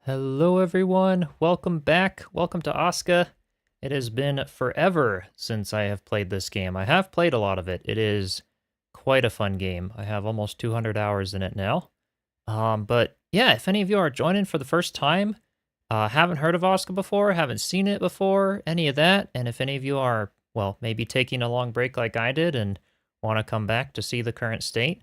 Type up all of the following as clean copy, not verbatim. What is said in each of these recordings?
Hello, everyone. Welcome back. Welcome to Aska. It has been forever since I have played this game. I have played a lot of it. It is quite a fun game. I have almost 200 hours in it now. But yeah, if any of you are joining for the first time, haven't heard of Aska before, haven't seen it before, any of that, and if any of you are, well, maybe taking a long break like I did and want to come back to see the current state,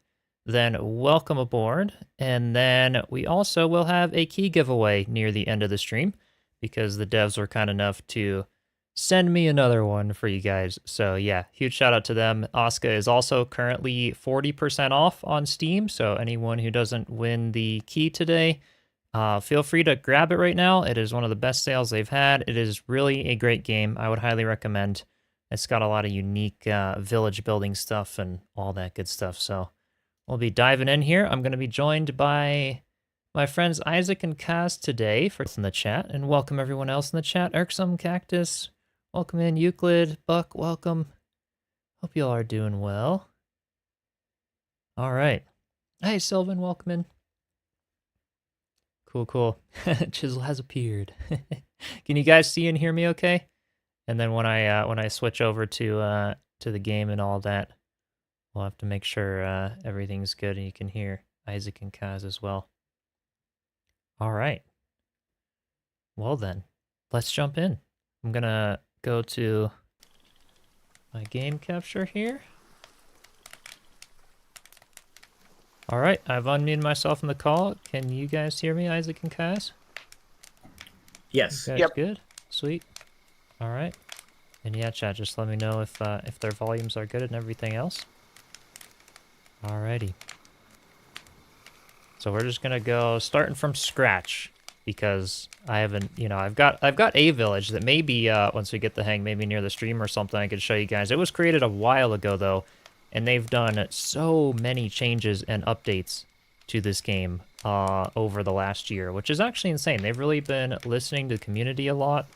then welcome aboard. And then we also will have a key giveaway near the end of the stream because the devs were kind enough to send me another one for you guys. So yeah, huge shout out to them. Aska is also currently 40% off on Steam, so anyone who doesn't win the key today, feel free to grab it right now. It is one of the best sales they've had. It is really a great game. I would highly recommend. It's got a lot of unique village building stuff and all that good stuff. So we'll be diving in here. I'm going to be joined by my friends Isaac and Kaz today for in the chat, and welcome everyone else in the chat. Irksome Cactus, welcome in. Euclid, Buck, welcome. Hope you all are doing well. All right. Hey, Sylvan, welcome in. Cool. Chisel has appeared. Can you guys see and hear me okay? And then when I switch over to the game and all that, we'll have to make sure everything's good and you can hear Isaac and Kaz as well. All right. Well then, let's jump in. I'm gonna go to my game capture here. All right, I've unmuted myself in the call. Can you guys hear me, Isaac and Kaz? Yes. You guys good? Sweet. All right. And yeah, chat, just let me know if their volumes are good and everything else. Alrighty. So we're just gonna go starting from scratch because I haven't, I've got a village that maybe once we get the hang, maybe near the stream or something, I could show you guys. It was created a while ago though, and they've done so many changes and updates to this game over the last year, which is actually insane. They've really been listening to the community a lot,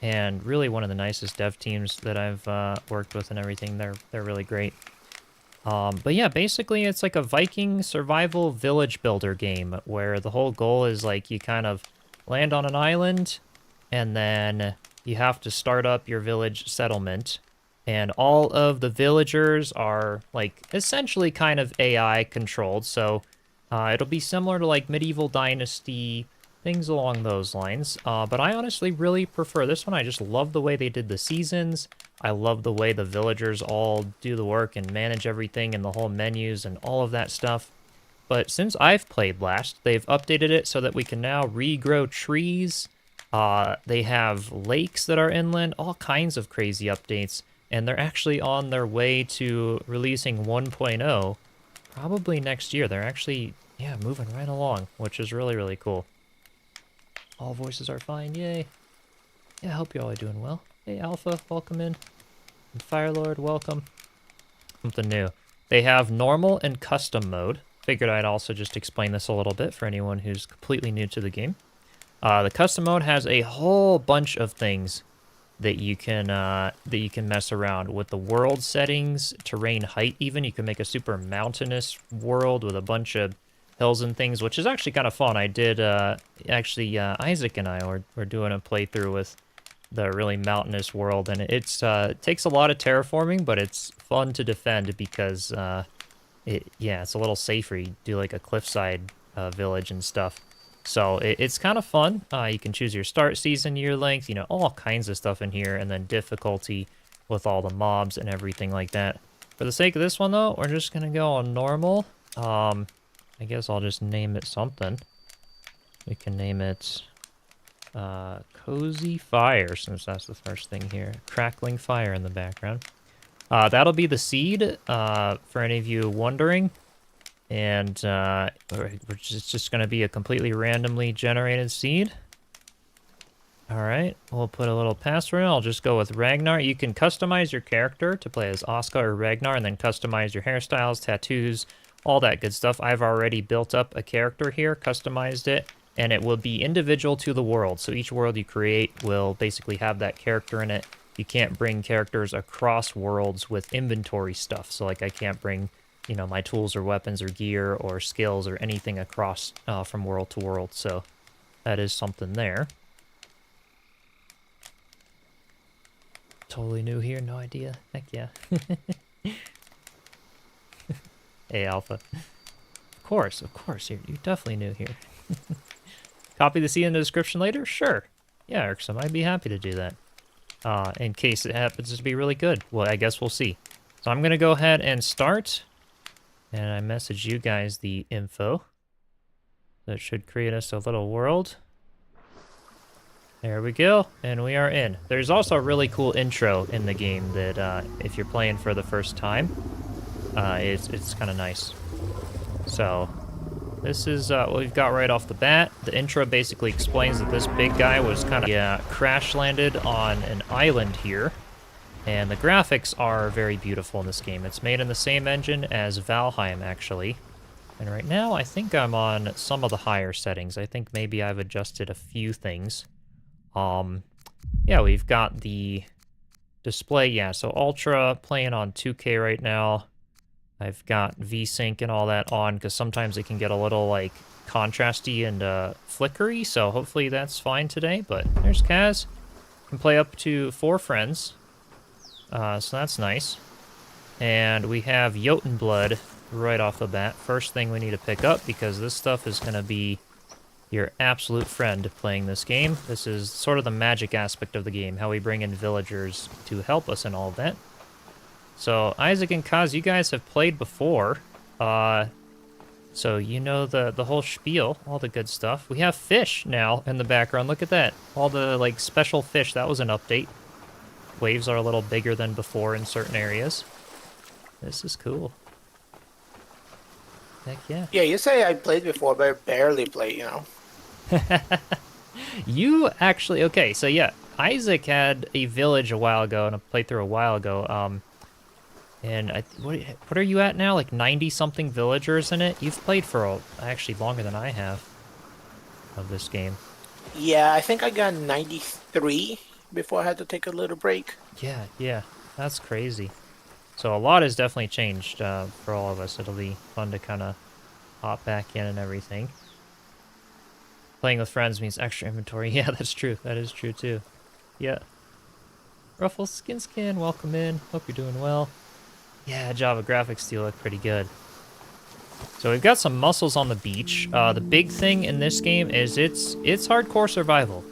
and really one of the nicest dev teams that I've worked with and everything. They're really great. But yeah, basically it's like a Viking survival village builder game where the whole goal is like you kind of land on an island and then you have to start up your village settlement, and all of the villagers are like essentially kind of AI controlled, so it'll be similar to like medieval dynasty, things along those lines. But I honestly really prefer this one. I just love the way they did the seasons. I love the way the villagers all do the work and manage everything and the whole menus and all of that stuff. But since I've played last, they've updated it so that we can now regrow trees. They have lakes that are inland, all kinds of crazy updates. And they're actually on their way to releasing 1.0 probably next year. They're actually, yeah, moving right along, which is really, really cool. All voices are fine, yay. Yeah, I hope you all are doing well. Hey, Alpha, welcome in. And Firelord, welcome. Something new. They have normal and custom mode. Figured I'd also just explain this a little bit for anyone who's completely new to the game. The custom mode has a whole bunch of things that you can mess around with. The world settings, terrain height even. You can make a super mountainous world with a bunch of hills and things, which is actually kind of fun. I did, Isaac and I were doing a playthrough with the really mountainous world, and it takes a lot of terraforming, but it's fun to defend because it's a little safer. You do like a cliffside village and stuff. So it's kind of fun. You can choose your start season, year length, all kinds of stuff in here, and then difficulty with all the mobs and everything like that. For the sake of this one, though, we're just going to go on normal. I guess I'll just name it something. We can name it Cozy Fire, since that's the first thing here. Crackling fire in the background. That'll be the seed, for any of you wondering. And it's just going to be a completely randomly generated seed. Alright, we'll put a little password in. I'll just go with Ragnar. You can customize your character to play as Aska or Ragnar, and then customize your hairstyles, tattoos, all that good stuff. I've already built up a character here, customized it, and it will be individual to the world. So each world you create will basically have that character in it. You can't bring characters across worlds with inventory stuff. So like I can't bring my tools or weapons or gear or skills or anything across from world to world. So that is something there. Totally new here, no idea. Heck yeah. Hey, Alpha. Of course, you're definitely new here. Copy the C in the description later? Sure. Yeah, Irksome, I'd be happy to do that. In case it happens to be really good. Well, I guess we'll see. So I'm going to go ahead and start. And I message you guys the info. That should create us a little world. There we go, and we are in. There's also a really cool intro in the game that if you're playing for the first time, it's kind of nice. So, this is what we've got right off the bat. The intro basically explains that this big guy was kind of crash landed on an island here. And the graphics are very beautiful in this game. It's made in the same engine as Valheim, actually. And right now, I think I'm on some of the higher settings. I think maybe I've adjusted a few things. Yeah, we've got the display. Yeah, so Ultra playing on 2K right now. I've got VSync and all that on because sometimes it can get a little like contrasty and flickery. So hopefully that's fine today. But there's Kaz. Can play up to 4 friends. So that's nice. And we have Jotunblood right off the bat. First thing we need to pick up because this stuff is going to be your absolute friend playing this game. This is sort of the magic aspect of the game, how we bring in villagers to help us in all of that. So Isaac and Kaz, you guys have played before. So you know the whole spiel, all the good stuff. We have fish now in the background. Look at that. All the like special fish. That was an update. Waves are a little bigger than before in certain areas. This is cool. Heck yeah. Yeah, you say I played before, but I barely played, you know. You actually, okay, so yeah, Isaac had a village a while ago and a playthrough a while ago. And what are you at now? Like 90-something villagers in it? You've played for actually longer than I have of this game. Yeah, I think I got 93 before I had to take a little break. Yeah, that's crazy. So a lot has definitely changed for all of us. It'll be fun to kind of hop back in and everything. Playing with friends means extra inventory. Yeah, that's true. That is true too. Yeah. Ruffles Skin, welcome in. Hope you're doing well. Yeah, Java graphics do look pretty good. So we've got some mussels on the beach. The big thing in this game is it's hardcore survival.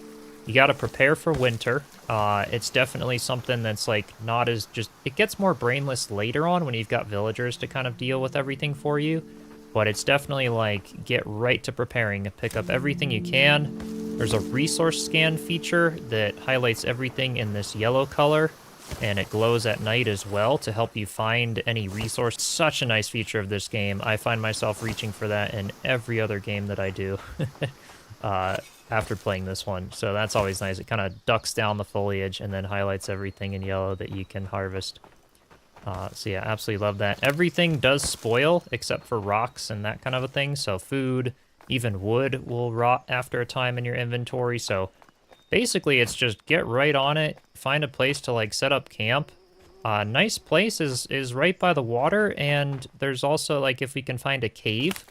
You got to prepare for winter. It's definitely something that's like not as just... It gets more brainless later on when you've got villagers to kind of deal with everything for you. But it's definitely like get right to preparing. Pick up everything you can. There's a resource scan feature that highlights everything in this yellow color. And it glows at night as well to help you find any resource. Such a nice feature of this game. I find myself reaching for that in every other game that I do. After playing this one. So that's always nice. It kind of ducks down the foliage and then highlights everything in yellow that you can harvest. So yeah, absolutely love that. Everything does spoil except for rocks and that kind of a thing. So food, even wood will rot after a time in your inventory. So basically it's just get right on it. Find a place to like set up camp. Nice place is right by the water. And there's also like if we can find a cave,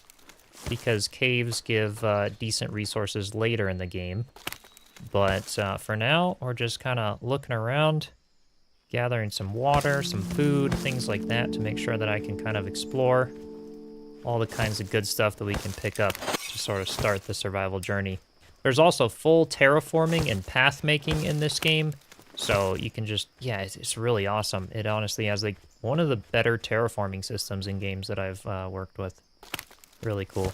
because caves give decent resources later in the game. But for now, we're just kind of looking around, gathering some water, some food, things like that to make sure that I can kind of explore all the kinds of good stuff that we can pick up to sort of start the survival journey. There's also full terraforming and path making in this game. So you can just, yeah, it's really awesome. It honestly has like one of the better terraforming systems in games that I've worked with. Really cool.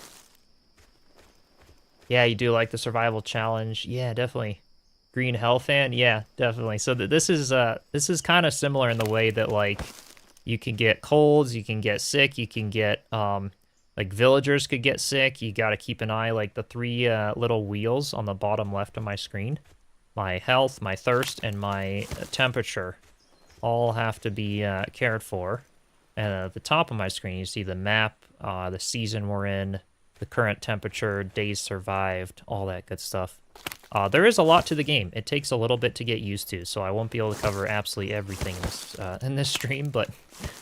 Yeah, you do like the survival challenge. Yeah, definitely. Green Hell fan? Yeah, definitely. So this is kind of similar in the way that like you can get colds, you can get sick, you can get like villagers could get sick. You got to keep an eye like the 3 little wheels on the bottom left of my screen. My health, my thirst, and my temperature all have to be cared for. And at the top of my screen, you see the map, the season we're in, the current temperature, days survived, all that good stuff. There is a lot to the game. It takes a little bit to get used to, so I won't be able to cover absolutely everything in this stream, but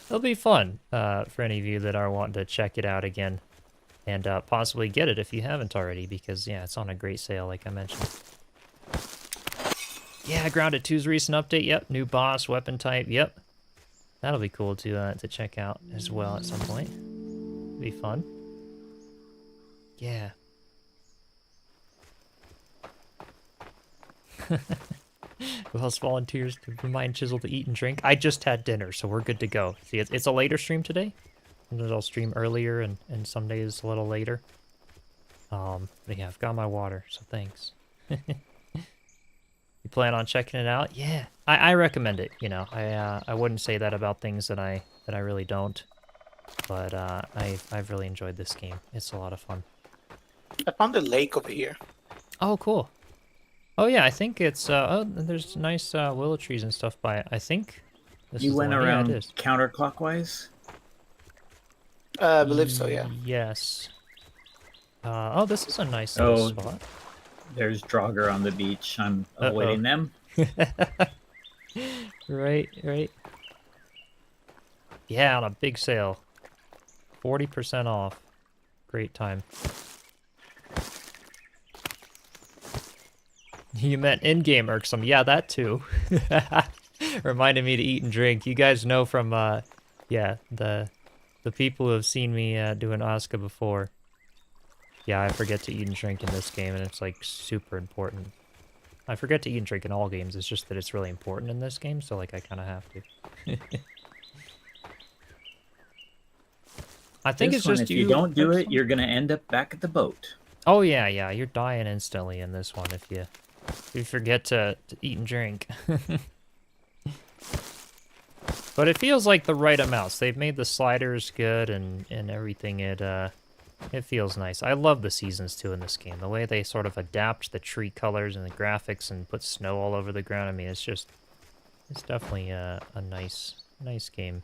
it'll be fun for any of you that are wanting to check it out again. and possibly get it if you haven't already, because yeah, it's on a great sale, like I mentioned. Yeah, Grounded 2's recent update. Yep, new boss, weapon type. Yep, that'll be cool to check out as well at some point. Be fun. Yeah. Who else volunteers to remind Chisel to eat and drink? I just had dinner, so we're good to go. See, it's a later stream today. Sometimes I'll stream earlier, and some days a little later. But yeah, I've got my water, so thanks. You plan on checking it out? Yeah, I recommend it. You know, I wouldn't say that about things that I really don't, but I've really enjoyed this game. It's a lot of fun. I found a lake over here. Oh, cool. Oh yeah, I think it's oh, there's nice willow trees and stuff by it. I think this You is went the one. around Yeah, it is. counterclockwise? I believe so, yeah. Yes. Oh, this is a nice little spot. There's Draugr on the beach. I'm awaiting them. Right. Yeah, on a big sale. 40% off. Great time. You meant in-game irksome. Yeah, that too. Reminded me to eat and drink. You guys know from, yeah, the people who have seen me doing Aska before. Yeah, I forget to eat and drink in this game, and it's, like, super important. I forget to eat and drink in all games. It's just that it's really important in this game, so, like, I kind of have to. I think This it's one, just if you don't do it, you're gonna end up back at the boat. Oh yeah, you're dying instantly in this one if you forget to eat and drink. But it feels like the right amounts. They've made the sliders good and everything. It feels nice. I love the seasons too in this game. The way they sort of adapt the tree colors and the graphics and put snow all over the ground. I mean, it's definitely a nice game.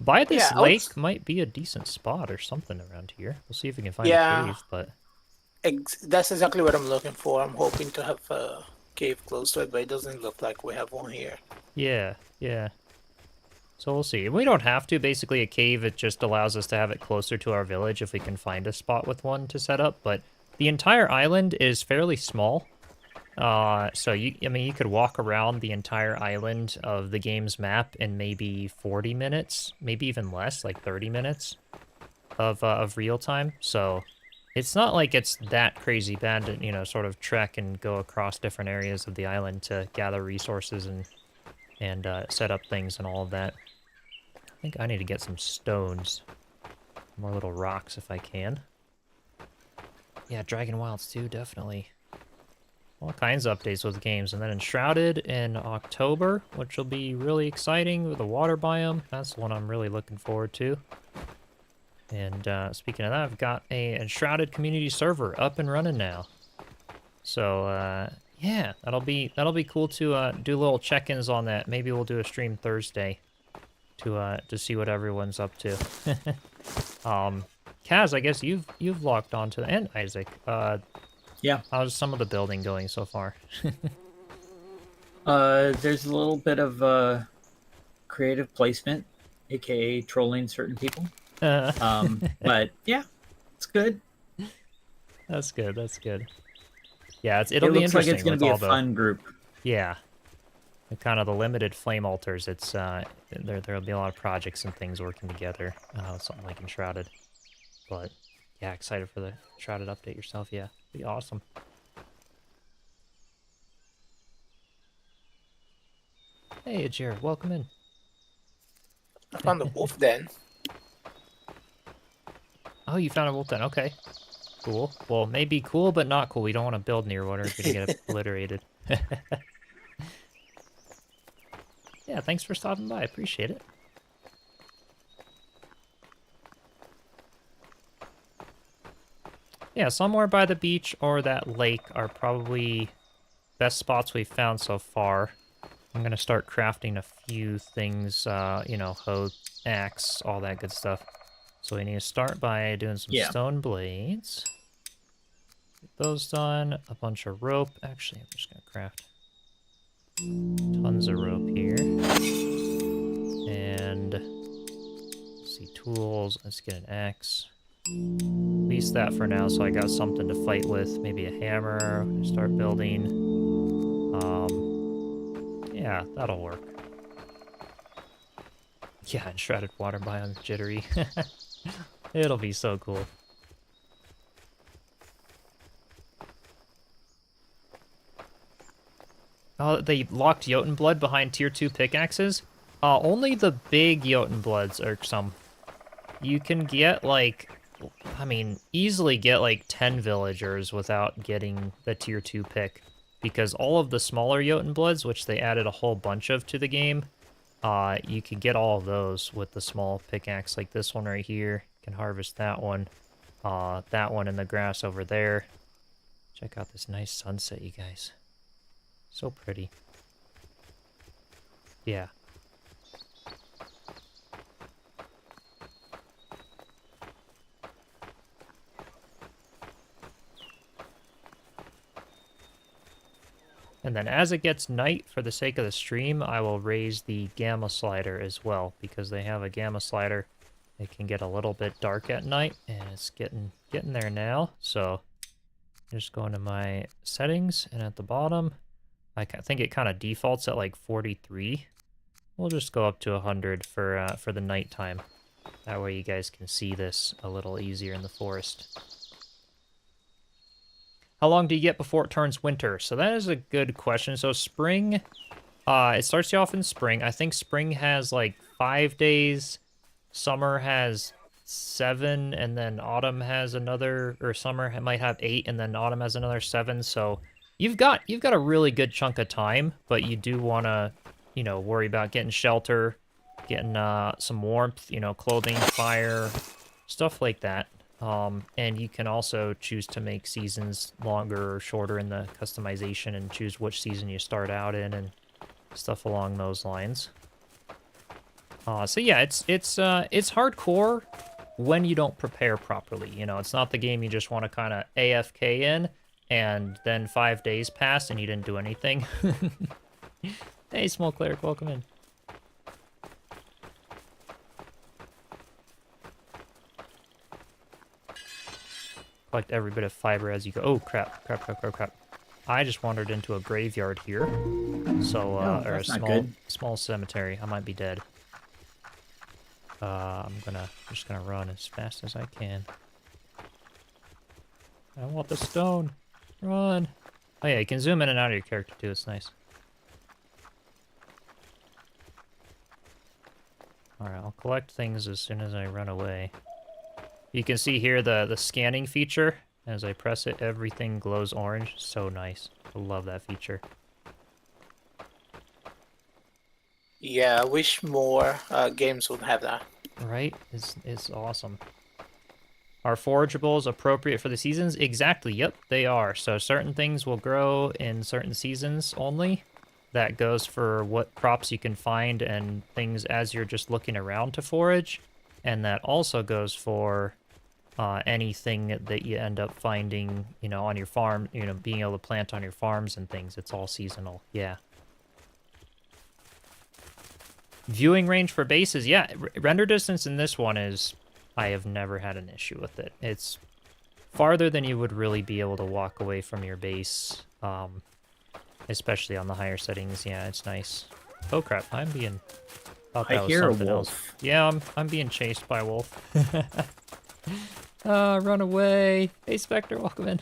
By this lake might be a decent spot or something around here. We'll see if we can find a cave, but... That's exactly what I'm looking for. I'm hoping to have a cave close to it, but it doesn't look like we have one here. Yeah. So we'll see. We don't have to. Basically, a cave, it just allows us to have it closer to our village if we can find a spot with one to set up, but the entire island is fairly small. So you could walk around the entire island of the game's map in maybe 40 minutes, maybe even less, like 30 minutes of real time. So it's not like it's that crazy bad to, sort of trek and go across different areas of the island to gather resources and set up things and all of that. I think I need to get some stones, more little rocks if I can. Yeah, Dragon Wilds too, definitely. All kinds of updates with games, and then Enshrouded in October, which will be really exciting with the water biome. That's the one I'm really looking forward to. And speaking of that, I've got a Enshrouded community server up and running now. So yeah, that'll be cool to do little check-ins on that. Maybe we'll do a stream Thursday to see what everyone's up to. Kaz, I guess you've logged on to, and Isaac. Yeah. How's some of the building going so far? There's a little bit of creative placement, aka trolling certain people. But yeah, it's good. That's good. Yeah, it'll be looks like interesting. it's going to be a fun group. Yeah. Kind of the limited flame altars. It's there'll be a lot of projects and things working together. Something like Enshrouded. But yeah, excited for the Enshrouded update yourself. Yeah, be awesome. Hey, Jared, welcome in. I found the wolf den. Oh, you found a wolf den. Okay. Cool. Well, maybe cool, but not cool. We don't want to build near one or it's going to get obliterated. Yeah, thanks for stopping by. I appreciate it. Yeah, somewhere by the beach or that lake are probably best spots we've found so far. I'm going to start crafting a few things, hoe, axe, all that good stuff. So we need to start by doing some stone blades. Get those done. A bunch of rope. Actually, I'm just going to craft tons of rope here. And let's see, tools. Let's get an axe. least that for now, so I got something to fight with. Maybe a hammer, start building. Yeah, that'll work. Yeah, and shredded water biome jittery. It'll be so cool. Oh, they locked Jotun blood behind tier 2 pickaxes? Only the big Jotun bloods are some. You can get, like, I mean, easily get, like, 10 villagers without getting the tier 2 pick. Because all of the smaller Jotun bloods, which they added a whole bunch of to the game, you can get all of those with the small pickaxe, like this one right here. You can harvest that one in the grass over there. Check out this nice sunset, you guys. So pretty. Yeah. And then as it gets night, for the sake of the stream, I will raise the gamma slider as well, because they have a gamma slider. It can get a little bit dark at night, and it's getting there now. So just go into my settings, and at the bottom, I think it kind of defaults at like 43. We'll just go up to 100 for the nighttime. That way you guys can see this a little easier in the forest. How long do you get before it turns winter? So that is a good question. So spring, it starts you off in spring. I think spring has like 5 days. Summer has 7, and then autumn has another, or summer might have 8, and then autumn has another 7. So you've got a really good chunk of time, but you do want to, you know, worry about getting shelter, getting some warmth, you know, clothing, fire, stuff like that. And you can also choose to make seasons longer or shorter in the customization and choose which season you start out in and stuff along those lines. So yeah, it's hardcore when you don't prepare properly. You know, it's not the game you just want to kind of AFK in, and then 5 days pass and you didn't do anything. Hey, Small Cleric, welcome in. Collect every bit of fiber as you go. Oh, crap. I just wandered into a graveyard here. So, or a small cemetery. I might be dead. I'm just gonna run as fast as I can. I want the stone. Run. Oh yeah, you can zoom in and out of your character too. It's nice. Alright, I'll collect things as soon as I run away. You can see here the scanning feature. As I press it, everything glows orange. So nice. I love that feature. Yeah, I wish more games would have that. Right? It's awesome. Are forageables appropriate for the seasons? Exactly, yep, they are. So certain things will grow in certain seasons only. That goes for what crops you can find and things as you're just looking around to forage. And that also goes for anything that you end up finding, you know, on your farm, you know, being able to plant on your farms and things. It's all seasonal, yeah. Viewing range for bases, yeah. Render distance in this one is, I have never had an issue with it. It's farther than you would really be able to walk away from your base, especially on the higher settings. Yeah, it's nice. Oh crap, I'm being... I hear a wolf. Else. Yeah, I'm being chased by a wolf. Run away. Hey, Spectre, welcome in.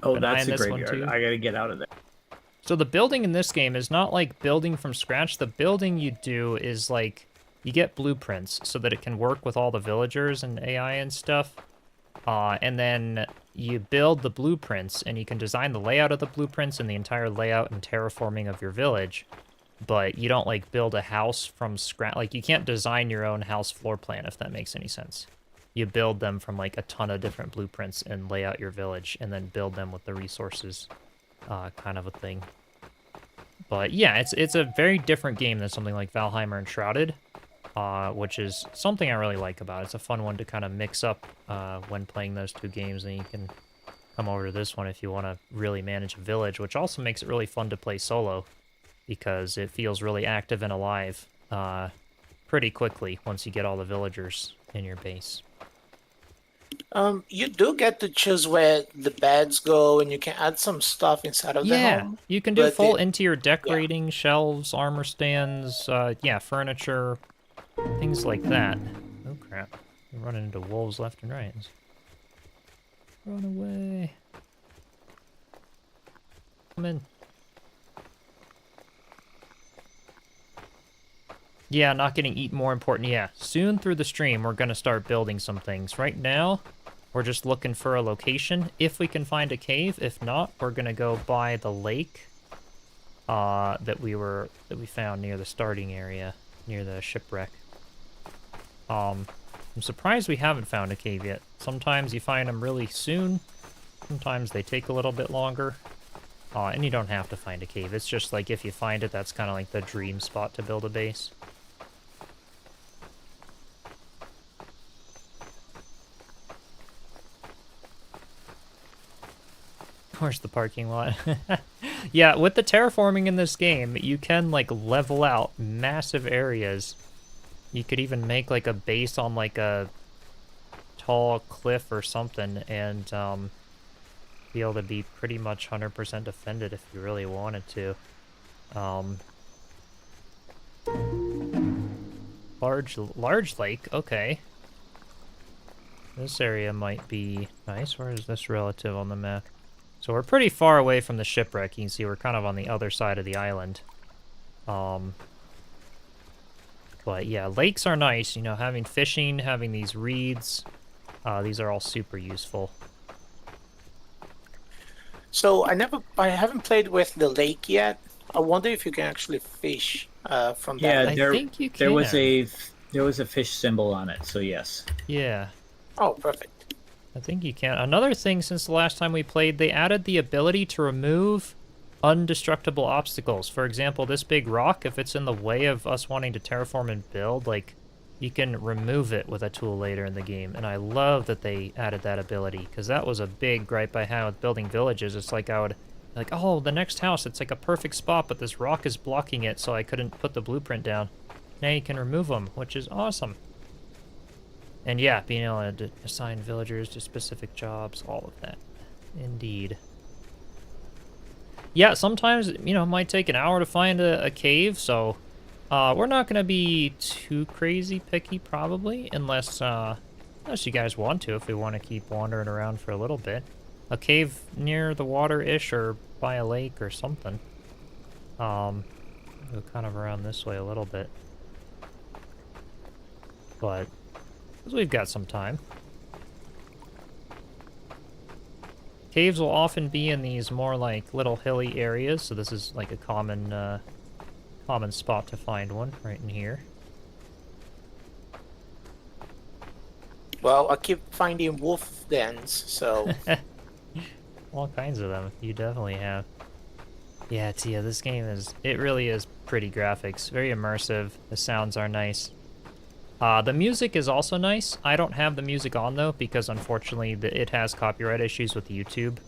Oh, that's a graveyard. I gotta get out of there. So the building in this game is not like building from scratch. The building you do is like, you get blueprints so that it can work with all the villagers and AI and stuff. And then you build the blueprints, and you can design the layout of the blueprints and the entire layout and terraforming of your village. But you don't, like, build a house from scratch. Like, you can't design your own house floor plan, if that makes any sense. You build them from, like, a ton of different blueprints and lay out your village, and then build them with the resources, kind of a thing. But, yeah, it's a very different game than something like Valheimer and Shrouded. Which is something I really like about it. It's a fun one to kind of mix up when playing those two games, and you can come over to this one if you want to really manage a village, which also makes it really fun to play solo, because it feels really active and alive. pretty quickly once you get all the villagers in your base. You do get to choose where the beds go, and you can add some stuff inside of the Yeah, home. you can do but full it- interior decorating, shelves, armor stands, yeah, furniture, things like that. Oh crap, we're running into wolves left and right. Run away. Come in. Yeah, not getting eaten more important. Yeah, soon through the stream, we're going to start building some things. Right now, we're just looking for a location. If we can find a cave. If not, we're going to go by the lake that we found near the starting area, near the shipwreck. I'm surprised we haven't found a cave yet. Sometimes you find them really soon. Sometimes they take a little bit longer. And you don't have to find a cave. It's just like if you find it, that's kind of like the dream spot to build a base. Where's the parking lot? Yeah, with the terraforming in this game, you can like level out massive areas. You could even make like a base on like a tall cliff or something and be able to be pretty much 100% defended if you really wanted to. Large lake, okay. This area might be nice. Where is this relative on the map? So we're pretty far away from the shipwreck. You can see we're kind of on the other side of the island. But yeah, lakes are nice. You know, having fishing, having these reeds. These are all super useful. So I haven't played with the lake yet. I wonder if you can actually fish from that. Yeah, lake. there, I think you there was can. there was a fish symbol on it, so yes. Yeah. Oh, perfect. I think you can. Another thing since the last time we played, they added the ability to remove undestructible obstacles. For example, this big rock, if it's in the way of us wanting to terraform and build, like, you can remove it with a tool later in the game. And I love that they added that ability, because that was a big gripe I had with building villages. It's like I would, like, oh, the next house, it's like a perfect spot, but this rock is blocking it, so I couldn't put the blueprint down. Now you can remove them, which is awesome. And yeah, being able to assign villagers to specific jobs, all of that. Indeed. Yeah, sometimes, you know, it might take an hour to find a cave, so we're not going to be too crazy picky, probably, unless you guys want to, if we want to keep wandering around for a little bit. A cave near the water-ish or by a lake or something. Go kind of around this way a little bit. But because we've got some time. Caves will often be in these more like little hilly areas, so this is like a common spot to find one right in here. Well, I keep finding wolf dens, so All kinds of them. You definitely have. Yeah, Tia, this game it really is pretty graphics. Very immersive. The sounds are nice. The music is also nice. I don't have the music on, though, because unfortunately it has copyright issues with YouTube.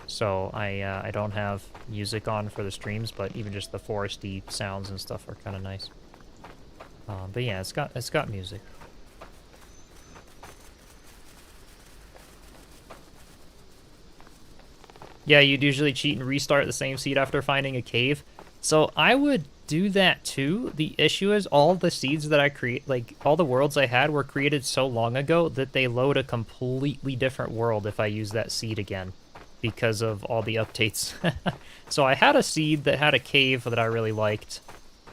So I don't have music on for the streams, but even just the foresty sounds and stuff are kind of nice. But yeah, it's got music. Yeah, you'd usually cheat and restart the same seed after finding a cave. So I would do that too. The issue is all the seeds that I create, like all the worlds I had were created so long ago that they load a completely different world if I use that seed again because of all the updates. So I had a seed that had a cave that I really liked,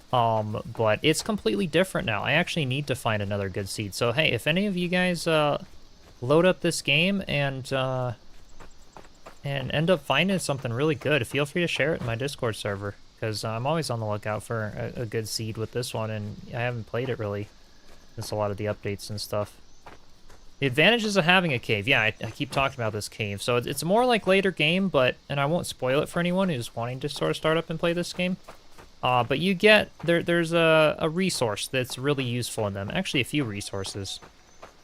but it's completely different now. I actually need to find another good seed. So hey, if any of you guys load up this game and end up finding something really good, feel free to share it in my Discord server, because I'm always on the lookout for a good seed with this one, and I haven't played it really since a lot of the updates and stuff. The advantages of having a cave. Yeah, I keep talking about this cave. So it's more like later game, and I won't spoil it for anyone who's wanting to sort of start up and play this game. But you get, there's a resource that's really useful in them. Actually, a few resources.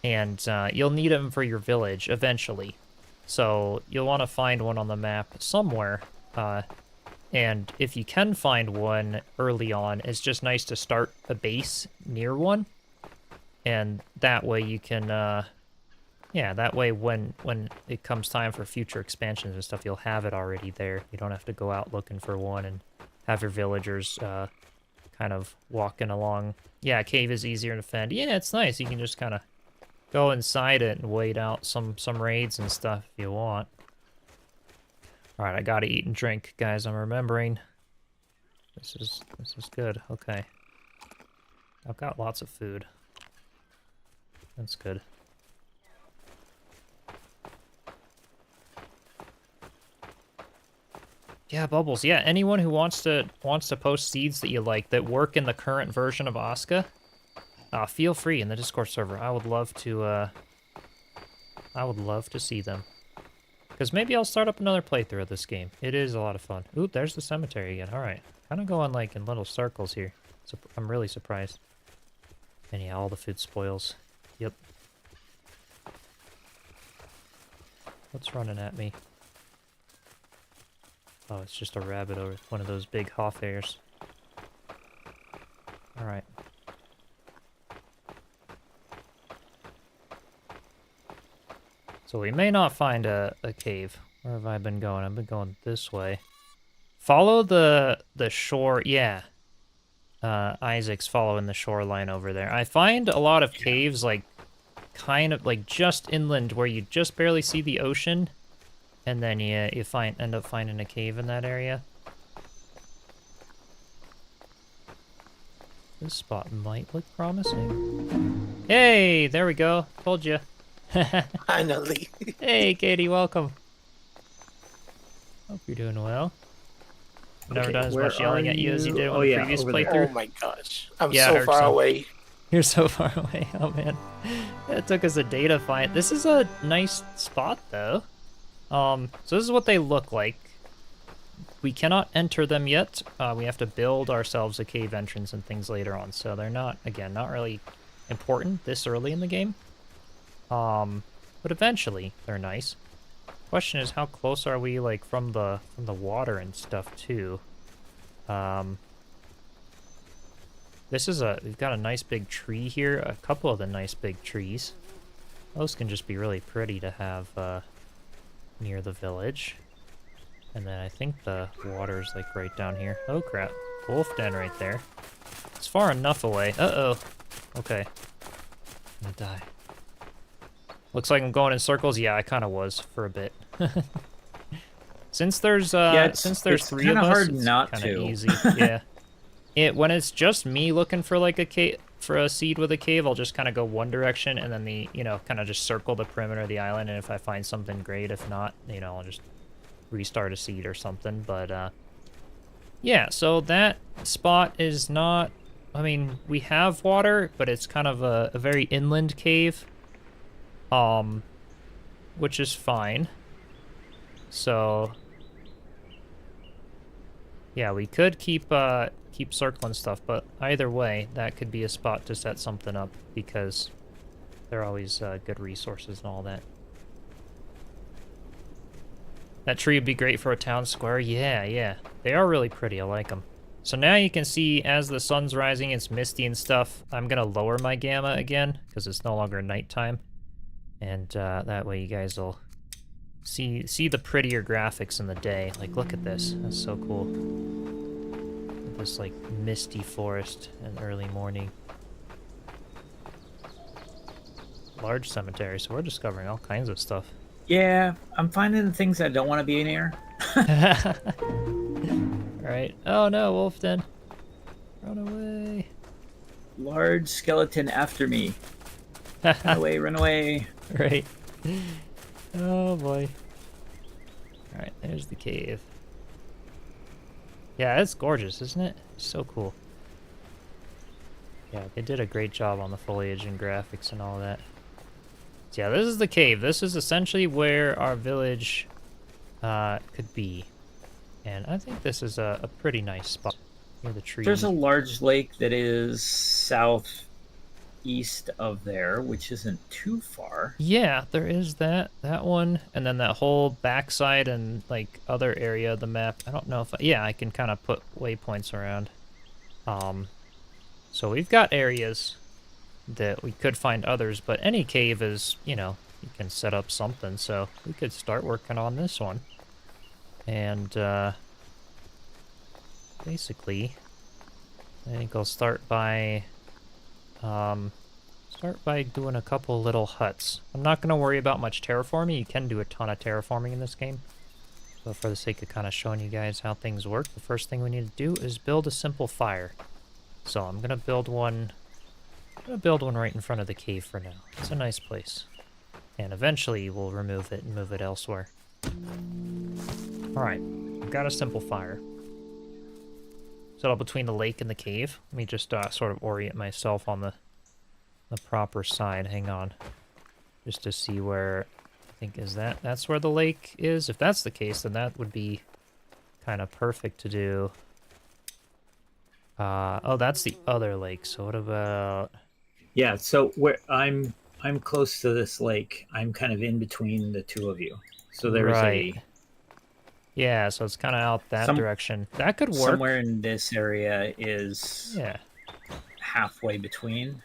And you'll need them for your village eventually. So you'll want to find one on the map somewhere And if you can find one early on, it's just nice to start a base near one. And that way you can, yeah, that way when it comes time for future expansions and stuff, you'll have it already there. You don't have to go out looking for one and have your villagers kind of walking along. Yeah, a cave is easier to defend. Yeah, it's nice. You can just kind of go inside it and wait out some raids and stuff if you want. All right, I gotta eat and drink, guys. I'm remembering. This is good. Okay, I've got lots of food. That's good. Yeah, Bubbles. Yeah, anyone who wants to post seeds that you like that work in the current version of Aska, feel free in the Discord server. I would love to see them. Because maybe I'll start up another playthrough of this game. It is a lot of fun. Oop, there's the cemetery again. All right, kind of going like in little circles here. So I'm really surprised. And yeah, all the food spoils. Yep. What's running at me? Oh, it's just a rabbit over one of those big hoff hairs. Alright. So we may not find a cave. Where have I been going? I've been going this way. Follow the shore. Yeah. Isaac's following the shoreline over there. I find a lot of caves like kind of like just inland where you just barely see the ocean, and then you end up finding a cave in that area. This spot might look promising. Hey, there we go. Told you. Finally. Hey, Katie, welcome. Hope you're doing well. Never done as much yelling at you as you did on the previous playthrough. Oh my gosh. I'm so far away. You're so far away. Oh, man. It took us a day to find. This is a nice spot, though. So this is what they look like. We cannot enter them yet. We have to build ourselves a cave entrance and things later on. So they're not, again, not really important this early in the game. But eventually they're nice. Question is, how close are we, like, from the water and stuff too? We've got a nice big tree here. A couple of the nice big trees. Those can just be really pretty to have near the village. And then I think the water's like right down here. Oh crap, wolf den right there. It's far enough away. Uh-oh. Okay. I'm gonna die. Looks like I'm going in circles. Yeah, I kind of was for a bit. Since there's three of us, it's kind of easy. Yeah. When it's just me looking for like a seed with a cave, I'll just kind of go one direction and then kind of just circle the perimeter of the island. And if I find something, great. If not, I'll just restart a seed or something. But yeah, so that spot is not. I mean, we have water, but it's kind of a very inland cave. Which is fine. So, yeah, we could keep circling stuff, but either way, that could be a spot to set something up because they're always good resources and all that. That tree would be great for a town square. Yeah. They are really pretty. I like them. So now you can see as the sun's rising, it's misty and stuff. I'm going to lower my gamma again because it's no longer nighttime. And that way you guys will see the prettier graphics in the day. Like, look at this. That's so cool. This, like, misty forest in early morning. Large cemetery, so we're discovering all kinds of stuff. Yeah, I'm finding the things that don't want to be in here. Right. Oh no, wolf den. Run away. Large skeleton after me. Run away, run away. Right. Oh boy. Alright, there's the cave. Yeah, it's gorgeous, isn't it? It's so cool. Yeah, they did a great job on the foliage and graphics and all that. So yeah, this is the cave. This is essentially where our village could be. And I think this is a pretty nice spot near the trees. There's a large lake that is southeast east of there, which isn't too far. Yeah, there is that one, and then that whole backside and like other area of the map. I don't know if yeah, I can kind of put waypoints around. So we've got areas that we could find others, but any cave is, you know, you can set up something. So we could start working on this one, and basically, I think I'll start by doing a couple little huts. I'm not going to worry about much terraforming. You can do a ton of terraforming in this game. But for the sake of kind of showing you guys how things work, the first thing we need to do is build a simple fire. So I'm going to build one right in front of the cave for now. It's a nice place. And eventually we'll remove it and move it elsewhere. Alright, I've got a simple fire. Set up between the lake and the cave. Let me just sort of orient myself on the proper side. Hang on. Just to see where, I think, that's where the lake is? If that's the case, then that would be kind of perfect to do. Oh, that's the other lake. So what about... Yeah, so where I'm close to this lake. I'm kind of in between the two of you. So there's right. Yeah, so it's kind of out that direction. That could work. Somewhere in this area is yeah, halfway between.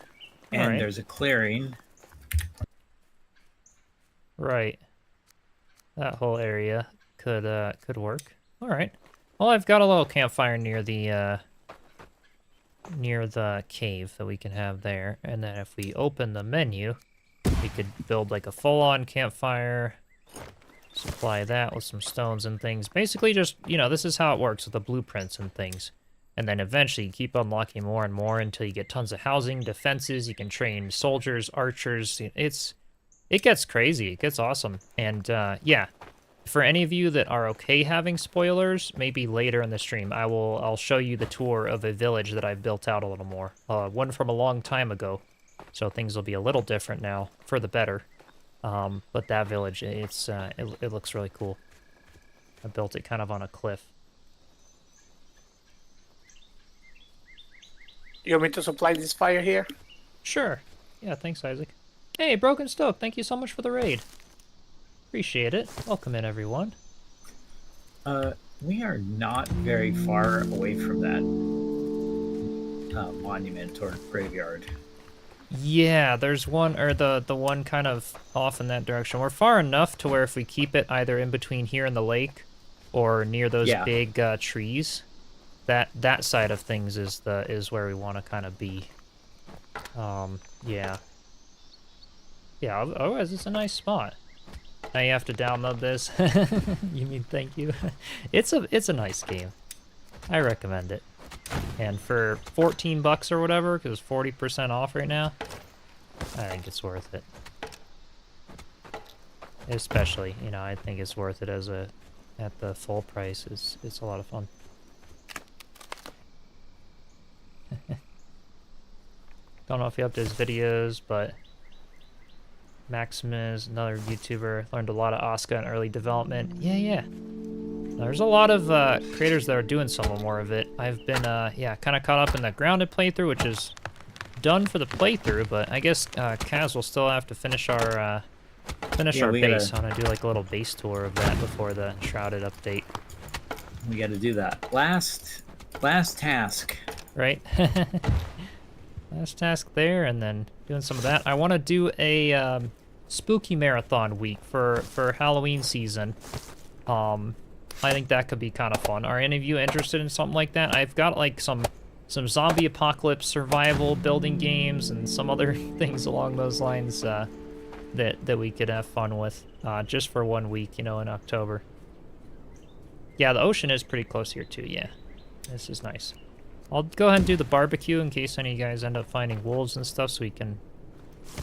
And there's a clearing. Right. That whole area could work. All right. Well, I've got a little campfire near the cave that we can have there, and then if we open the menu, we could build like a full-on campfire. Supply that with some stones and things. Basically, just, you know, this is how it works with the blueprints and things. And then eventually you keep unlocking more and more until you get tons of housing, defenses. You can train soldiers, archers. It gets crazy. It gets awesome. And yeah, for any of you that are okay having spoilers, maybe later in the stream, I'll show you the tour of a village that I've built out a little more. One from a long time ago, so things will be a little different now for the better. But that village, it looks really cool. I built it kind of on a cliff. You want me to supply this fire here? Sure. Yeah, thanks, Isaac. Hey, Broken Stoke, thank you so much for the raid. Appreciate it. Welcome in, everyone. We are not very far away from that monument or graveyard. Yeah, there's one, or the one kind of off in that direction. We're far enough to where if we keep it either in between here and the lake or near those big trees, that side of things is where we want to kind of be. Yeah. Yeah, otherwise it's a nice spot. Now you have to download this. You mean thank you? It's a nice game. I recommend it. And for $14 or whatever, because 40% off right now, I think it's worth it. Especially, you know, I think it's worth it at the full price. It's a lot of fun. Don't know if he updates videos, but Maximus, another YouTuber, learned a lot of Aska in early development. Yeah. There's a lot of creators that are doing some more of it. I've been, kind of caught up in the grounded playthrough, which is done for the playthrough, but I guess Kaz will still have to finish our base. I want to do like a little base tour of that before the Shrouded update. We got to do that. Last task. Right? Last task there, and then doing some of that. I want to do a spooky marathon week for Halloween season. I think that could be kind of fun. Are any of you interested in something like that? I've got like some zombie apocalypse survival building games and some other things along those lines that we could have fun with just for 1 week, you know, in October. Yeah, the ocean is pretty close here too. Yeah, this is nice. I'll go ahead and do the barbecue in case any of you guys end up finding wolves and stuff, so we can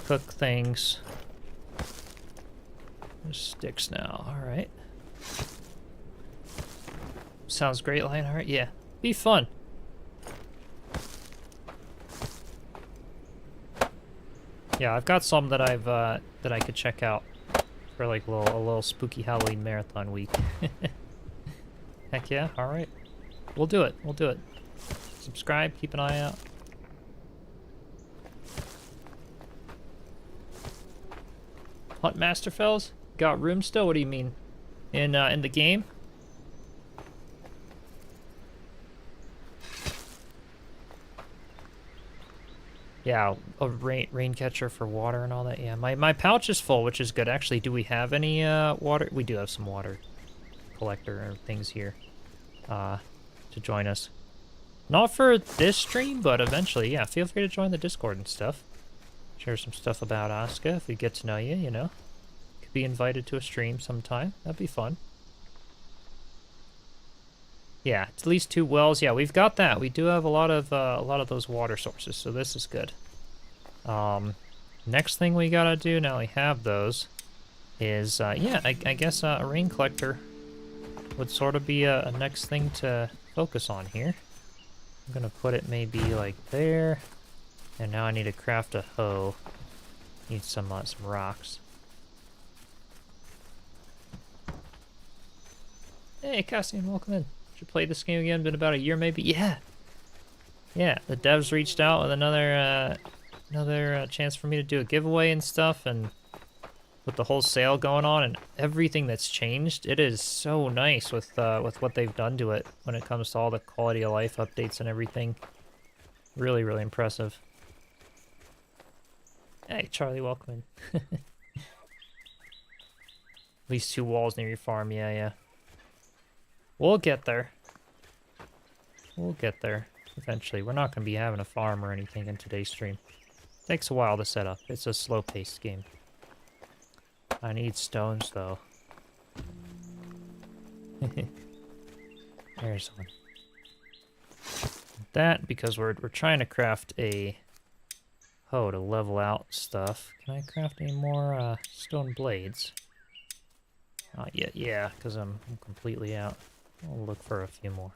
cook things. There's sticks now. All right. Sounds great, Lionheart. Yeah, be fun. Yeah, I've got some that that I could check out for like a little spooky Halloween marathon week. Heck yeah! All right, we'll do it. We'll do it. Subscribe. Keep an eye out. Hunt Master Fells? Got room still? What do you mean? In the game? Yeah, a rain catcher for water and all that. Yeah, my pouch is full, which is good. Actually, do we have any water? We do have some water collector or things here to join us. Not for this stream, but eventually, yeah. Feel free to join the Discord and stuff. Share some stuff about Aska if we get to know you, you know. Could be invited to a stream sometime. That'd be fun. Yeah, at least 2 wells. Yeah, we've got that. We do have a lot of those water sources, so this is good. Next thing we gotta do now we have those is yeah, I guess a rain collector would sort of be a next thing to focus on here. I'm gonna put it maybe like there, and now I need to craft a hoe. Need some rocks. Hey, Cassian, welcome in. Should play this game again. Been about a year, maybe. Yeah. Yeah. The devs reached out with another chance for me to do a giveaway and stuff, and with the whole sale going on and everything that's changed, it is so nice with what they've done to it when it comes to all the quality of life updates and everything. Really, really impressive. Hey, Charlie, welcome in. At least 2 walls near your farm. Yeah, yeah. We'll get there. We'll get there eventually. We're not going to be having a farm or anything in today's stream. Takes a while to set up. It's a slow-paced game. I need stones, though. There's one. That, because we're trying to craft a hoe to level out stuff. Can I craft any more stone blades? Not yet, yeah, because I'm completely out. I'll look for a few more.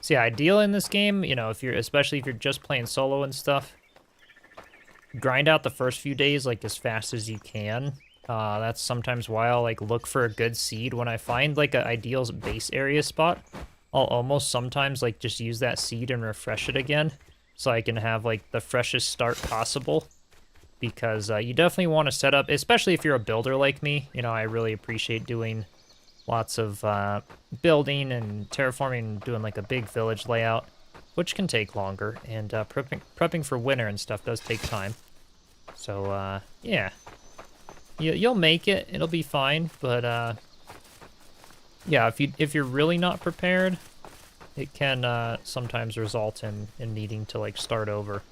See, ideal in this game, you know, especially if you're just playing solo and stuff, grind out the first few days like as fast as you can. That's sometimes why I'll like look for a good seed. When I find like an ideal base area spot, I'll almost sometimes like just use that seed and refresh it again, so I can have like the freshest start possible. Because you definitely want to set up, especially if you're a builder like me. You know, I really appreciate doing lots of building and terraforming and doing like a big village layout, which can take longer. And prepping for winter and stuff does take time. So yeah, you'll make it. It'll be fine. But yeah, if you're really not prepared, it can sometimes result in needing to like start over.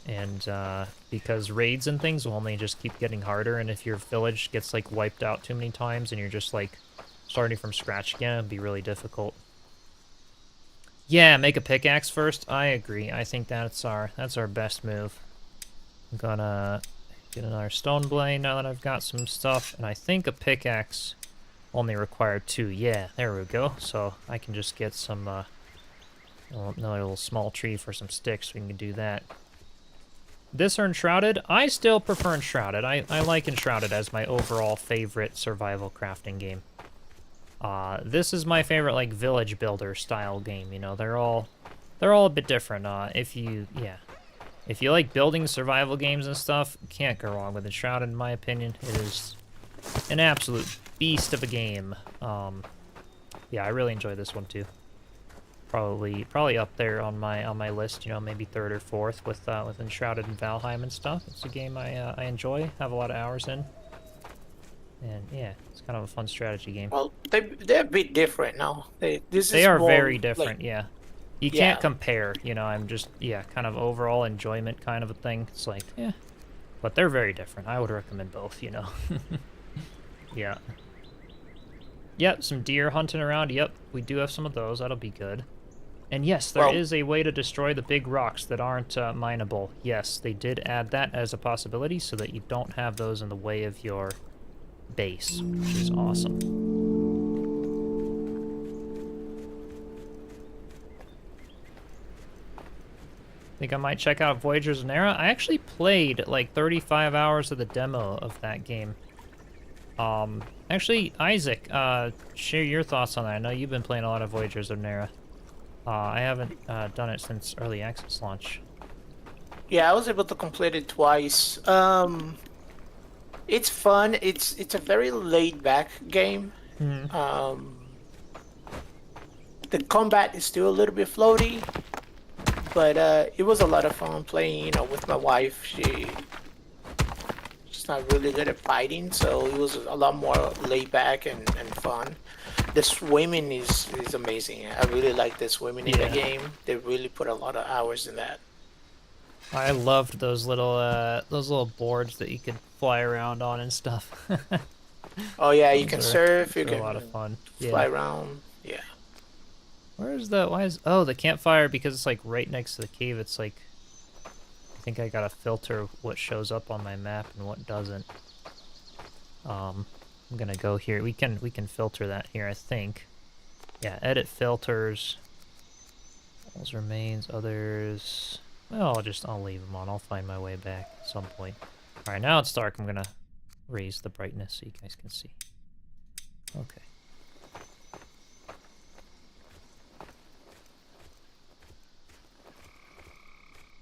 And because raids and things will only just keep getting harder, and if your village gets like wiped out too many times and you're just like starting from scratch again, it'd be really difficult. Yeah, make a pickaxe first. I agree. I think that's our best move. I'm gonna get another stone blade now that I've got some stuff, and I think a pickaxe only required 2. Yeah, there we go. So I can just get some another little small tree for some sticks. We can do that. This or Enshrouded? I still prefer Enshrouded. I like Enshrouded as my overall favorite survival crafting game. This is my favorite like village builder style game. You know, they're all a bit different. If you like building survival games and stuff, can't go wrong with Enshrouded in my opinion. It is an absolute beast of a game. Yeah, I really enjoy this one too. Probably up there on my list, you know, maybe 3rd or 4th with Enshrouded and Valheim and stuff. It's a game I enjoy, have a lot of hours in, and yeah, it's kind of a fun strategy game. Well, they're a bit different now. They are very different, like, yeah. You can't compare, you know. I'm just kind of overall enjoyment kind of a thing. It's like but they're very different. I would recommend both, you know. Yeah. Yep, some deer hunting around. Yep, we do have some of those. That'll be good. And yes, there is a way to destroy the big rocks that aren't mineable. Yes, they did add that as a possibility so that you don't have those in the way of your base, which is awesome. Think I might check out Voyagers and Era? I actually played like 35 hours of the demo of that game. Actually, Isaac, share your thoughts on that. I know you've been playing a lot of Voyagers of Nera. I haven't done it since early access launch. Yeah, I was able to complete it twice. It's fun. It's a very laid back game. Hmm. The combat is still a little bit floaty, but it was a lot of fun playing. With my wife. She's not really good at fighting, so it was a lot more laid back and fun. The swimming is amazing. I really like the swimming in the game. They really put a lot of hours in that. I loved those little boards that you could fly around on and stuff. Oh yeah, you can surf. You Those are can a lot of fun. fly around. Yeah. Where is the? Why is? Oh, the campfire, because it's like right next to the cave. It's like, I think I gotta filter what shows up on my map and what doesn't. I'm gonna go here. We can filter that here, I think. Yeah, edit filters. Walls remains, others. Well, I'll leave them on. I'll find my way back at some point. All right, now it's dark. I'm gonna raise the brightness so you guys can see. Okay.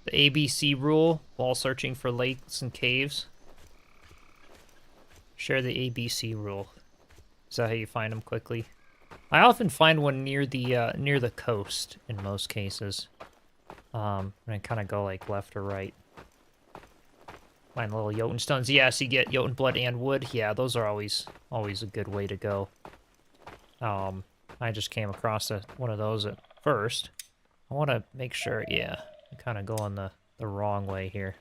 The ABC rule while searching for lakes and caves. Share the ABC rule. Is that how you find them quickly? I often find one near the coast in most cases. And I kind of go like left or right. Find little Jotun stones. Yes, you get Jotun blood and wood. Yeah, those are always a good way to go. I just came across one of those at first. I want to make sure. Yeah, I'm kind of going the wrong way here.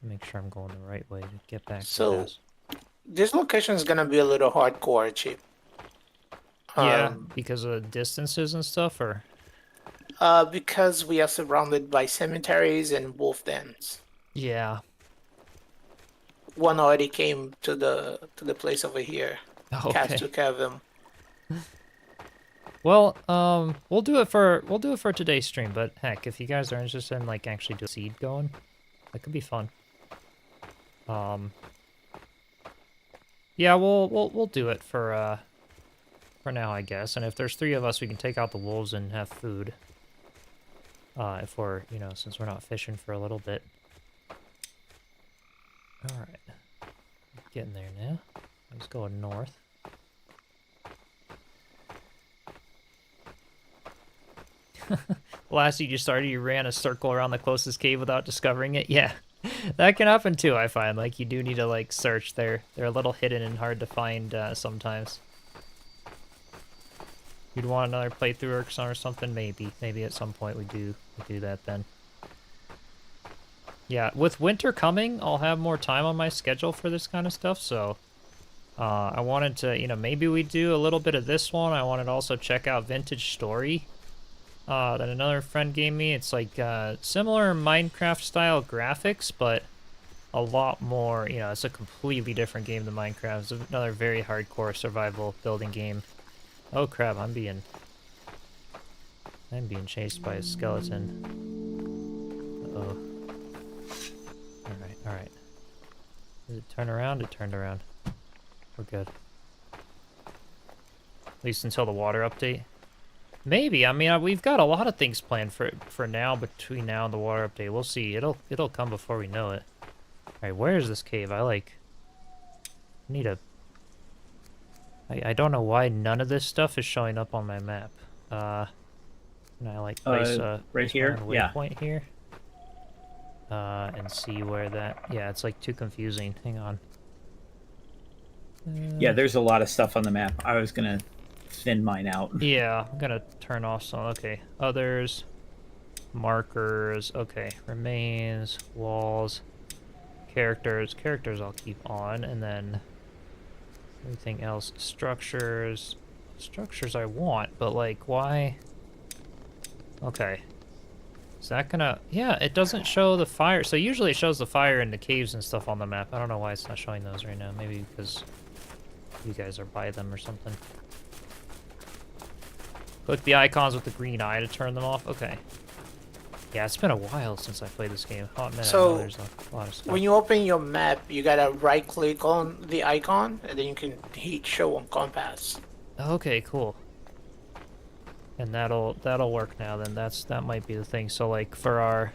Make sure I'm going the right way to get back to the house. This location is gonna be a little hardcore, Chip. Yeah, because of the distances and stuff, or? Because we are surrounded by cemeteries and wolf dens. Yeah. One already came to the place over here. Okay. Cats took care of them. Well, we'll do it for today's stream. But heck, if you guys are interested in like actually do seed going, that could be fun. Yeah, we'll do it for now, I guess. And if there's 3 of us, we can take out the wolves and have food. If we're, since we're not fishing for a little bit. All right, getting there now. Let's go north. Last you started, you ran a circle around the closest cave without discovering it. Yeah, that can happen too. I find like you do need to like search. They're a little hidden and hard to find sometimes. You'd want another playthrough or something, maybe at some point we do that then. Yeah, with winter coming, I'll have more time on my schedule for this kind of stuff, so I wanted to, maybe we do a little bit of this one. I wanted to also check out Vintage Story that another friend gave me. It's like similar Minecraft style graphics, but a lot more, it's a completely different game than Minecraft. It's another very hardcore survival building game. Oh crap, I'm being chased by a skeleton. Uh-oh. Alright. Did it turn around? It turned around. We're good. At least until the water update. Maybe. I mean, we've got a lot of things planned for now, between now and the water update. We'll see. It'll come before we know it. Alright, where is this cave? I need a... I don't know why none of this stuff is showing up on my map. Can I place a right here? waypoint here? And see where that... Yeah, it's like too confusing. Hang on. Yeah, there's a lot of stuff on the map. I was gonna thin mine out. Yeah, I'm gonna turn off some. Okay, others, markers. Okay, remains, walls, characters. Characters I'll keep on, and then everything else. Structures. Structures I want, but like, why? Okay. Is that gonna... Yeah, it doesn't show the fire. So usually it shows the fire in the caves and stuff on the map. I don't know why it's not showing those right now. Maybe because you guys are by them or something. Click the icons with the green eye to turn them off. Okay. Yeah, it's been a while since I played this game. Oh man, I know So there's a lot of stuff. when you open your map, you gotta right click on the icon, and then you can hit show on compass. Okay, cool. And that'll work now. Then that might be the thing. So like for our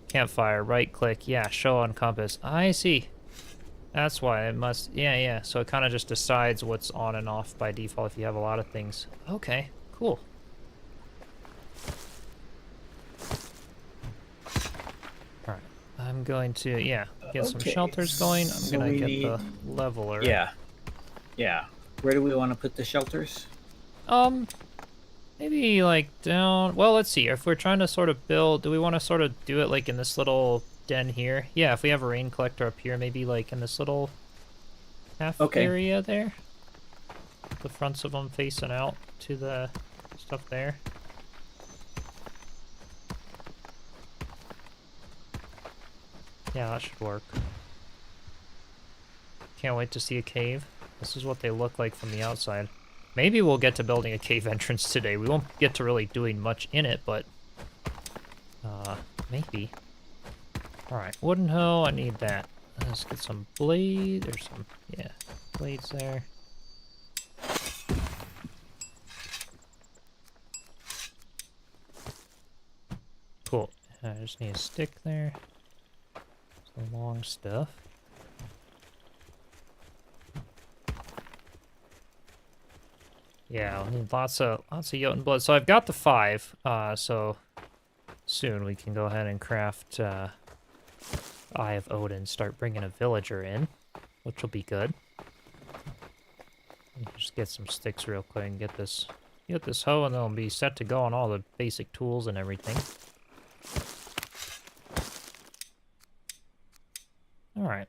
campfire, right click, yeah, show on compass. I see. That's why it must. Yeah. So it kind of just decides what's on and off by default if you have a lot of things. Okay, cool. I'm going to, get some shelters going. I'm so going to we get need... the leveler. Yeah. Where do we want to put the shelters? Maybe like down, well, let's see. If we're trying to sort of build, do we want to sort of do it like in this little den here? Yeah, if we have a rain collector up here, maybe like in this little half area there. The fronts of them facing out to the stuff there. Yeah, that should work. Can't wait to see a cave. This is what they look like from the outside. Maybe we'll get to building a cave entrance today. We won't get to really doing much in it, but... maybe. Alright, wooden hoe, I need that. Let's get some blades, or some, blades there. Cool. I just need a stick there. Some long stuff. Yeah, I need lots of Jotun blood. So I've got the 5. So soon we can go ahead and craft Eye of Odin. Start bringing a villager in, which will be good. Just get some sticks real quick and get this hoe, and then we'll be set to go on all the basic tools and everything. All right.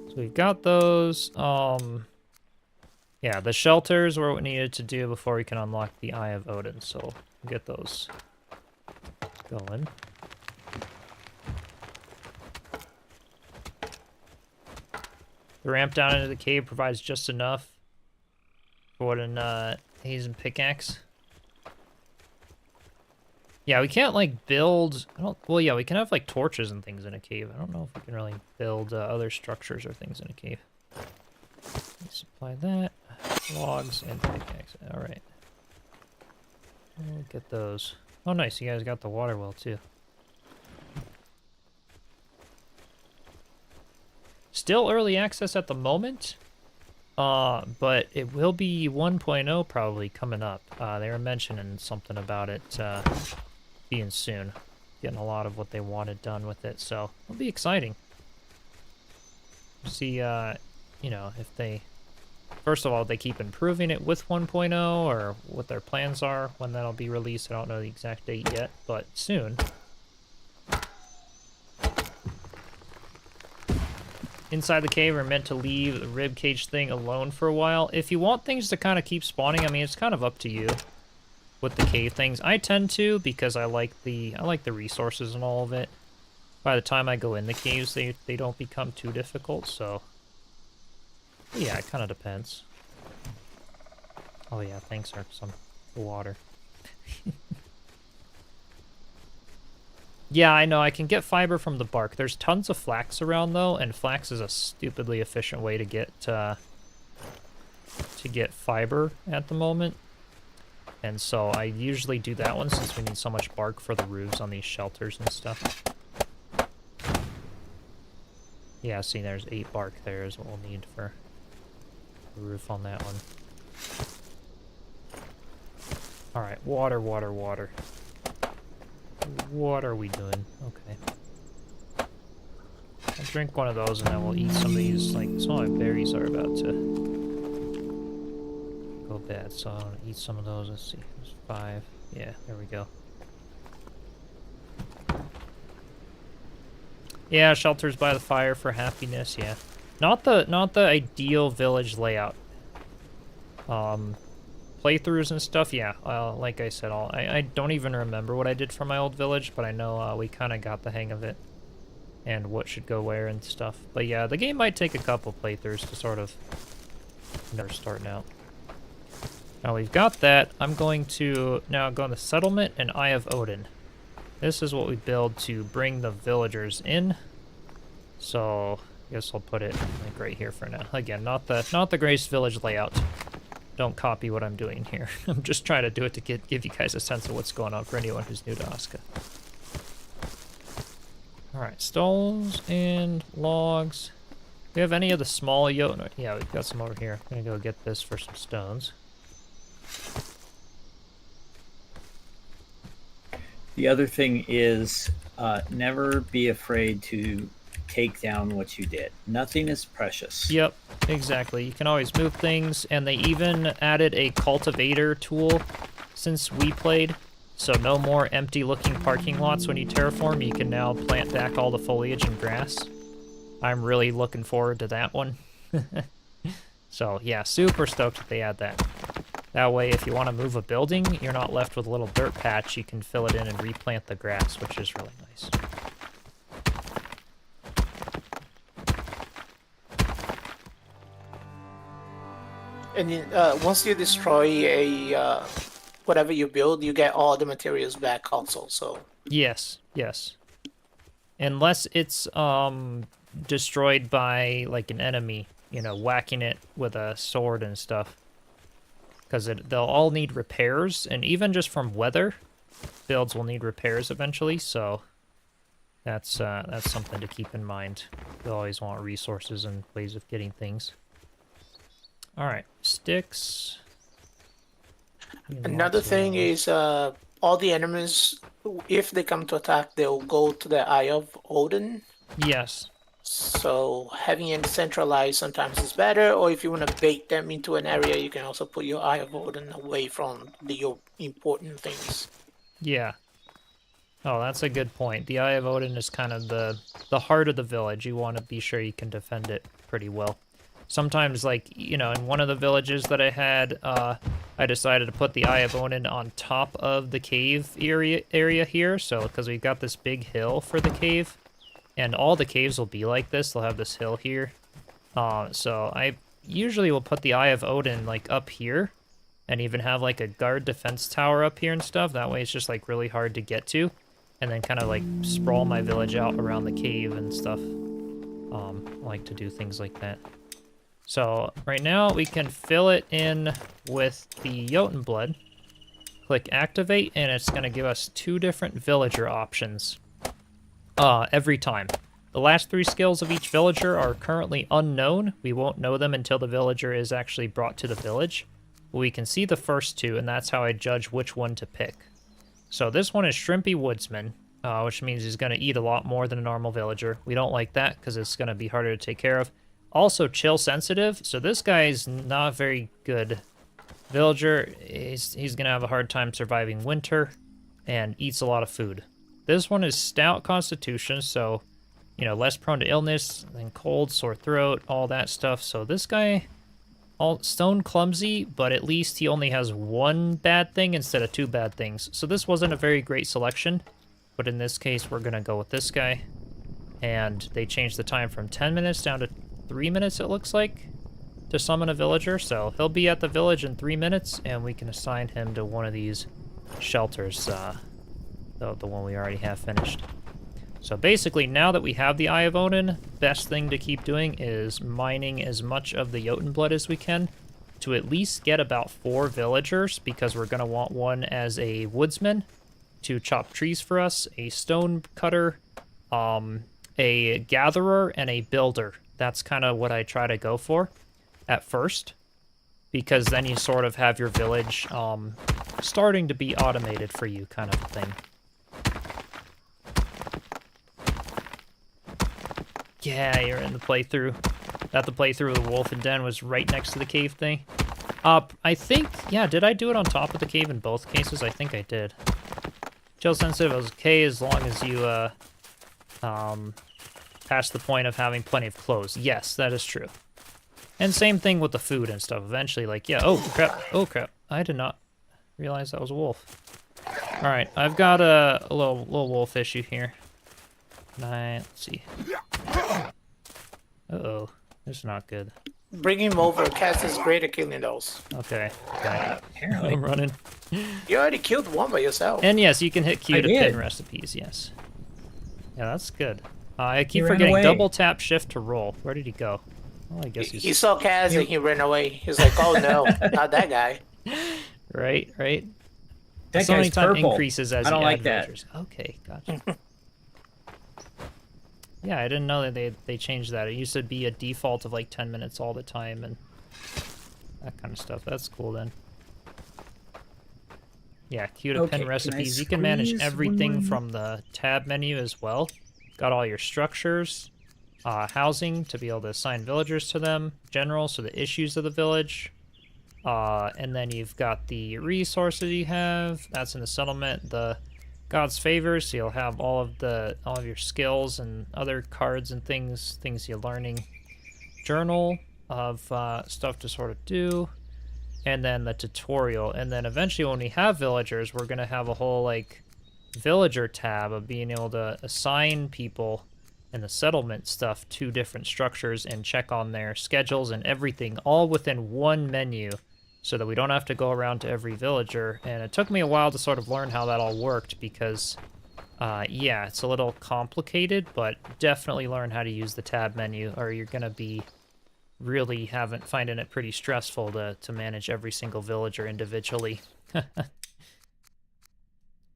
So we've got those. Yeah, the shelters were what we needed to do before we can unlock the Eye of Odin. So we'll get those going. The ramp down into the cave provides just enough for what an Hazen pickaxe. Yeah, we can't, like, build... Well, yeah, we can have, like, torches and things in a cave. I don't know if we can really build other structures or things in a cave. Let's supply that. Logs and pickaxe. Alright. We'll get those. Oh, nice. You guys got the water well, too. Still early access at the moment. But it will be 1.0 probably coming up. They were mentioning something about it, being soon. Getting a lot of what they wanted done with it, so it'll be exciting. See, you know, if they... First of all, they keep improving it with 1.0, or what their plans are, when that'll be released. I don't know the exact date yet, but soon. Inside the cave, we're meant to leave the rib cage thing alone for a while. If you want things to kind of keep spawning, I mean, it's kind of up to you with the cave things. I tend to, because I like the resources and all of it. By the time I go in the caves, they don't become too difficult, so... But yeah, it kind of depends. Oh yeah, thanks for some water. Yeah, I know, I can get fiber from the bark. There's tons of flax around, though, and flax is a stupidly efficient way to get fiber at the moment. And so I usually do that one since we need so much bark for the roofs on these shelters and stuff. Yeah, see, there's 8 bark there is what we'll need for the roof on that one. Alright, water, water, water. What are we doing? Okay. I'll drink one of those and then we'll eat some of these, like, some of my berries are about to go bad, so I'll eat some of those. Let's see, there's 5. Yeah, there we go. Yeah, shelters by the fire for happiness, yeah. Not the ideal village layout. Playthroughs and stuff, yeah. Like I said, I don't even remember what I did for my old village, but I know we kind of got the hang of it and what should go where and stuff. But yeah, the game might take a couple playthroughs to sort of... They're starting out. Now we've got that. I'm going to now go on the settlement and Eye of Odin. This is what we build to bring the villagers in. So I guess I'll put it like right here for now. Again, not the greatest village layout. Don't copy what I'm doing here. I'm just trying to do it to give you guys a sense of what's going on for anyone who's new to Aska. Alright, stones and logs. Do we have any of the small yeah, we've got some over here. I'm gonna go get this for some stones. The other thing is never be afraid to take down what you did. Nothing is precious. Yep, exactly. You can always move things, and they even added a cultivator tool since we played. So no more empty-looking parking lots when you terraform. You can now plant back all the foliage and grass. I'm really looking forward to that one. So yeah, super stoked that they add that. That way, if you want to move a building, you're not left with a little dirt patch. You can fill it in and replant the grass, which is really nice. And then, once you destroy a whatever you build, you get all the materials back also. So Yes, yes. Unless it's destroyed by like an enemy, you know, whacking it with a sword and stuff. Because they'll all need repairs, and even just from weather, builds will need repairs eventually, so that's something to keep in mind. You'll always want resources and ways of getting things. Alright, sticks. another thing is all the enemies, if they come to attack, they'll go to the Eye of Odin. Yes. So having it centralized sometimes is better, or if you want to bait them into an area, you can also put your Eye of Odin away from your important things. Yeah. Oh, that's a good point. The Eye of Odin is kind of the heart of the village. You want to be sure you can defend it pretty well. Sometimes, like, you know, in one of the villages that I had, I decided to put the Eye of Odin on top of the cave area here, so because we've got this big hill for the cave. And all the caves will be like this. They'll have this hill here. So I usually will put the Eye of Odin, like, up here. And even have, like, a guard defense tower up here and stuff. That way it's just, like, really hard to get to. And then kind of, like, sprawl my village out around the cave and stuff. I like to do things like that. So right now we can fill it in with the Jotun blood. Click activate, and it's going to give us 2 different villager options. Every time. The last 3 skills of each villager are currently unknown. We won't know them until the villager is actually brought to the village. But we can see the first 2, and that's how I judge which one to pick. So this one is Shrimpy Woodsman, which means he's going to eat a lot more than a normal villager. We don't like that because it's going to be harder to take care of. Also chill sensitive, so this guy's not very good villager. He's going to have a hard time surviving winter and eats a lot of food. This one is stout constitution, so, you know, less prone to illness than cold, sore throat, all that stuff. So this guy, all stone clumsy, but at least he only has 1 bad thing instead of 2 bad things. So this wasn't a very great selection, but in this case, we're going to go with this guy. And they changed the time from 10 minutes down to 3 minutes, it looks like, to summon a villager. So he'll be at the village in 3 minutes, and we can assign him to one of these shelters, the one we already have finished. So basically, now that we have the Eye of Odin, best thing to keep doing is mining as much of the Jotun blood as we can to at least get about 4 villagers, because we're going to want one as a woodsman to chop trees for us, a stone cutter, a gatherer, and a builder. That's kind of what I try to go for at first, because then you sort of have your village starting to be automated for you, kind of thing. Yeah, you're in the playthrough. That the playthrough of the Wolf and Den was right next to the cave thing. I think, yeah, did I do it on top of the cave in both cases? I think I did. Chill sensitive was okay as long as you, past the point of having plenty of clothes. Yes, that is true. And same thing with the food and stuff. Eventually, like, yeah, oh crap. I did not realize that was a wolf. Alright, I've got a little wolf issue here. Let's see. Uh-oh, this is not good. Bring him over. Kaz is great at killing those. Okay. Okay. Apparently. I'm running. You already killed one by yourself. And yes, you can hit Q I to pin did. recipes. Yes. Yeah, that's good. I keep He ran forgetting away. double tap shift to roll. Where did he go? Well, I guess He he's saw Kaz and he ran away. He was like, "Oh no, not that guy." right. Right. That So many guy's time purple. increases as I don't you like add that. villagers. Okay, gotcha. Yeah, I didn't know that they changed that. It used to be a default of like 10 minutes all the time and that kind of stuff. That's cool then. Yeah, Q to Okay, pin can I recipes. You can manage squeeze one everything more? from the tab menu as well. Got all your structures, housing to be able to assign villagers to them, general, so the issues of the village. And then you've got the resources you have. That's in the settlement. The God's favors, so you'll have all of your skills and other cards and things you're learning. Journal of stuff to sort of do. And then the tutorial. And then eventually when we have villagers, we're gonna have a whole like villager tab of being able to assign people and the settlement stuff to different structures and check on their schedules and everything all within one menu so that we don't have to go around to every villager. And it took me a while to sort of learn how that all worked because yeah, it's a little complicated, but definitely learn how to use the tab menu or you're gonna be really finding it pretty stressful to manage every single villager individually.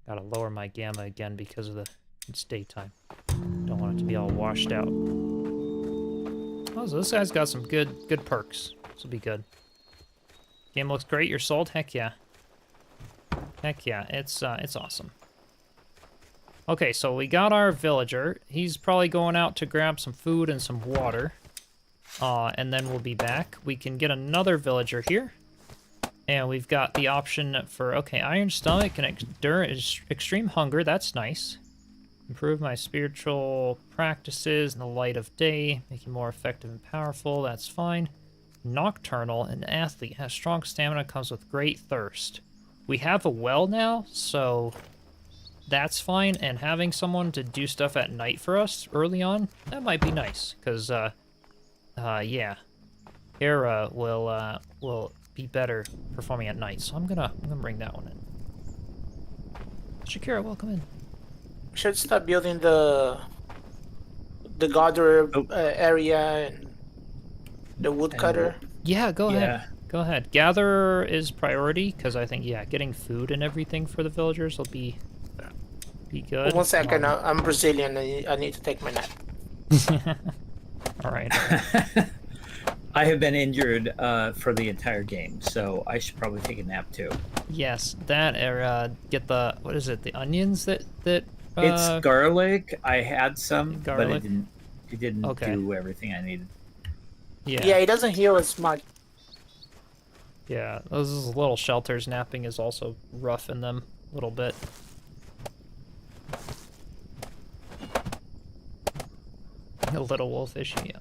Gotta lower my gamma again because of it's daytime. Don't want it to be all washed out. Oh, so this guy's got some good perks. This will be good. Game looks great. You're sold? Heck yeah. Heck yeah. It's awesome. Okay, so we got our villager. He's probably going out to grab some food and some water. And then we'll be back. We can get another villager here. And we've got the option for, okay, Iron Stomach can endure extreme hunger. That's nice. Improve my spiritual practices in the light of day. Make you more effective and powerful. That's fine. Nocturnal, an athlete. Has strong stamina, comes with great thirst. We have a well now, so that's fine. And having someone to do stuff at night for us early on, that might be nice. Because, yeah. Hera will be better performing at night, so I'm gonna bring that one in. Shakira, welcome in. Should start building the gather area and the woodcutter. Yeah, go ahead. Yeah. Go ahead. Gather is priority because I think getting food and everything for the villagers will be good. 1 second, I'm Brazilian. I need to take my nap. All right. I have been injured for the entire game, so I should probably take a nap too. Yes, that era. Get the what is it? The onions that It's garlic. I had some, Garlic? but it didn't Okay. do everything I needed. Yeah, it doesn't heal as much. Yeah, those little shelters napping is also rough in them a little bit. A little wolfish, yeah.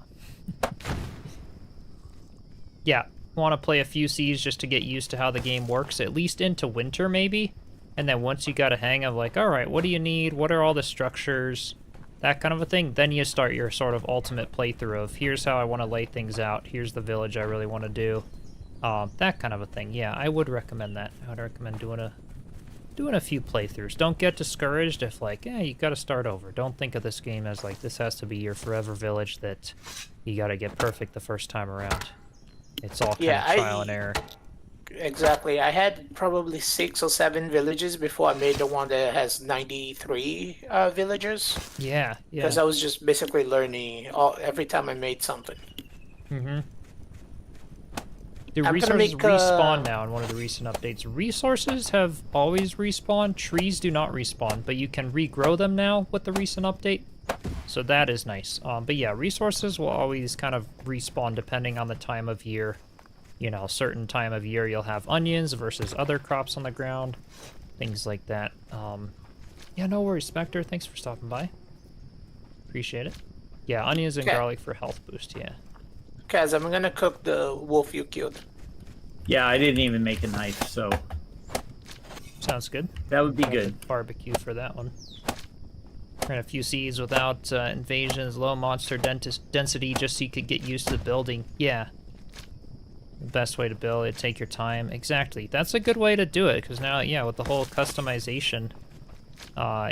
Yeah, want to play a few seas just to get used to how the game works, at least into winter maybe. And then once you got a hang of like, all right, what do you need? What are all the structures? That kind of a thing. Then you start your sort of ultimate playthrough of here's how I want to lay things out. Here's the village I really want to do. That kind of a thing. Yeah, I would recommend that. I would recommend doing a few playthroughs. Don't get discouraged if like, you got to start over. Don't think of this game as like this has to be your forever village that you got to get perfect the first time around. It's all kind of trial and error. Exactly. I had probably 6 or 7 villages before I made the one that has 93 villagers. Yeah, yeah. Because I was just basically learning every time I made something. Mm-hmm. Do I'm gonna resources make, respawn now in one of the recent updates? Resources have always respawned. Trees do not respawn, but you can regrow them now with the recent update. So that is nice. But yeah, resources will always kind of respawn depending on the time of year. You know, certain time of year you'll have onions versus other crops on the ground. Things like that. Yeah, no worries, Spectre. Thanks for stopping by. Appreciate it. Yeah, onions and Okay. garlic for health boost, yeah. Kaz, I'm gonna cook the wolf you killed. Yeah, I didn't even make a knife, so Sounds good. that would be I'll good. Barbecue for that one. Ran a few seas without invasions, low monster density, just so you could get used to the building. Yeah, the best way to build it. Take your time. Exactly. That's a good way to do it, because now, yeah, with the whole customization,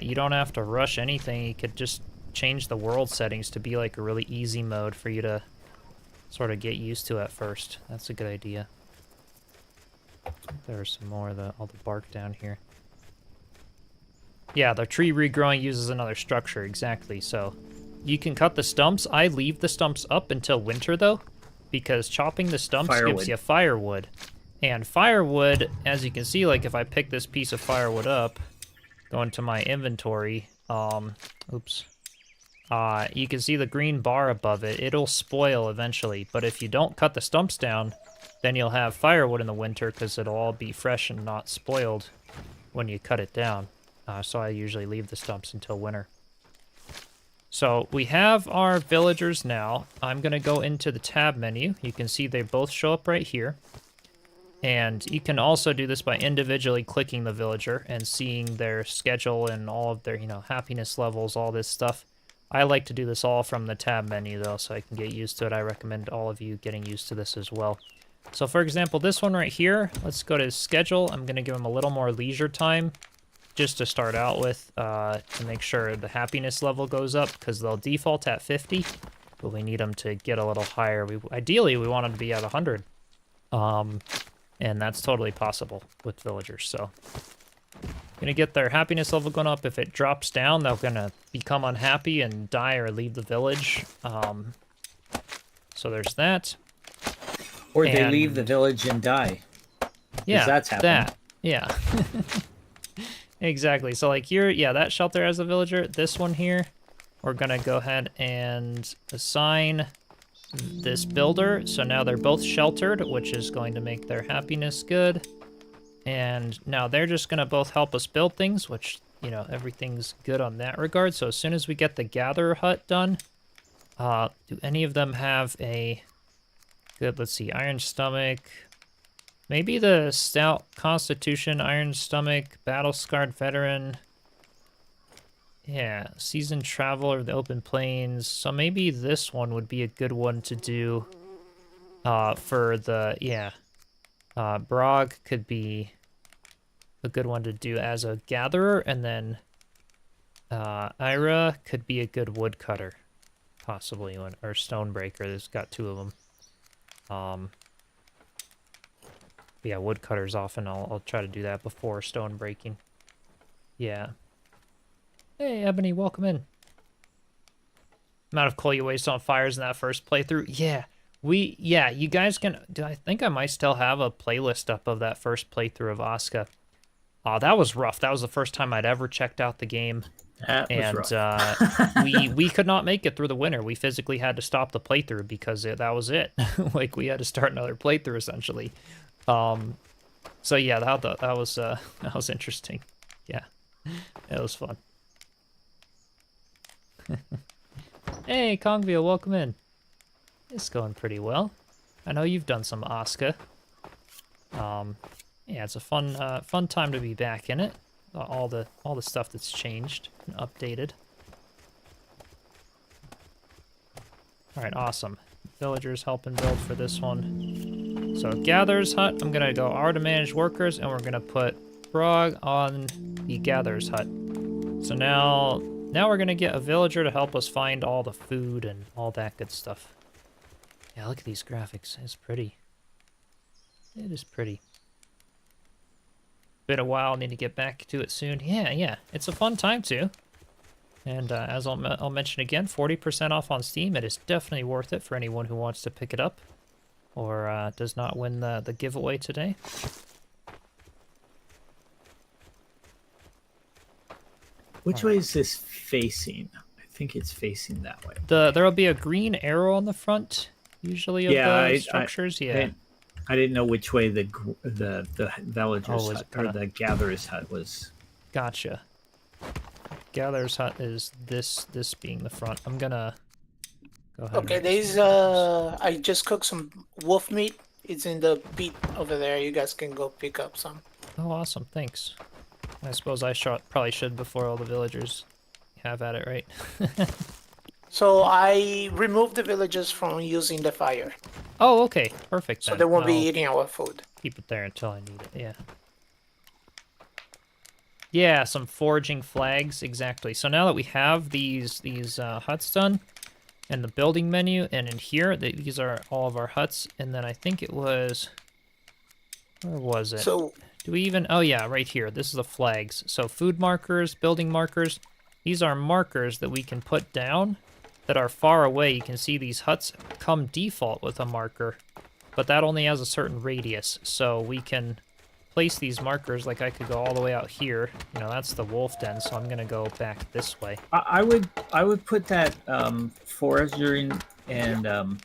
you don't have to rush anything. You could just change the world settings to be like a really easy mode for you to sort of get used to at first. That's a good idea. There's some more of all the bark down here. Yeah, the tree regrowing uses another structure, exactly. So you can cut the stumps. I leave the stumps up until winter, though, because chopping the stumps gives you firewood. And firewood, as you can see, like if I pick this piece of firewood up, go into my inventory, oops. You can see the green bar above it. It'll spoil eventually, but if you don't cut the stumps down, then you'll have firewood in the winter because it'll all be fresh and not spoiled when you cut it down. So I usually leave the stumps until winter. So we have our villagers now. I'm going to go into the tab menu. You can see they both show up right here. And you can also do this by individually clicking the villager and seeing their schedule and all of their, happiness levels, all this stuff. I like to do this all from the tab menu, though, so I can get used to it. I recommend all of you getting used to this as well. So, for example, this one right here, let's go to schedule. I'm going to give them a little more leisure time just to start out with to make sure the happiness level goes up, because they'll default at 50, but we need them to get a little higher. Ideally, we want them to be at 100. And that's totally possible with villagers, so gonna get their happiness level going up. If it drops down, they're gonna become unhappy and die or leave the village. So there's that. Or they leave the village and die. Yeah, that's happened. Yeah. Exactly. So like here, yeah, that shelter has a villager. This one here, we're gonna go ahead and assign this builder. So now they're both sheltered, which is going to make their happiness good. And now they're just going to both help us build things, which, everything's good on that regard. So as soon as we get the gatherer hut done, do any of them have a good, let's see, iron stomach, maybe the stout constitution, iron stomach, battle scarred veteran. Yeah, seasoned traveler, the open plains. So maybe this one would be a good one to do for the, Brog could be a good one to do as a gatherer, and then Ira could be a good woodcutter, possibly, or stonebreaker. There's got two of them. Yeah, woodcutters often, I'll try to do that before stone breaking. Yeah. Hey, Ebony, welcome in. Amount of coal you waste on fires in that first playthrough. Yeah, you guys can... I think I might still have a playlist up of that first playthrough of Aska. That was rough. That was the first time I'd ever checked out the game. That was rough. we could not make it through the winter. We physically had to stop the playthrough because that was it. Like, we had to start another playthrough, essentially. So yeah, that was interesting. Yeah, it was fun. Hey, Kongvia, welcome in. It's going pretty well. I know you've done some Aska. Yeah, it's a fun time to be back in it. All the stuff that's changed and updated. All right, awesome. Villagers helping build for this one. So Gatherer's Hut, I'm gonna go R to manage workers, and we're gonna put Frog on the Gatherer's Hut. So now we're gonna get a villager to help us find all the food and all that good stuff. Yeah, look at these graphics. It's pretty. It is pretty. Been a while. Need to get back to it soon. Yeah. It's a fun time too. And as I'll mention again, 40% off on Steam. It is definitely worth it for anyone who wants to pick it up or does not win the giveaway today. Which way is this facing? I think it's facing that way. There'll be a green arrow on the front, usually, of the structures. I didn't know which way the villager's hut or the gatherer's hut was. Gotcha. Gatherer's hut is this being the front. I'm gonna go ahead. Okay, there's I just cooked some wolf meat. It's in the pit over there. You guys can go pick up some. Oh, awesome! Thanks. I suppose I probably should before all the villagers have at it, right? So I removed the villagers from using the fire. Oh, okay. Perfect So then. they won't be I'll eating our food. keep it there until I need it, yeah. Yeah, some foraging flags, exactly. So now that we have these huts done, and the building menu, and in here, these are all of our huts, and then I think it was... Where was it? So Do we even... Oh yeah, right here. This is the flags. So food markers, building markers. These are markers that we can put down that are far away. You can see these huts come default with a marker, but that only has a certain radius. So we can place these markers, like I could go all the way out here. You know, that's the wolf den, so I'm gonna go back this way. I would put that forestry and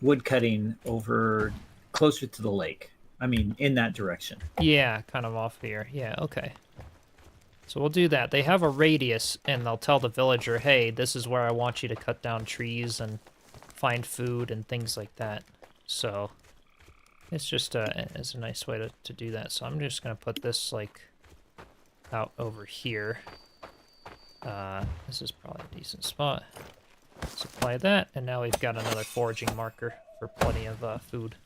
wood cutting over closer to the lake. I mean, in that direction. Yeah, kind of off here. Yeah, okay. So we'll do that. They have a radius, and they'll tell the villager, hey, this is where I want you to cut down trees and find food and things like that. So it's just it's a nice way to do that. So I'm just going to put this, like, out over here. This is probably a decent spot. Supply that, and now we've got another foraging marker for plenty of food.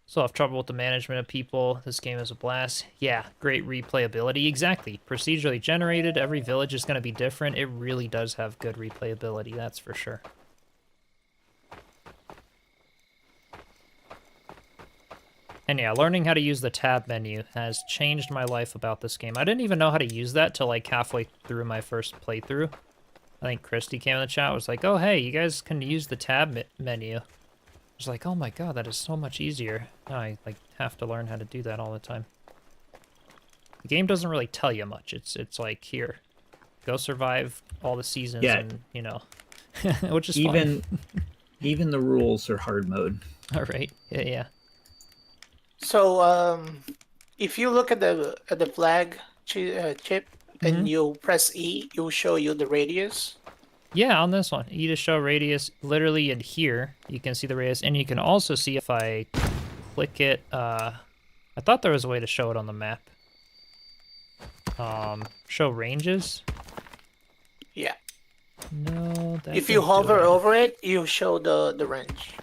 Still have trouble with the management of people. This game is a blast. Yeah, great replayability. Exactly. Procedurally generated. Every village is going to be different. It really does have good replayability, that's for sure. And yeah, learning how to use the tab menu has changed my life about this game. I didn't even know how to use that till like halfway through my first playthrough. I think Christy came in the chat, was like, oh hey, you guys can use the tab menu. I was like, oh my god, that is so much easier. Now I like have to learn how to do that all the time. The game doesn't really tell you much. It's like, here, go survive all the seasons, and you know, which is even fun. even the rules are hard mode. All right, yeah. So if you look at the flag chip and you press E, it will show you the radius. Yeah, on this one, E to show radius. Literally in here, you can see the radius, and you can also see if I click it. I thought there was a way to show it on the map. Show ranges. Yeah. No, that if you didn't do hover it. over it, you show the range.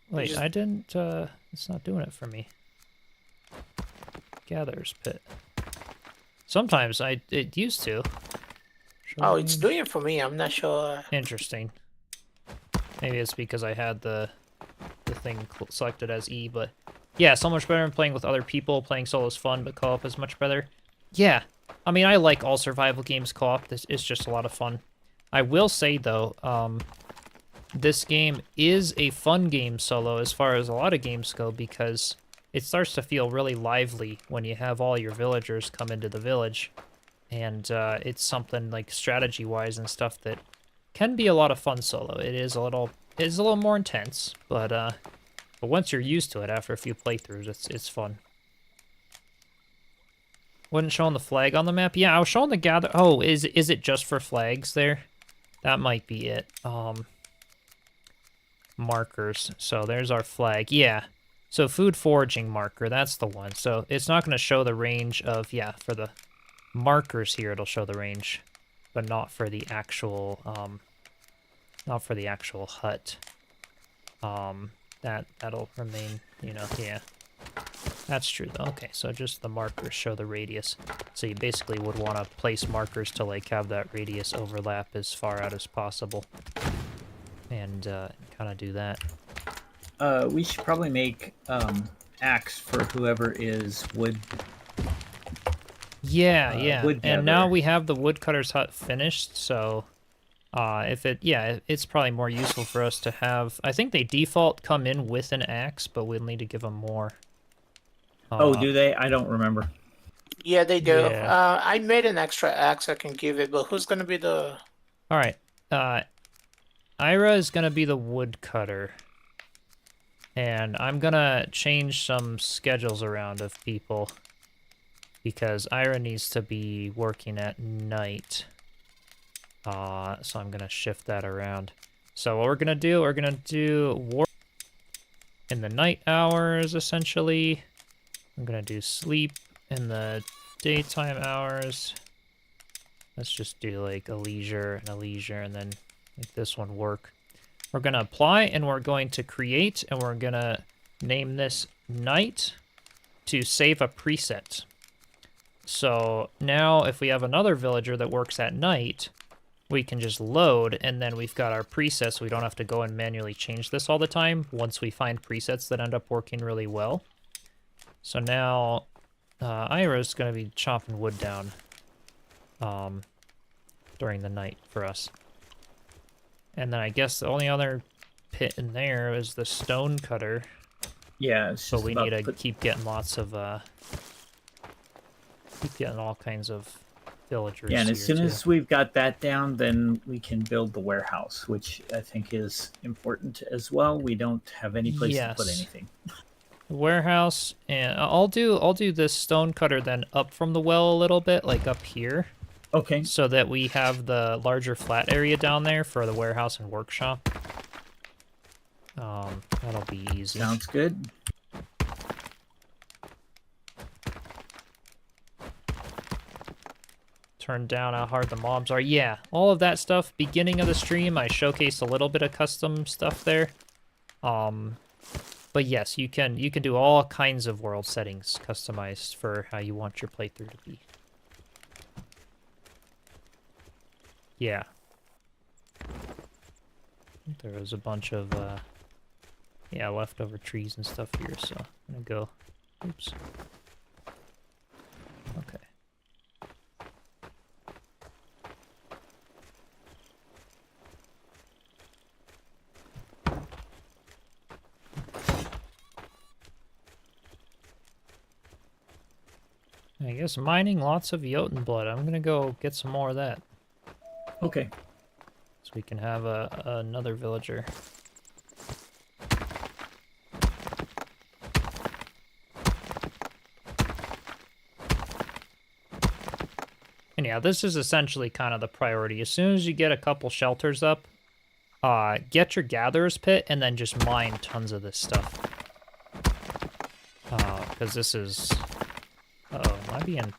Wait, just... I didn't. It's not doing it for me. Gatherer's pit. Sometimes it used to. Oh, it's doing it for me. I'm not sure. Interesting. Maybe it's because I had the thing selected as E, but yeah, so much better than playing with other people. Playing solo is fun, but co-op is much better. Yeah, I mean, I like all survival games co-op. This is just a lot of fun. I will say though, this game is a fun game solo as far as a lot of games go, because it starts to feel really lively when you have all your villagers come into the village. And it's something like strategy-wise and stuff that can be a lot of fun solo. It is a little more intense, but once you're used to it after a few playthroughs, it's fun. Wasn't showing the flag on the map? Yeah, I was showing the gather. Oh, is it just for flags there? That might be it. Markers. So there's our flag. Yeah. So food foraging marker, that's the one. So it's not going to show the range of, yeah, for the markers here, it'll show the range, but not for the actual hut. That'll remain, you know, yeah. That's true though. Okay, so just the markers show the radius. So you basically would want to place markers to like have that radius overlap as far out as possible. And kind of do that. We should probably make axe for whoever is wood. Yeah, yeah. And now gatherer. we have the woodcutter's hut finished, so it's probably more useful for us to have. I think they default come in with an axe, but we'll need to give them more. Oh, do they? I don't remember. Yeah, they do. Yeah. I made an extra axe I can give it, but who's gonna be the... All right. Ira is gonna be the woodcutter. And I'm gonna change some schedules around of people, because Ira needs to be working at night. So I'm gonna shift that around. So what we're gonna do work in the night hours, essentially. I'm gonna do sleep in the daytime hours. Let's just do like a leisure, and then make this one work. We're going to apply, and we're going to create, and we're going to name this night to save a preset. So now if we have another villager that works at night, we can just load, and then we've got our presets, so we don't have to go and manually change this all the time once we find presets that end up working really well. So now Ira's going to be chopping wood down during the night for us. And then I guess the only other pit in there is the stone cutter. Yeah. So we need to keep getting lots of, keep getting all kinds of villagers. Yeah, and as soon too. as we've got that down, then we can build the warehouse, which I think is important as well. We don't have any place to put anything. Warehouse, and I'll do this stone cutter then up from the well a little bit, like up here. Okay. So that we have the larger flat area down there for the warehouse and workshop. That'll be easy. Sounds good. Turn down how hard the mobs are. Yeah, all of that stuff. Beginning of the stream, I showcased a little bit of custom stuff there. But yes, you can do all kinds of world settings customized for how you want your playthrough to be. Yeah. There was a bunch of yeah, leftover trees and stuff here, so I'm gonna go. Oops. Okay. I guess mining lots of Jotun blood. I'm gonna go get some more of that. Okay. So we can have another villager. And yeah, this is essentially kind of the priority. As soon as you get a couple shelters up, get your gatherer's pit and then just mine tons of this stuff. Because this is... Uh-oh, am I being...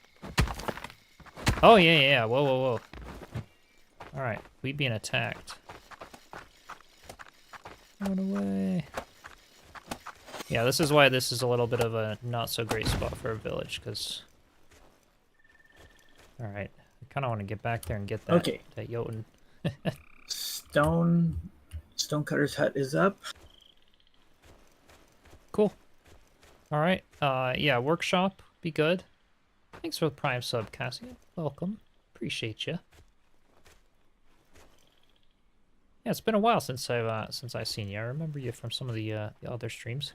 Oh, yeah. Whoa, whoa, whoa. Alright, we being attacked. Run away. Yeah, this is why this is a little bit of a not-so-great spot for a village, because... Alright, I kind of want to get back there and get that, that Jotun. Stonecutter's hut is up. Cool. Alright, yeah, workshop, be good. Thanks for the Prime sub, Cassie. Welcome. Appreciate you. Yeah, it's been a while since I've seen you. I remember you from some of the other streams.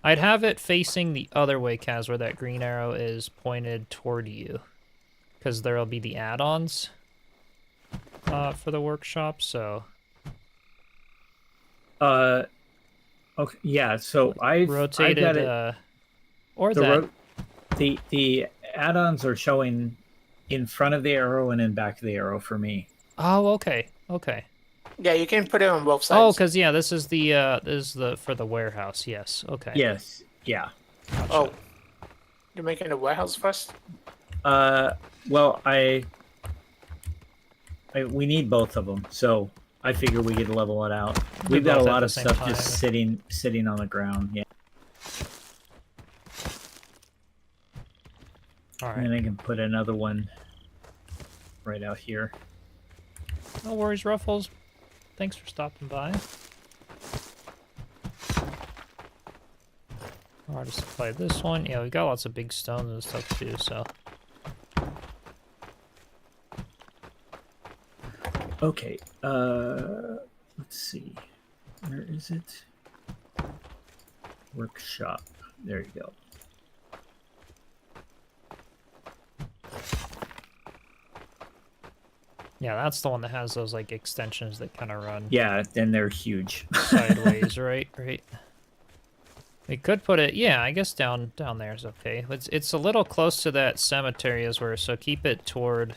I'd have it facing the other way, Kaz, where that green arrow is pointed toward you, because there'll be the add-ons for the workshop. So. Okay. Yeah. So I've rotated. I've got it, or that. The add-ons are showing in front of the arrow and in back of the arrow for me. Oh, okay. Okay. Yeah, you can put it on both sides. Oh, because yeah, this is the for the warehouse. Yes. Okay. Yes. Yeah. Gotcha. Oh, you're making a warehouse first? Well, we need both of them, so I figure we could level it out. We've got a lot of stuff just sitting on the ground. Yeah. All right. And I can put another one right out here. No worries, Ruffles. Thanks for stopping by. I'll just apply this one. Yeah, we got lots of big stones and stuff too, so. Okay, let's see. Where is it? Workshop. There you go. Yeah, that's the one that has those like extensions that kind of run. Yeah, then they're huge. Sideways, right? We could put it, yeah, I guess down there is okay. It's a little close to that cemetery as we're, so keep it toward.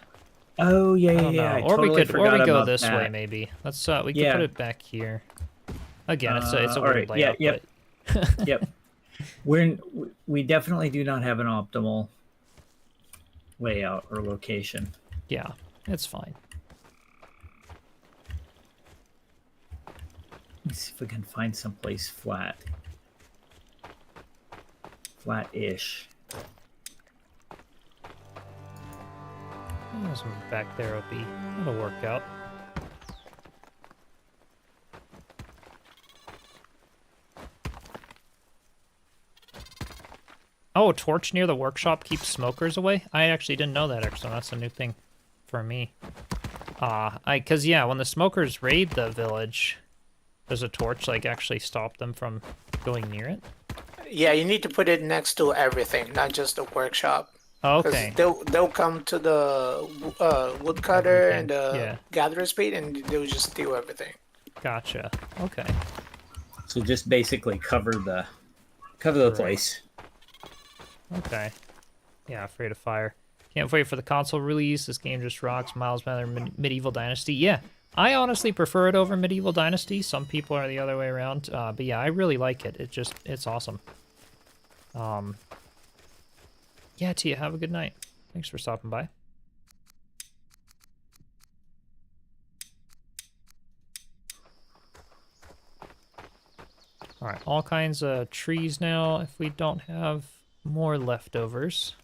Oh yeah. Or totally we go this that. way maybe. Let's we can put it back here. Again, it's a weird layout. Yeah, yep. Yep. We definitely do not have an optimal layout or location. Yeah, it's fine. Let's see if we can find someplace flat. Flat-ish. Some back there will be, it'll work out. Oh, a torch near the workshop keeps smokers away? I actually didn't know that, actually. That's a new thing for me. Cause yeah, when the smokers raid the village, does a torch, like, actually stop them from going near it? Yeah, you need to put it next to everything, not just the workshop. Oh, Because okay. they'll come to the woodcutter Everything, and the yeah. gatherer speed, and they'll just steal everything. Gotcha. Okay. So just basically cover the Right. place. Okay. Yeah, afraid of fire. Can't wait for the console release. This game just rocks. Miles better than Medieval Dynasty. Yeah, I honestly prefer it over Medieval Dynasty. Some people are the other way around. But yeah, I really like it. It's awesome. Yeah, Tia, have a good night. Thanks for stopping by. All right, all kinds of trees now if we don't have more leftovers.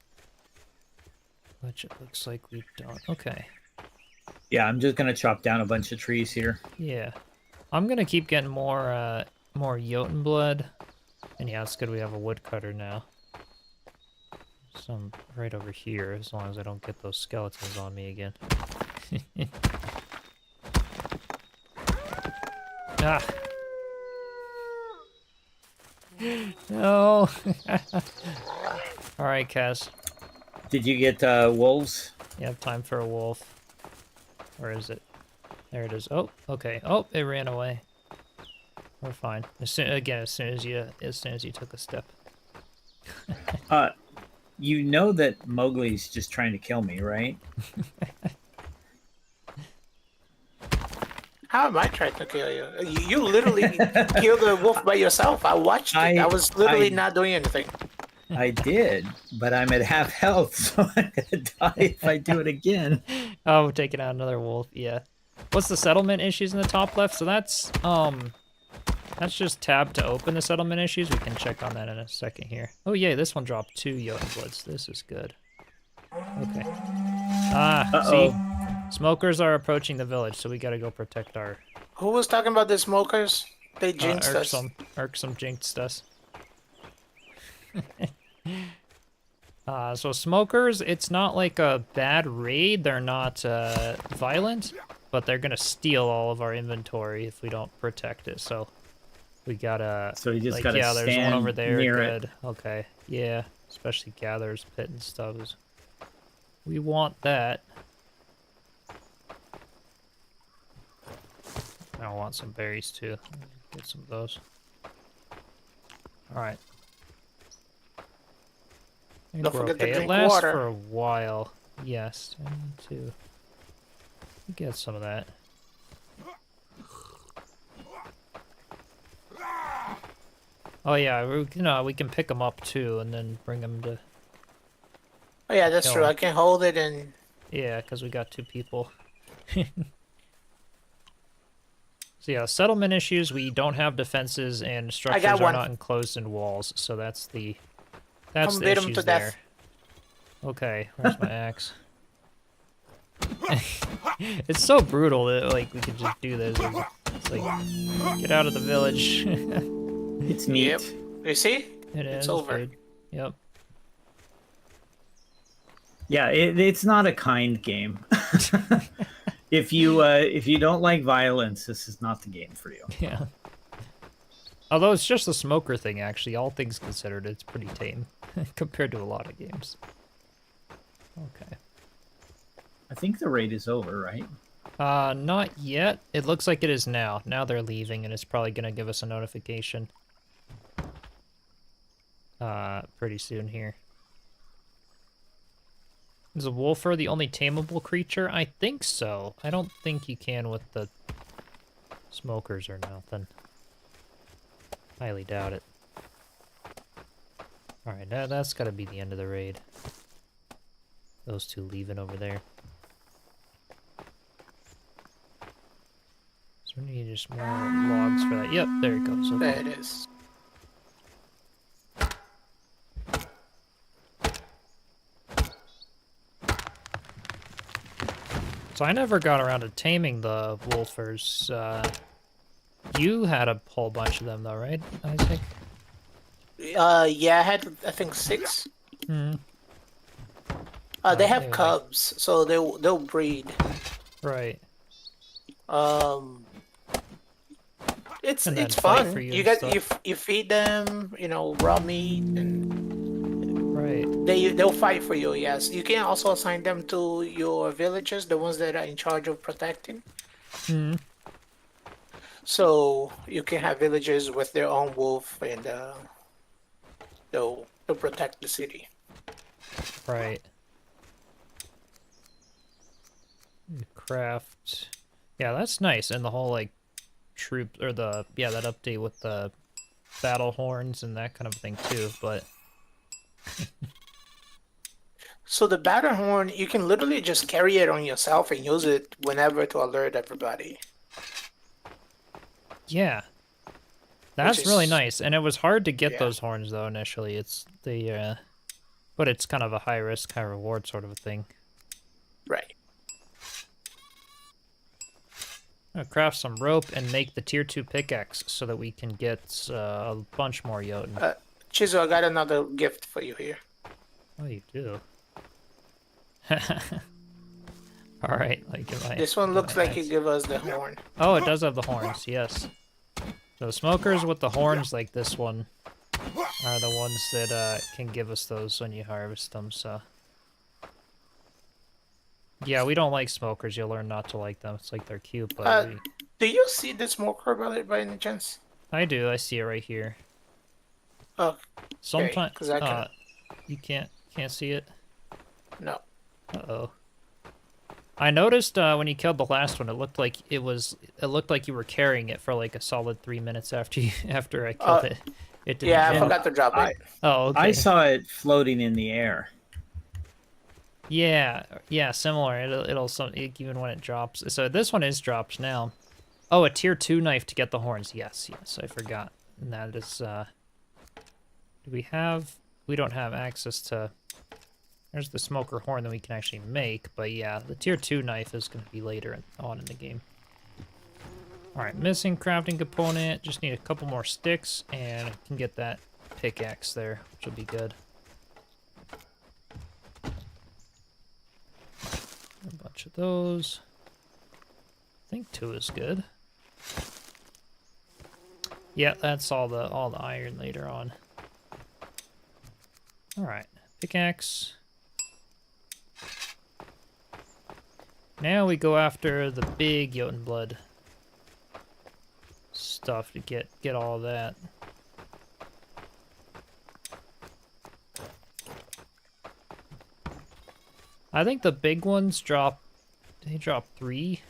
Which it looks like we don't. Okay. Yeah, I'm just gonna chop down a bunch of trees here. Yeah. I'm gonna keep getting more Jotun blood. And yeah, it's good we have a woodcutter now. Some right over here, as long as I don't get those skeletons on me again. Ah! No! Alright, Kaz. Did you get wolves? You have time for a wolf. Where is it? There it is. Oh, okay. Oh, it ran away. We're fine. As soon as you took a step. You know that Mowgli's just trying to kill me, right? How am I trying to kill you? You literally killed the wolf by yourself. I watched it. I was literally not doing anything. I did, but I'm at half health, so I'm gonna die if I do it again. Oh, we're taking out another wolf. Yeah. What's the settlement issues in the top left? So that's just tab to open the settlement issues. We can check on that in a second here. Oh yeah, this one dropped 2 Jotun bloods. This is good. Okay. See? Smokers are approaching the village, so we gotta go protect our... Who was talking about the smokers? They jinxed us. Irksome jinxed us. So smokers, it's not like a bad raid. They're not violent, but they're gonna steal all of our inventory if we don't protect it. So we gotta. So you just gotta there's one over there. near Good. it. Okay. Yeah. Especially gatherer's pit and stuff. We want that. I want some berries too. Get some of those. All right. Don't forget to It drink lasts water. for a while. Yes, I need to get some of that. Oh yeah, we can pick them up too, and then bring them to. Oh yeah, that's true. I can hold it and. Yeah, because we got 2 people. So yeah, settlement issues. We don't have defenses, and structures are not enclosed in walls. So that's the issues to there. death. Okay, where's my axe? It's so brutal that like we could just do this. It's like get out of the village. It's neat. Yep. You see? It's over. Dude. Yep. Yeah, it's not a kind game. If you don't like violence, this is not the game for you. Yeah. Although it's just a smoker thing, actually. All things considered, it's pretty tame compared to a lot of games. Okay. I think the raid is over, right? Not yet. It looks like it is now. Now they're leaving, and it's probably gonna give us a notification. Pretty soon here. Is a wolfer the only tameable creature? I think so. I don't think you can with the smokers or nothing. Highly doubt it. Alright, that's gotta be the end of the raid. Those 2 leaving over there. So So we need just more logs for that. Yep, there it goes. Okay. There it is. So I never got around to taming the wolfers. You had a whole bunch of them though, right, Isaac? Yeah, I had I think 6. Hmm. They have Anyway. cubs, so they'll breed. Right. It's And then it's fight fun. for you You and get stuff. you feed them, you know, raw meat, and Right. they'll fight for you. Yes, you can also assign them to your villagers, the ones that are in charge of protecting. Hmm. So you can have villagers with their own wolf, and they'll protect the city. Right. Craft. Yeah, that's nice. And the whole like troop or that update with the battle horns and that kind of thing too. But So the battle horn, you can literally just carry it on yourself and use it whenever to alert everybody. yeah, that's really is- nice. And it was hard to get Yeah. those horns though initially. It's but it's kind of a high risk, high reward sort of a thing. Right. I'm gonna craft some rope and make the tier 2 pickaxe so that we can get a bunch more Jotun. Chisel, I got another gift for you here. Oh, you do. All right, like This one looks like you give us the horn. Oh, it does have the horns. Yes. So smokers with the horns like this one are the ones that can give us those when you harvest them. So yeah, we don't like smokers. You'll learn not to like them. It's like they're cute, but Do you see the smoker by any chance? I do. I see it right here. Oh, Sometimes 'cause I can- you can't see it. no. Uh-oh. I noticed when you killed the last one, it looked like you were carrying it for like a solid 3 minutes after I killed it. It didn't. Yeah, I jump. forgot to drop it. Oh, okay. I saw it floating in the air. Yeah, similar. It'll even when it drops. So this one is dropped now. Oh, a tier 2 knife to get the horns. Yes, I forgot. And that is we don't have access to. There's the smoker horn that we can actually make, but yeah, the tier 2 knife is going to be later on in the game. Alright, missing crafting component. Just need a couple more sticks, and I can get that pickaxe there, which will be good. A bunch of those. I think 2 is good. Yeah, that's all the iron later on. Alright, pickaxe. Now we go after the big Jotun blood stuff to get all that. I think the big ones drop 3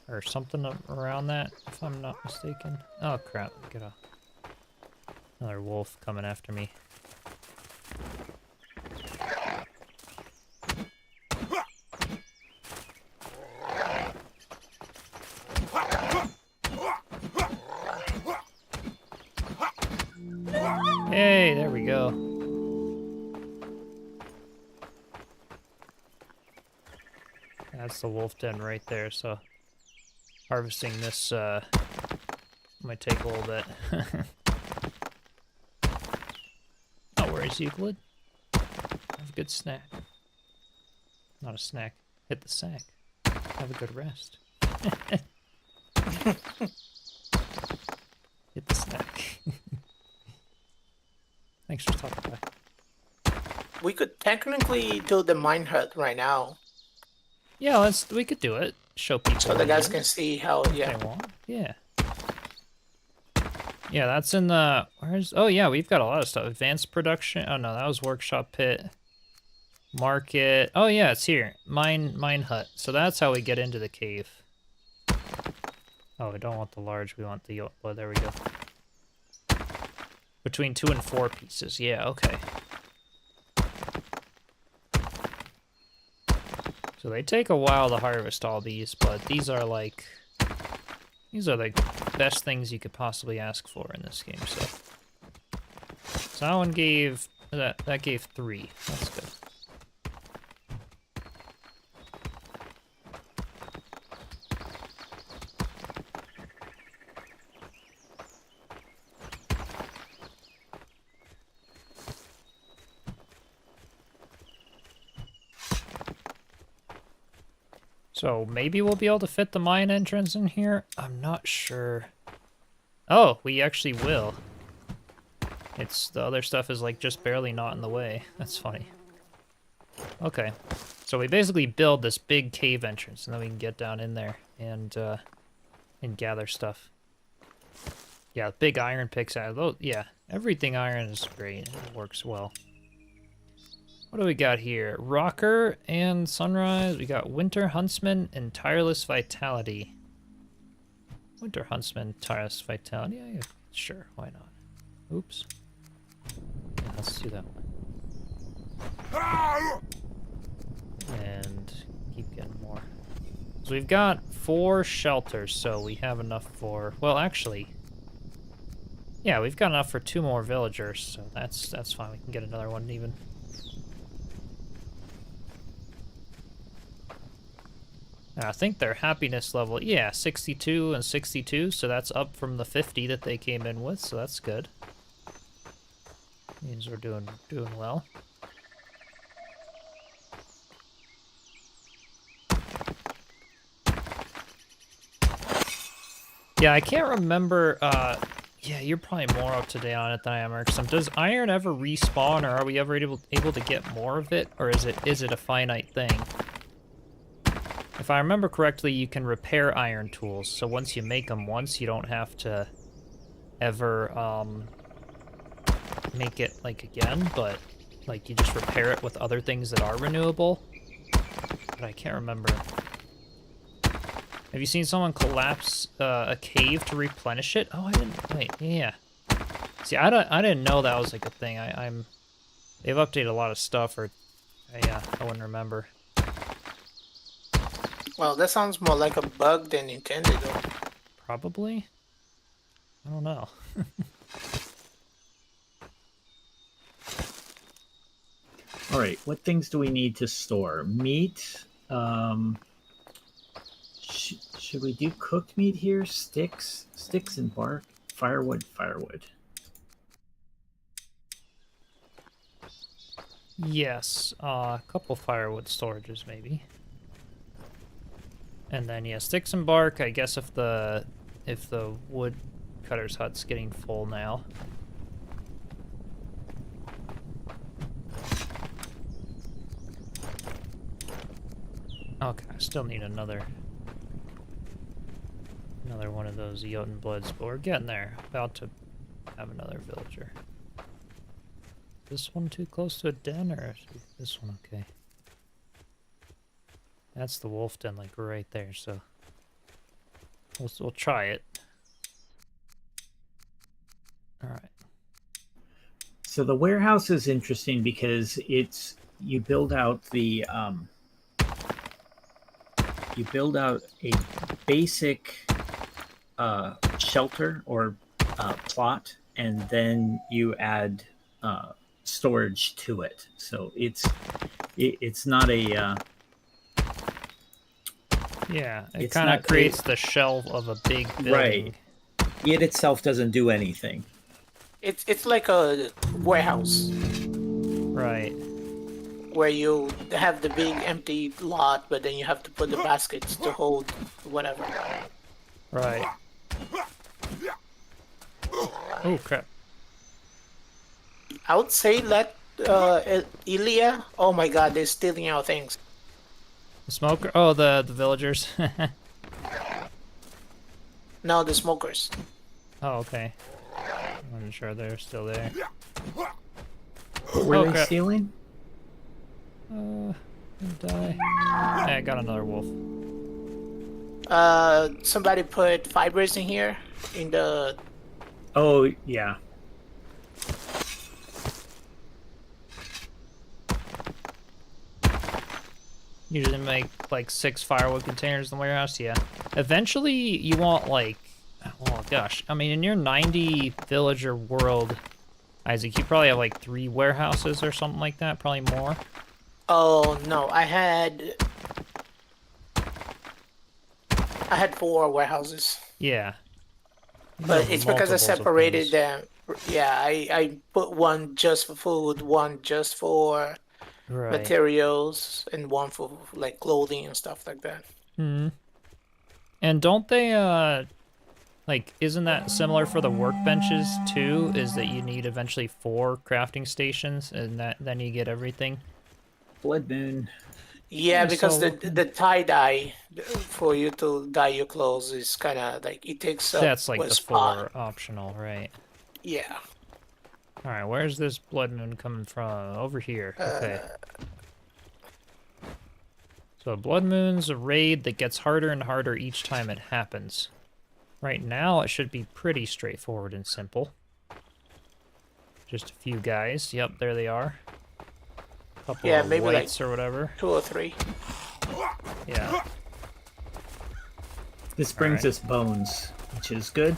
or something around that, if I'm not mistaken. Oh crap, get another wolf coming after me. Hey, there we go. That's the wolf den right there, so harvesting this might take a little bit. No worries, Euclid. Have a good snack. Not a snack. Hit the sack. Have a good rest. Hit the snack. Thanks for stopping by. We could technically do the mine hut right now, Yeah, we could do it. Show people. so the guys can see how. if Yeah. they want. Yeah. Yeah, that's in the oh yeah, we've got a lot of stuff. Advanced production. Oh no, that was workshop pit. Market. Oh yeah, it's here. Mine hut. So that's how we get into the cave. Oh, we don't want the large, we want the oh, there we go. Between 2 and 4 pieces. Yeah, okay. So they take a while to harvest all these, but these are like These are the best things you could possibly ask for in this game, so. So that one gave, that gave 3. That's good. So maybe we'll be able to fit the mine entrance in here? I'm not sure. Oh, we actually will. It's, the other stuff is like just barely not in the way. That's funny. Okay. So we basically build this big cave entrance and then we can get down in there and gather stuff. Yeah, big iron pickaxe. Oh, yeah, everything iron is great. It works well. What do we got here? Rocker and Sunrise. We got Winter Huntsman and Tireless Vitality. Winter Huntsman, Tireless Vitality. Yeah, sure, why not? Oops. Yeah, let's do that one. And keep getting more. So we've got 4 shelters, so we have enough for... Well, actually... Yeah, we've got enough for 2 more villagers, so that's fine. We can get another one even. I think their happiness level, yeah, 62 and 62, so that's up from the 50 that they came in with, so that's good. Means we're doing well. Yeah, I can't remember, yeah, you're probably more up to date on it than I am, Erksum. Does iron ever respawn, or are we ever able to get more of it, or is it a finite thing? If I remember correctly, you can repair iron tools, so once you make them once, you don't have to ever, make it, like, again, but, like, you just repair it with other things that are renewable. But I can't remember. Have you seen someone collapse a cave to replenish it? Oh, I didn't, wait, yeah. See, I didn't know that was, like, a thing. They've updated a lot of stuff, or, yeah, I wouldn't remember. Well, that sounds more like a bug than intended, though. Probably? I don't know. All right, what things do we need to store? Meat. Should we do cooked meat here? Sticks and bark. Firewood. Yes, a couple firewood storages maybe. And then yeah, sticks and bark. I guess if the wood cutter's hut's getting full now. Okay, I still need another one of those Jotun Bloods, but we're getting there. About to have another villager. This one too close to a den, or is this one okay? That's the wolf den, like right there, so we'll try it. Alright. So the warehouse is interesting because you build out the you build out a basic shelter or plot, and then you add storage to it. So it's not a yeah, it kind of creates the shell of a big building. Right. It itself doesn't do anything. It's like a warehouse. Right. Where you have the big empty lot, but then you have to put the baskets to hold whatever. Right. Oh crap. I would say let Ilya. Oh my God, they're stealing our things. The smoker? Oh, the villagers. No, the smokers. Oh, okay. I wasn't sure they're still there. Were they crap. stealing? Die. Hey, I got another wolf. Somebody put fibers in here in the. Oh yeah. You didn't make like 6 firewood containers in the warehouse? Yeah. Eventually, you want, like... Oh, gosh. I mean, in your 90 villager world, Isaac, you probably have, like, 3 warehouses or something like that. Probably more. Oh no, I had 4 warehouses, Yeah. You but have it's because I multiples of separated things. them. Yeah, I put one just for food, one just for Right. materials, and one for like clothing and stuff like that. Hmm. And don't they, like, isn't that similar for the workbenches, too? Is that you need eventually 4 crafting stations, and then you get everything? Blood Moon. Yeah, I because saw the tie dye for you to dye your clothes is kind of like it takes up that's, like, a the spot. 4 optional, right? Yeah. Alright, where's this blood moon coming from? Over here. Okay. So blood moon's a raid that gets harder and harder each time it happens. Right now, it should be pretty straightforward and simple. Just a few guys. Yep, there they are. Couple Yeah, of maybe like whites or whatever. 2 or 3. Yeah, This brings Alright. us bones, which is good.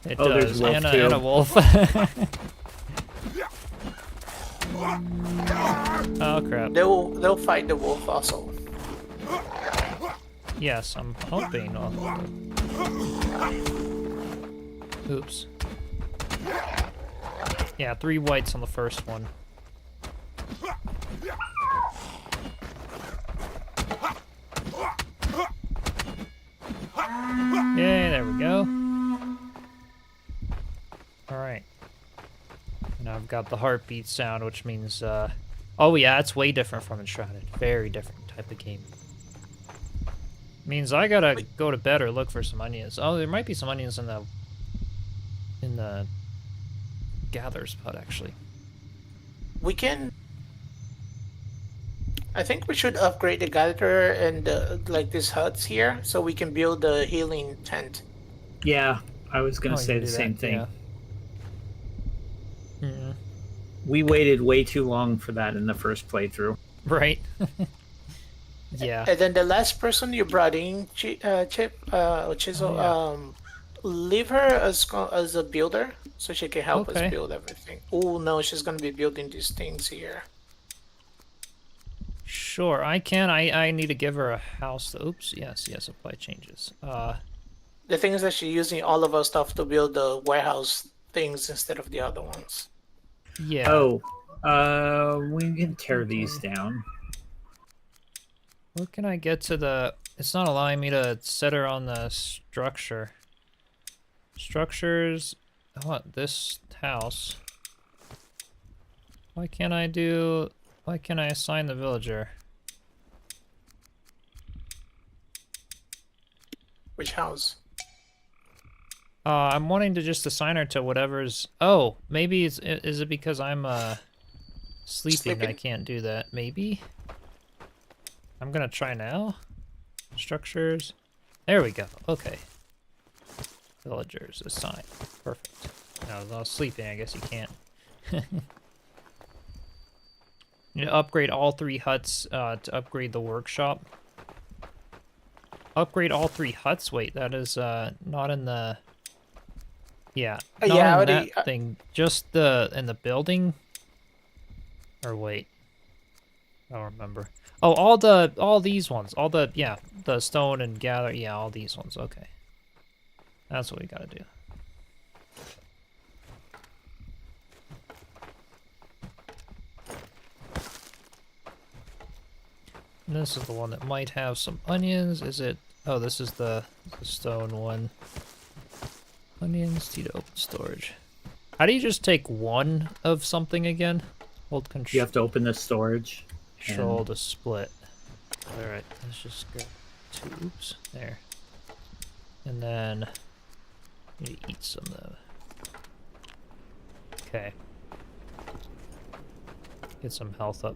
it Oh, there's does. wolf, And too. a wolf. Oh, crap. They'll fight the wolf also. Yes, I'm hoping. Oops. Yeah, 3 whites on the first one. Yay, there we go. Alright. Now I've got the heartbeat sound, which means, oh yeah, it's way different from Enshrouded. Very different type of game. Means I gotta go to bed or look for some onions. Oh, there might be some onions in the gather spot, actually. We can. I think we should upgrade the gather and like these huts here, so we can build the healing tent. Yeah, I was going Oh, to you say can the do same that, thing. yeah. Mm-mm. We waited way too long for that in the first playthrough. Right. Yeah. And then the last person you brought in, Chip, Chisel, Oh, yeah. leave her as a builder, so she can help us Okay. build everything. Oh no, she's gonna be building these things here. Sure, I can. I need to give her a house. Oops, yes, apply changes. The thing is that she's using all of our stuff to build the warehouse things instead of the other ones. Yeah. Oh, we can tear these down. Where can I get to the... It's not allowing me to set her on the structure. Structures... I want this house. Why can't I assign the villager? Which house? I'm wanting to just assign her to whatever's... Oh, maybe is it because I'm, sleeping I can't do that? Maybe? I'm gonna try now. Structures. There we go. Okay. Villagers assign. Perfect. Now, while sleeping, I guess you can't. You need to upgrade all 3 huts to upgrade the workshop. Upgrade all 3 huts? Wait, that is not in the... Yeah, not yeah, in already, that thing. Just in the building? Or wait. I don't remember. Oh, all these ones. All the, yeah, the stone and gather. Yeah, all these ones. Okay. That's what we gotta do. And this is the one that might have some onions. Is it? Oh, this is the stone one. Onions, T to open storage. How do you just take one of something again? Hold control. You have to open the storage. Control to split. Alright, let's just go 2. Oops, there. And then need to eat some though. Okay. Get some health up.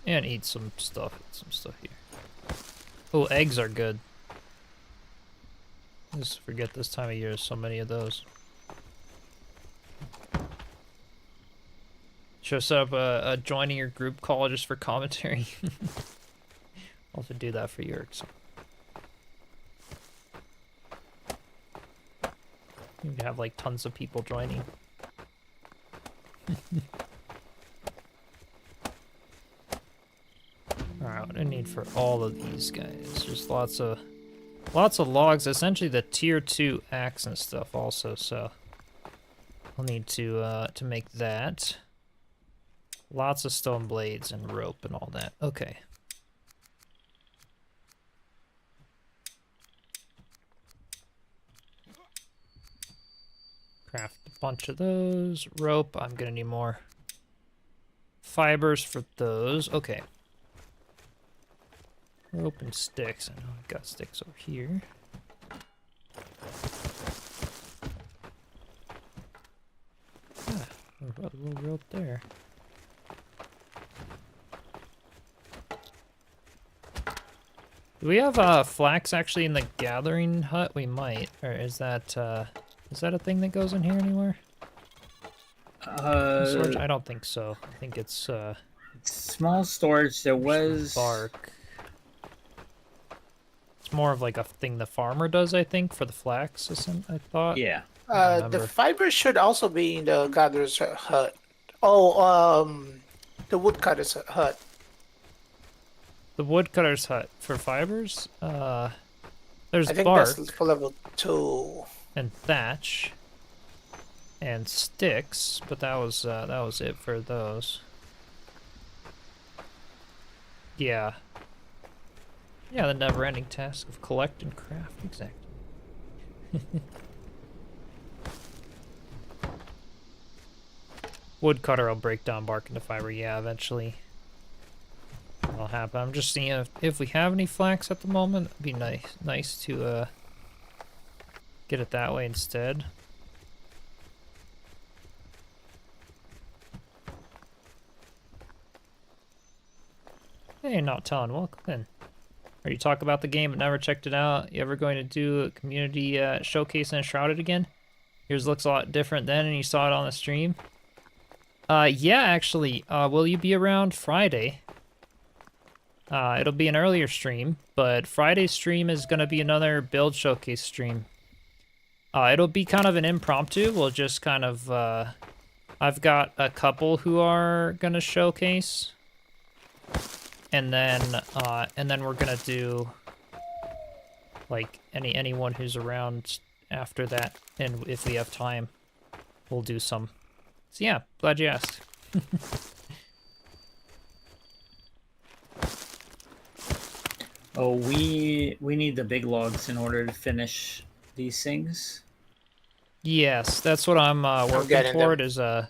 And eat some stuff. Here. Oh, eggs are good. Just forget this time of year, so many of those. Should set up a joining your group call just for commentary. I'll have to do that for Yerks. You have like tons of people joining. Alright, what do I need for all of these guys? Just lots of logs, essentially the tier 2 axe and stuff also, so I'll need to make that. Lots of stone blades and rope and all that. Okay. Craft a bunch of those. Rope, I'm gonna need more fibers for those. Okay. Rope and sticks. I know I've got sticks over here. Ah, a little rope there. Do we have flax actually in the gathering hut? We might. Or is that a thing that goes in here anywhere? Storage? I don't think so. I think it's small storage. There was bark. It's more of like a thing the farmer does, I think, for the flax. I thought. Yeah. The fibers should also be in the gatherer's hut. Oh, the woodcutter's hut. The woodcutter's hut for fibers. There's I think bark that's for level 2. and thatch and sticks, but that was it for those. Yeah. Yeah, the never-ending task of collect and craft. Exactly. Woodcutter will break down bark into fiber. Yeah, eventually. That'll happen. I'm just seeing if we have any flax at the moment. It'd be nice to get it that way instead. Hey, not telling. Welcome in. Are you talking about the game but never checked it out? You ever going to do a community showcase in Shrouded again? Yours looks a lot different then, and you saw it on the stream. Yeah, actually. Will you be around Friday? It'll be an earlier stream, but Friday's stream is going to be another build showcase stream. It'll be kind of an impromptu. We'll just kind of, I've got a couple who are going to showcase. And then we're going to do, like, anyone who's around after that. And if we have time, we'll do some. So yeah, glad you asked. Oh, we need the big logs in order to finish these things. Yes, that's what I'm working for. them. It is a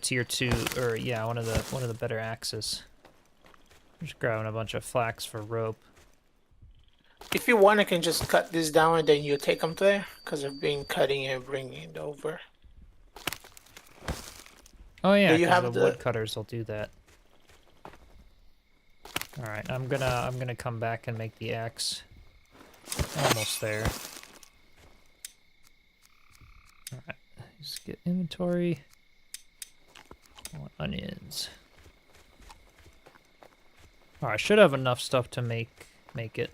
tier 2, or yeah, one of the better axes. Just grabbing a bunch of flax for rope. If you want, I can just cut this down and then you take them there, because I've been cutting and bringing it over. Oh yeah, Do you 'cause have the the- woodcutters will do that. All right, I'm gonna come back and make the axe. Almost there. All right, just get inventory. I want onions. All right, I should have enough stuff to make it.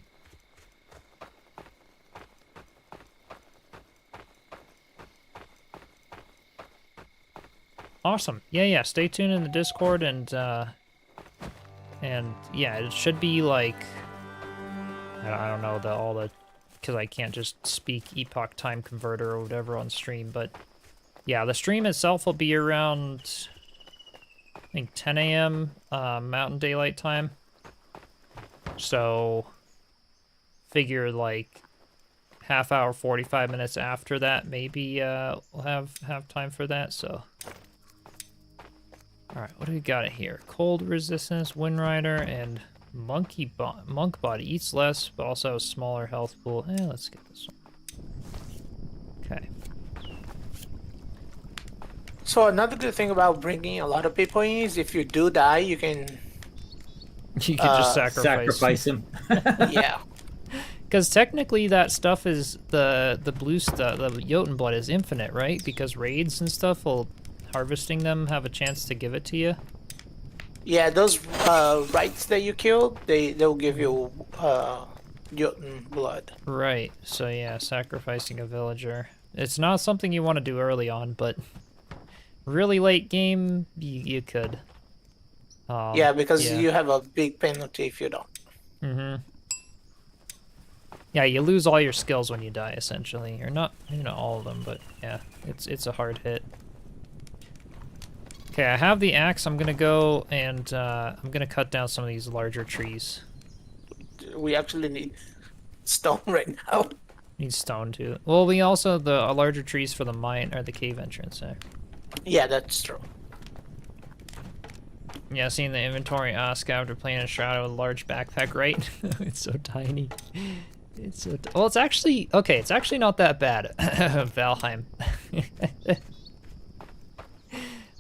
Awesome. Yeah. Stay tuned in the Discord and yeah, it should be like I don't know all the because I can't just speak epoch time converter or whatever on stream, but yeah, the stream itself will be around I think 10 a.m. Mountain Daylight Time. So figure like half hour, 45 minutes after that, maybe we'll have time for that. So. All right, what do we got in here? Cold resistance, Wind Rider, and monk body. Eats less, but also has smaller health pool. Let's get this one. Okay. So another good thing about bringing a lot of people in is if you do die, you can... You can just Sacrifice him. Yeah. Because technically that stuff is, the blue stuff, the Jotun blood is infinite, right? Because raids and stuff will harvesting them have a chance to give it to you? Yeah, those rights that you killed, they'll give you Jotun blood. Right. So yeah, sacrificing a villager. It's not something you want to do early on, but really late game, you could. Yeah, because Yeah. you have a big penalty if you don't. Mm-hmm. Yeah, you lose all your skills when you die, essentially. Or not, all of them, but yeah, it's a hard hit. Okay, I have the axe. I'm gonna go and I'm gonna cut down some of these larger trees. We actually need stone right now. Need stone too. Well, we also the larger trees for the mine or the cave entrance. Yeah, that's true. Yeah, seeing the inventory Aska after playing a Shroud with a large backpack, right? It's so tiny. It's so well, it's actually okay. It's actually not that bad. Valheim.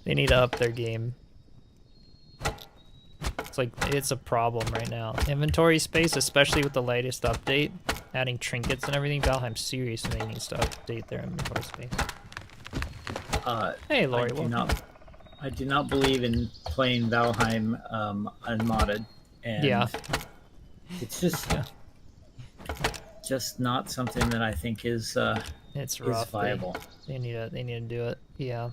They need to up their game. It's a problem right now. Inventory space, especially with the latest update, adding trinkets and everything. Valheim seriously needs to update their inventory space. Hey, Lori. I do not believe in playing Valheim unmodded, and yeah, it's just not something that I think is it's rough. viable. They need to do it. Yeah.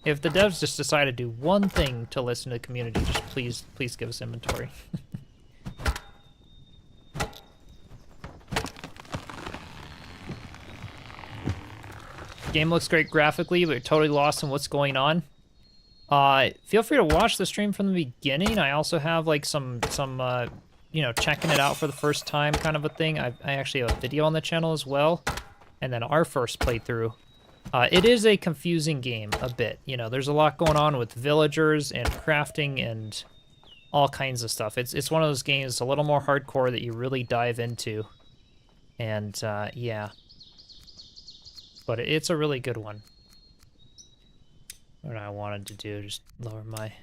If the devs just decide to do one thing to listen to the community, just please give us inventory. Game looks great graphically, but you're totally lost in what's going on. Feel free to watch the stream from the beginning. I also have like some checking it out for the first time kind of a thing. I actually have a video on the channel as well, and then our first playthrough. It is a confusing game a bit. There's a lot going on with villagers and crafting and all kinds of stuff. It's one of those games a little more hardcore that you really dive into, and yeah. But it's a really good one. What I wanted to do, just lower my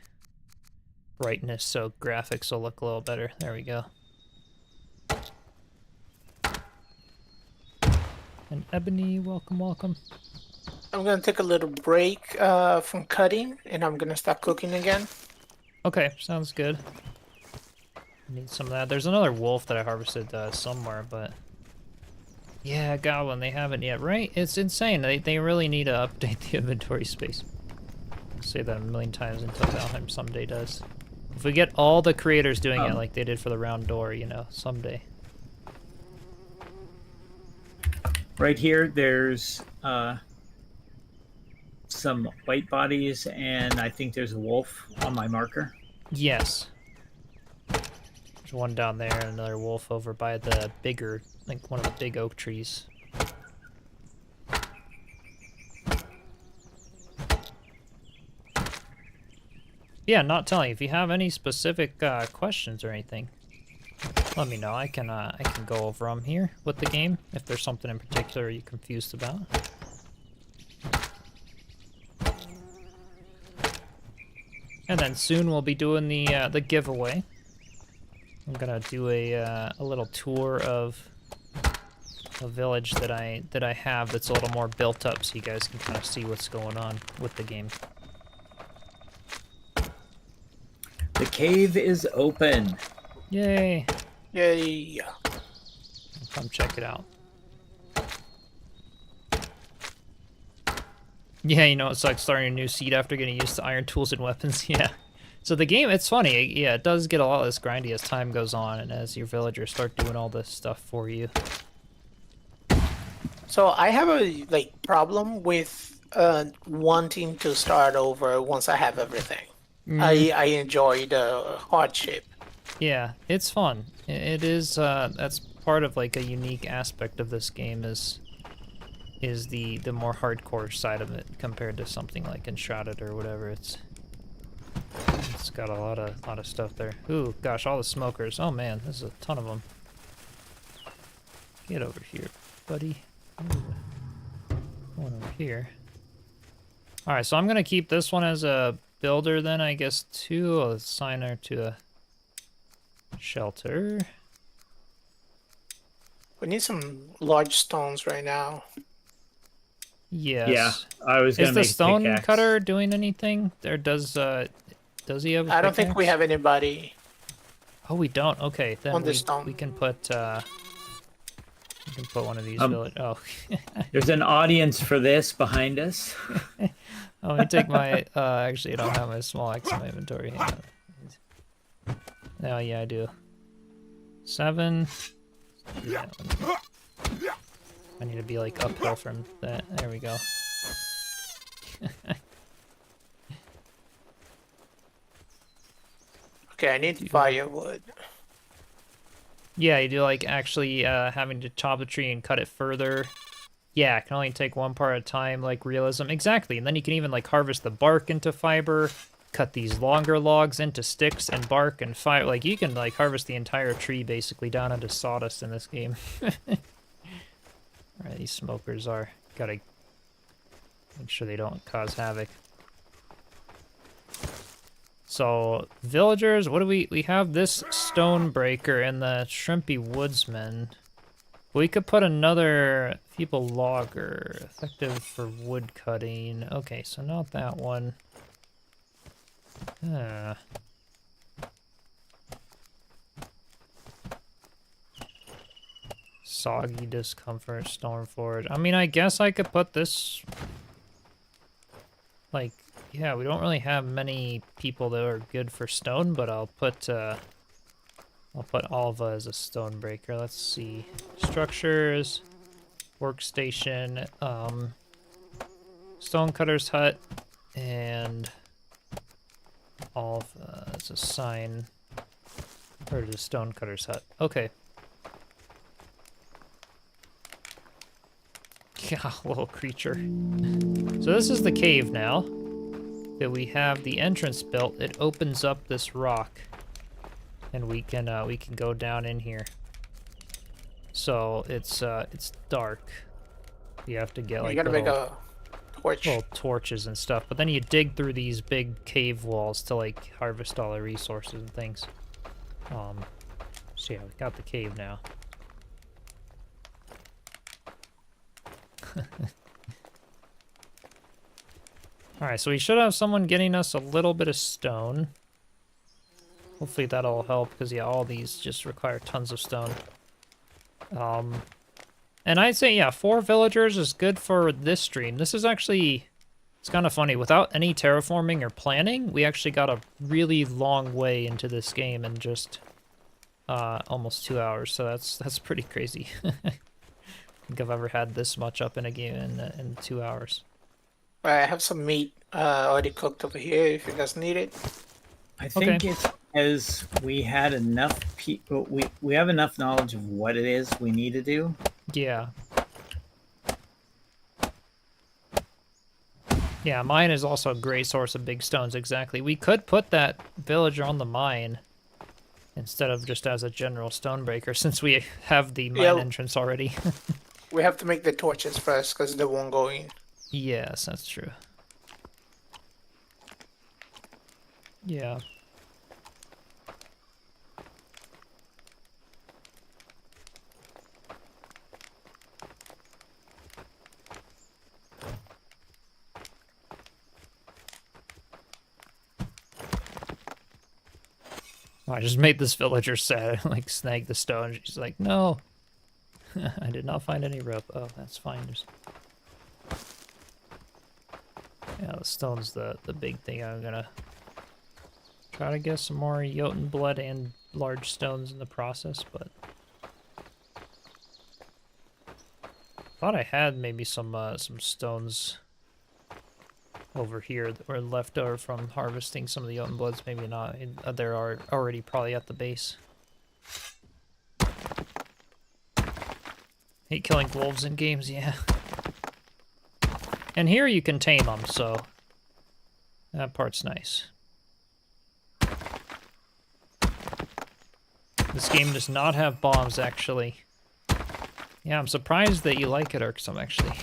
brightness so graphics will look a little better. There we go. And Ebony, welcome, welcome. I'm gonna take a little break from cutting, and I'm gonna start cooking again. Okay, sounds good. Need some of that. There's another wolf that I harvested somewhere, but yeah, goblin, they haven't yet, right? It's insane. They really need to update the inventory space. I'll say that a million times until Valheim someday does. If we get all the creators doing it like they did for the round door, someday. Right here, there's some white bodies, and I think there's a wolf on my marker. Yes. There's one down there, and another wolf over by the bigger, like one of the big oak trees. Yeah, not telling. If you have any specific questions or anything, let me know. I can go over them here with the game if there's something in particular you're confused about. And then soon we'll be doing the giveaway. I'm gonna do a little tour of a village that I have that's a little more built up, so you guys can kind of see what's going on with the game. The cave is open. Yay! Yay! Come check it out. Yeah, it's like starting a new seed after getting used to iron tools and weapons. Yeah. So the game, it's funny. Yeah, it does get a lot less grindy as time goes on and as your villagers start doing all this stuff for you. So I have a problem with wanting to start over once I have everything. I enjoy the hardship. Yeah, it's fun. It is. That's part of like a unique aspect of this game is the more hardcore side of it compared to something like Enshrouded or whatever. It's got a lot of stuff there. Ooh, gosh, all the smokers. Oh man, there's a ton of them. Get over here, buddy. Ooh. One over here. All right, so I'm gonna keep this one as a builder then, I guess, too. I'll assign her to a shelter. We need some large stones right now. Yes. I was gonna Is the make a stone pickaxe. cutter doing anything? Or does he have a I don't think we pickaxe? have anybody Oh, we don't. Okay, then on the stone. we can put one of these village. Oh, There's an audience for this behind us. oh, let me take my. Actually, I don't have my small axe in my inventory. Hang on. Oh yeah, I do. 7. Yeah. I need to be like uphill from that. There we go. Okay, I need firewood. Yeah, you do like actually having to chop the tree and cut it further. Yeah, it can only take one part at a time, like realism. Exactly, and then you can even like harvest the bark into fiber, cut these longer logs into sticks and bark and fiber. Like you can like harvest the entire tree basically down into sawdust in this game. Alright, these smokers are. Gotta make sure they don't cause havoc. So, villagers, what do we have this stone breaker and the shrimpy woodsman. We could put another feeble logger, effective for wood cutting. Okay, so not that one. Soggy discomfort, stormforge. I mean, I guess I could put this. Like, yeah, we don't really have many people that are good for stone, but I'll put Alva as a stone breaker. Let's see. Structures, workstation, stonecutter's hut, and Alva as a sign. Or the stonecutter's hut. Okay. Yeah, little creature. So this is the cave now. That we have the entrance built. It opens up this rock. And we can go down in here. So it's dark. You have to get like You gotta make a torch. little torches and stuff. But then you dig through these big cave walls to like harvest all the resources and things. So yeah, we got the cave now. Alright, so we should have someone getting us a little bit of stone. Hopefully that'll help, because yeah, all these just require tons of stone. And I'd say, yeah, 4 villagers is good for this stream. This is actually, it's kind of funny. Without any terraforming or planning, we actually got a really long way into this game in just almost 2 hours. So that's pretty crazy. I think I've ever had this much up in a game in 2 hours. I have some meat already cooked over here if you guys need it. I think it's because we had enough people. We have enough knowledge of what it is we need to do. Yeah. Yeah, mine is also a great source of big stones, exactly. We could put that villager on the mine instead of just as a general stonebreaker, since we have the mine entrance already. We have to make the torches first, because they won't go in. Yes, that's true. Yeah. I just made this villager sad, like snag the stone. She's like, no. I did not find any rope. Oh, that's fine. Just... Yeah, the stone's the big thing. I'm gonna try to get some more Jotun blood and large stones in the process, but thought I had maybe some stones over here that were left over from harvesting some of the Jotun bloods. Maybe not. They're already probably at the base. Hate killing wolves in games, yeah. And here you can tame them, so that part's nice. This game does not have bombs, actually. Yeah, I'm surprised that you like it, Irksome, actually.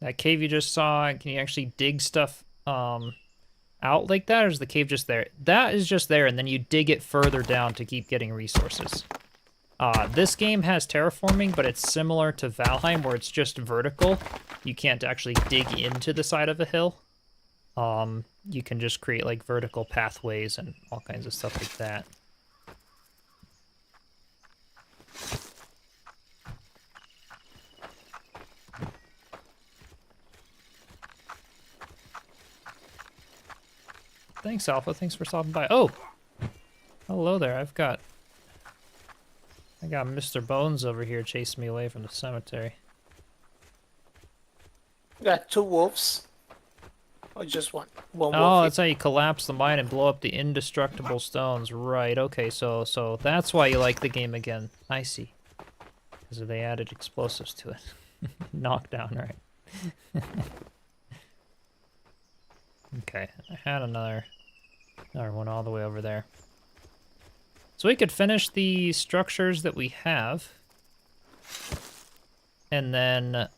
That cave you just saw, can you actually dig stuff out like that, or is the cave just there? That is just there, and then you dig it further down to keep getting resources. This game has terraforming, but it's similar to Valheim, where it's just vertical. You can't actually dig into the side of a hill. You can just create like vertical pathways and all kinds of stuff like that. Thanks, Alpha. Thanks for stopping by. Oh! Hello there. I got Mr. Bones over here chasing me away from the cemetery. Got 2 wolves. Or just one? One wolf. Oh, that's how you collapse the mine and blow up the indestructible stones. Right, okay, so that's why you like the game again. I see. Because they added explosives to it. Knockdown, right. Okay, I had another one all the way over there. So we could finish the structures that we have. And then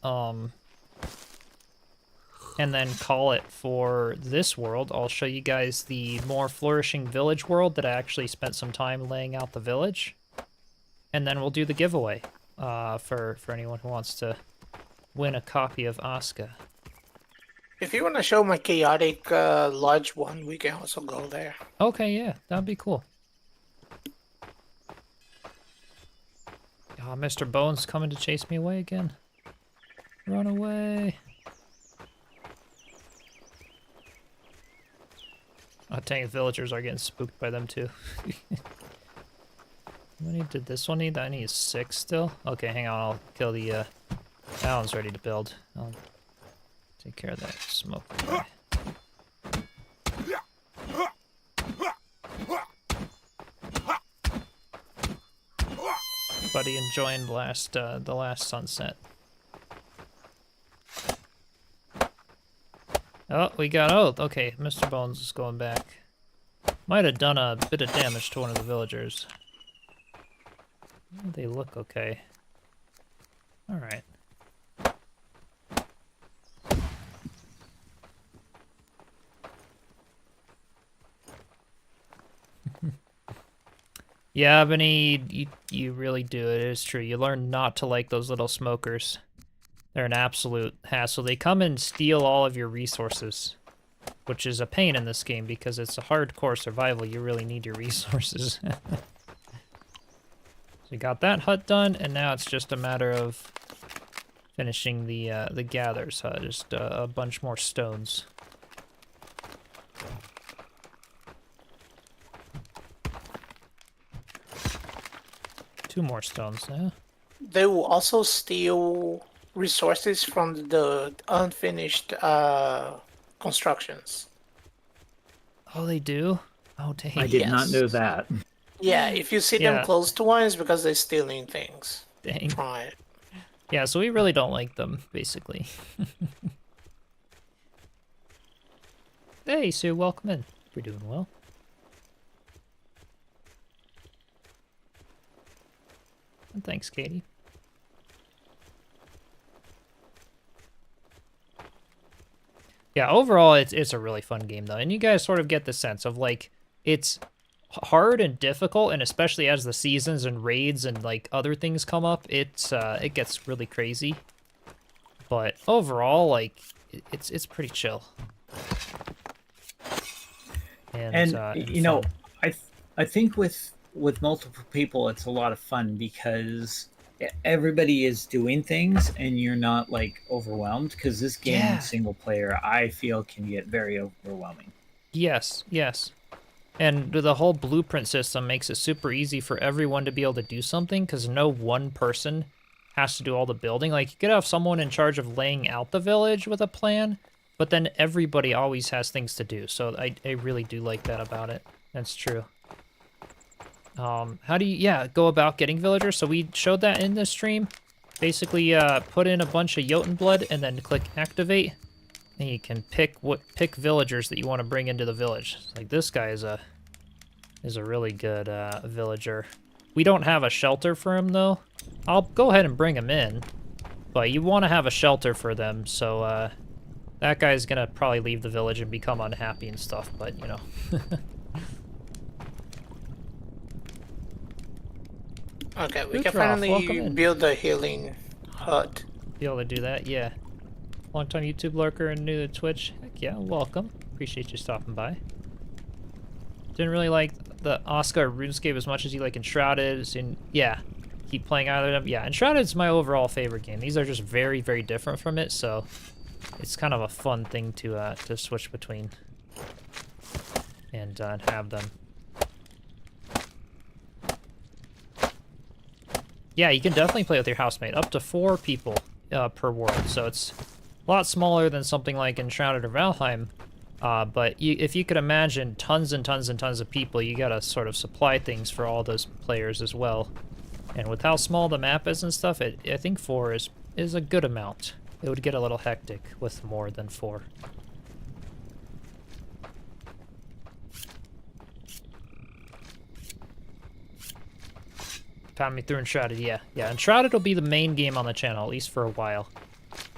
call it for this world. I'll show you guys the more flourishing village world that I actually spent some time laying out the village. And then we'll do the giveaway for anyone who wants to win a copy of Aska. If you want to show my chaotic lodge one, we can also go there. Okay, yeah, that'd be cool. Oh, Mr. Bones coming to chase me away again. Run away. Oh, dang, villagers are getting spooked by them too. How many did this one need? I need 6 still. Okay, hang on, I'll kill the, that one's ready to build. I'll take care of that smoke guy. Buddy enjoying the last sunset. Oh, we got okay, Mr. Bones is going back. Might have done a bit of damage to one of the villagers. They look okay. Alright. Yeah, Benny, you really do. It is true. You learn not to like those little smokers. They're an absolute hassle. They come and steal all of your resources, which is a pain in this game because it's a hardcore survival. You really need your resources. So you got that hut done, and now it's just a matter of finishing the gather's hut. Just a bunch more stones. Two more stones now. They will also steal resources from the unfinished constructions. Oh, they do? Oh, dang. I did not know that. Yeah, if you see them close to one, it's because they're stealing things. Dang. Try it. Yeah, so we really don't like them, basically. Hey, Sue, welcome in. We're doing well. And thanks, Katie. Yeah, overall, it's a really fun game, though. And you guys sort of get the sense of, like, it's hard and difficult, and especially as the seasons and raids and, like, other things come up, it gets really crazy. But overall, like, it's pretty chill. And you know, I think with multiple people, it's a lot of fun because everybody is doing things and you're not like overwhelmed, because this game single player, I feel, can get very overwhelming. Yes. And the whole blueprint system makes it super easy for everyone to be able to do something, because no one person has to do all the building. Like, you could have someone in charge of laying out the village with a plan, but then everybody always has things to do. So I really do like that about it. That's true. How do you, go about getting villagers? So we showed that in this stream. Basically, put in a bunch of Jotun blood and then click activate. And you can pick villagers that you want to bring into the village. Like, this guy is a really good villager. We don't have a shelter for him, though. I'll go ahead and bring him in. But you want to have a shelter for them, so that guy's gonna probably leave the village and become unhappy and stuff, but you know. Okay, we Utroff, can finally welcome in. build the healing hut. Be able to do that, yeah. Long-time YouTube lurker and new to Twitch. Heck yeah, welcome. Appreciate you stopping by. Didn't really like the Aska or RuneScape as much as you like Enshrouded. And yeah, keep playing either of them. Yeah, Enshrouded's my overall favorite game. These are just very, very different from it, so it's kind of a fun thing to switch between and have them. Yeah, you can definitely play with your housemate. Up to 4 people per world, so it's a lot smaller than something like Enshrouded or Valheim. But if you could imagine tons and tons and tons of people, you gotta sort of supply things for all those players as well. And with how small the map is and stuff, I think 4 is a good amount. It would get a little hectic with more than 4. Found me through Enshrouded, yeah. Yeah, Enshrouded will be the main game on the channel, at least for a while.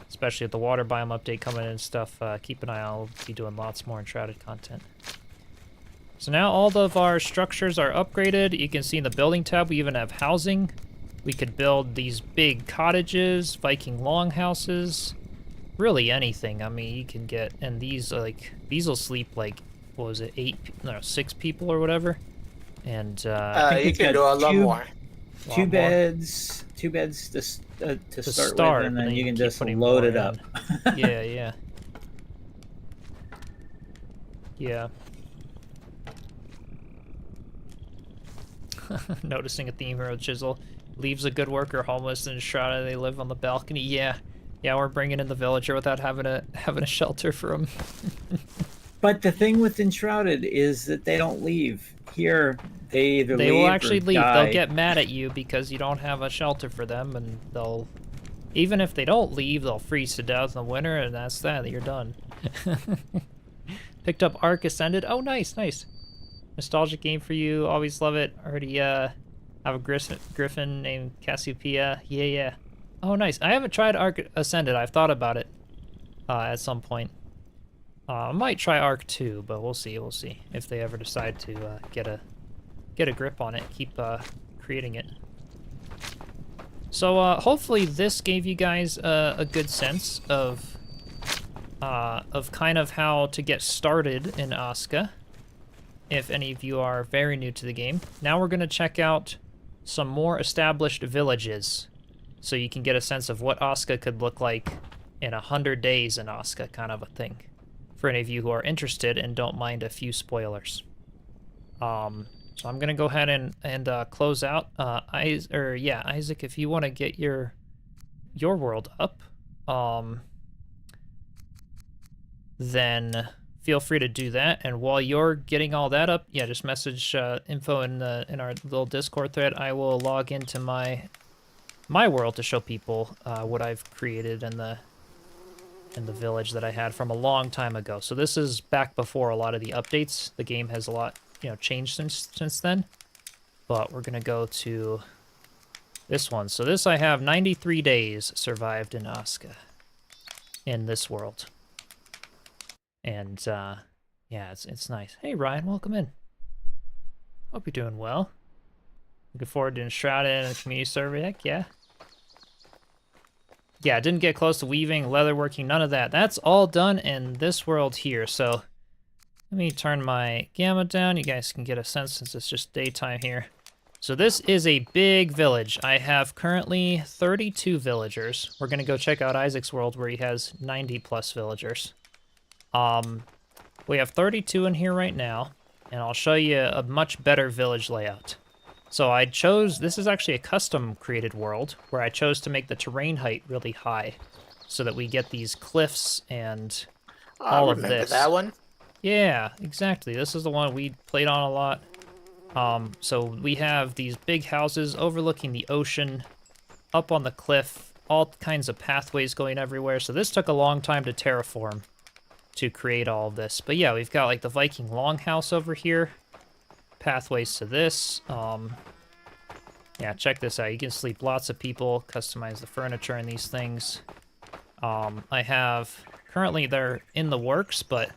Especially with the water biome update coming in and stuff. Keep an eye out, I'll be doing lots more Enshrouded content. So now all of our structures are upgraded. You can see in the building tab, we even have housing. We could build these big cottages, Viking longhouses, really anything. I mean, you can get, and these are like, these will sleep like, what was it, 6 people or whatever. And You can do a lot more. Two beds to start with, and then you can just load it up. Yeah, yeah. Yeah. Noticing a theme here with Chisel. Leaves a good worker homeless and shrouded. They live on the balcony. Yeah. Yeah, we're bringing in the villager without having a shelter for him. But the thing with Enshrouded is that they don't leave. Here, they either leave will actually or leave. die. They'll get mad at you because you don't have a shelter for them, and they'll, even if they don't leave, they'll freeze to death in the winter, and that's that. You're done. Picked up Ark Ascended. Oh, nice, nice. Nostalgic game for you. Always love it. Already have a griffin named Cassiopeia. Yeah, yeah. Oh, nice. I haven't tried Ark Ascended. I've thought about it at some point. I might try Ark 2, but we'll see. We'll see if they ever decide to get a grip on it. Keep creating it. So hopefully this gave you guys a good sense of kind of how to get started in Aska. If any of you are very new to the game, now we're gonna check out some more established villages, so you can get a sense of what Aska could look like in 100 days in Aska, kind of a thing. For any of you who are interested and don't mind a few spoilers. So I'm gonna go ahead and close out. Isaac, if you want to get your world up, then feel free to do that. And while you're getting all that up, yeah, just message info in our little Discord thread. I will log into my world to show people what I've created in the village that I had from a long time ago. So this is back before a lot of the updates. The game has a lot, changed since then. But we're gonna go to this one. So this I have 93 days survived in Aska in this world. And yeah, it's nice. Hey Ryan, welcome in. Hope you're doing well. Looking forward to Enshrouded and the community survey. Heck yeah. Yeah, didn't get close to weaving, leatherworking, none of that. That's all done in this world here. So let me turn my gamma down. You guys can get a sense since it's just daytime here. So this is a big village. I have currently 32 villagers. We're gonna go check out Isaac's world where he has 90 plus villagers. We have 32 in here right now, and I'll show you a much better village layout. So I chose, this is actually a custom created world, where I chose to make the terrain height really high, so that we get these cliffs and all of this. Remember that one? Yeah, exactly. This is the one we played on a lot. So we have these big houses overlooking the ocean, up on the cliff, all kinds of pathways going everywhere. So this took a long time to terraform to create all of this. But yeah, we've got like the Viking longhouse over here, pathways to this. Yeah, check this out. You can sleep lots of people, customize the furniture and these things. I have, currently they're in the works, but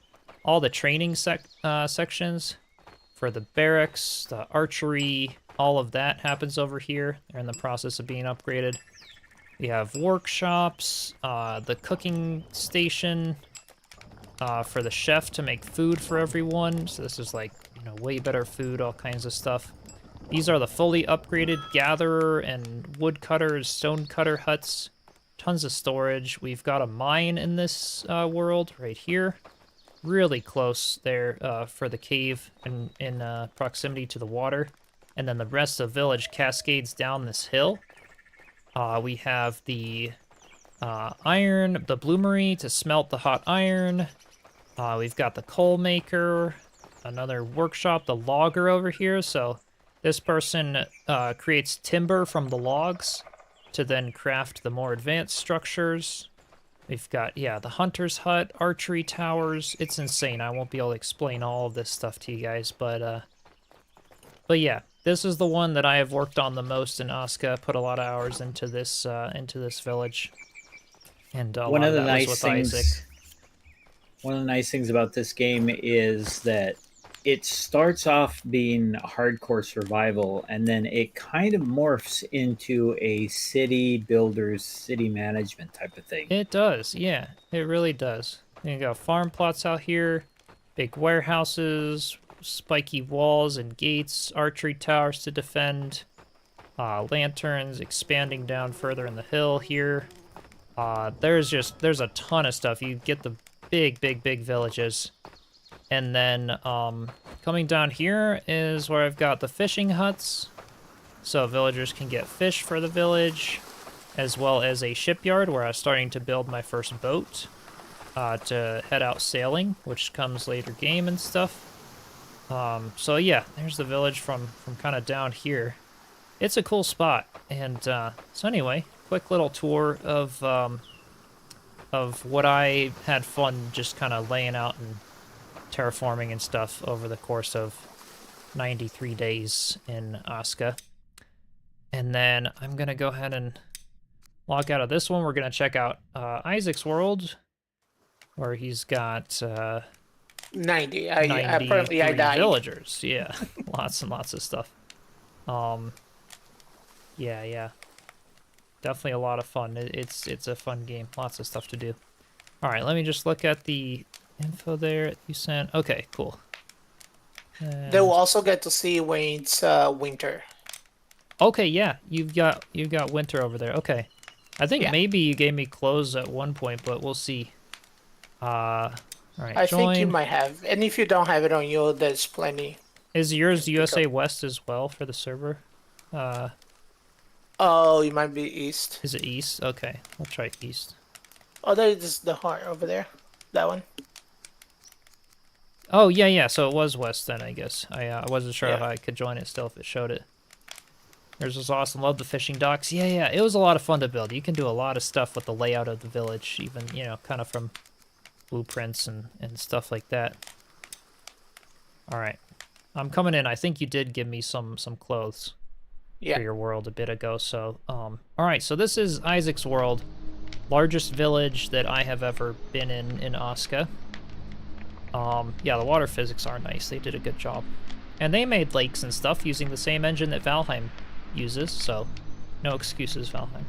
all the training sections for the barracks, the archery, all of that happens over here. They're in the process of being upgraded. We have workshops, the cooking station for the chef to make food for everyone. So this is like, you know, way better food, all kinds of stuff. These are the fully upgraded gatherer and woodcutter, stonecutter huts. Tons of storage. We've got a mine in this world right here. Really close there for the cave in proximity to the water. And then the rest of the village cascades down this hill. We have the iron, the bloomery to smelt the hot iron. We've got the coal maker, another workshop, the logger over here. So this person creates timber from the logs to then craft the more advanced structures. We've got, yeah, the hunter's hut, archery towers. It's insane. I won't be able to explain all of this stuff to you guys, but yeah, this is the one that I have worked on the most in Aska. Put a lot of hours into this village, and a One lot of of the that was nice with things. Isaac. One of the nice things about this game is that it starts off being hardcore survival, and then it kind of morphs into a city builders, city management type of thing. It does, yeah, it really does. You got farm plots out here, big warehouses, spiky walls and gates, archery towers to defend, lanterns expanding down further in the hill here. There's a ton of stuff. You get the big villages. And then coming down here is where I've got the fishing huts. So villagers can get fish for the village, as well as a shipyard where I was starting to build my first boat to head out sailing, which comes later game and stuff. So yeah, there's the village from kind of down here. It's a cool spot. And so anyway, quick little tour of what I had fun just kind of laying out and terraforming and stuff over the course of 93 days in Aska. And then I'm going to go ahead and log out of this one. We're going to check out Isaac's world, where he's got 90. 93 Apparently I died. villagers. Yeah, lots and lots of stuff. Yeah. Definitely a lot of fun. It's a fun game. Lots of stuff to do. All right, let me just look at the info there you sent. Okay, cool. And... They will also get to see when it's winter. Okay, yeah, you've got winter over there. Okay, I think maybe you gave me clothes at one point, but we'll see. All right, I join. think you might have, and if you don't have it on you, there's plenty. Is yours USA West as well for the server? Oh, you might be east. Is it east? Okay, we'll try east. Oh, there is the heart over there. That one. Oh, yeah, so it was west then, I guess. I wasn't sure if I could join it still if it showed it. Yours was awesome. Love the fishing docks. Yeah, it was a lot of fun to build. You can do a lot of stuff with the layout of the village, even, you know, kind of from blueprints and stuff like that. All right. I'm coming in. I think you did give me some clothes for your world a bit ago. So, all right. So this is Isaac's world. Largest village that I have ever been in Aska. Yeah, the water physics are nice. They did a good job. And they made lakes and stuff using the same engine that Valheim uses, so no excuses, Valheim.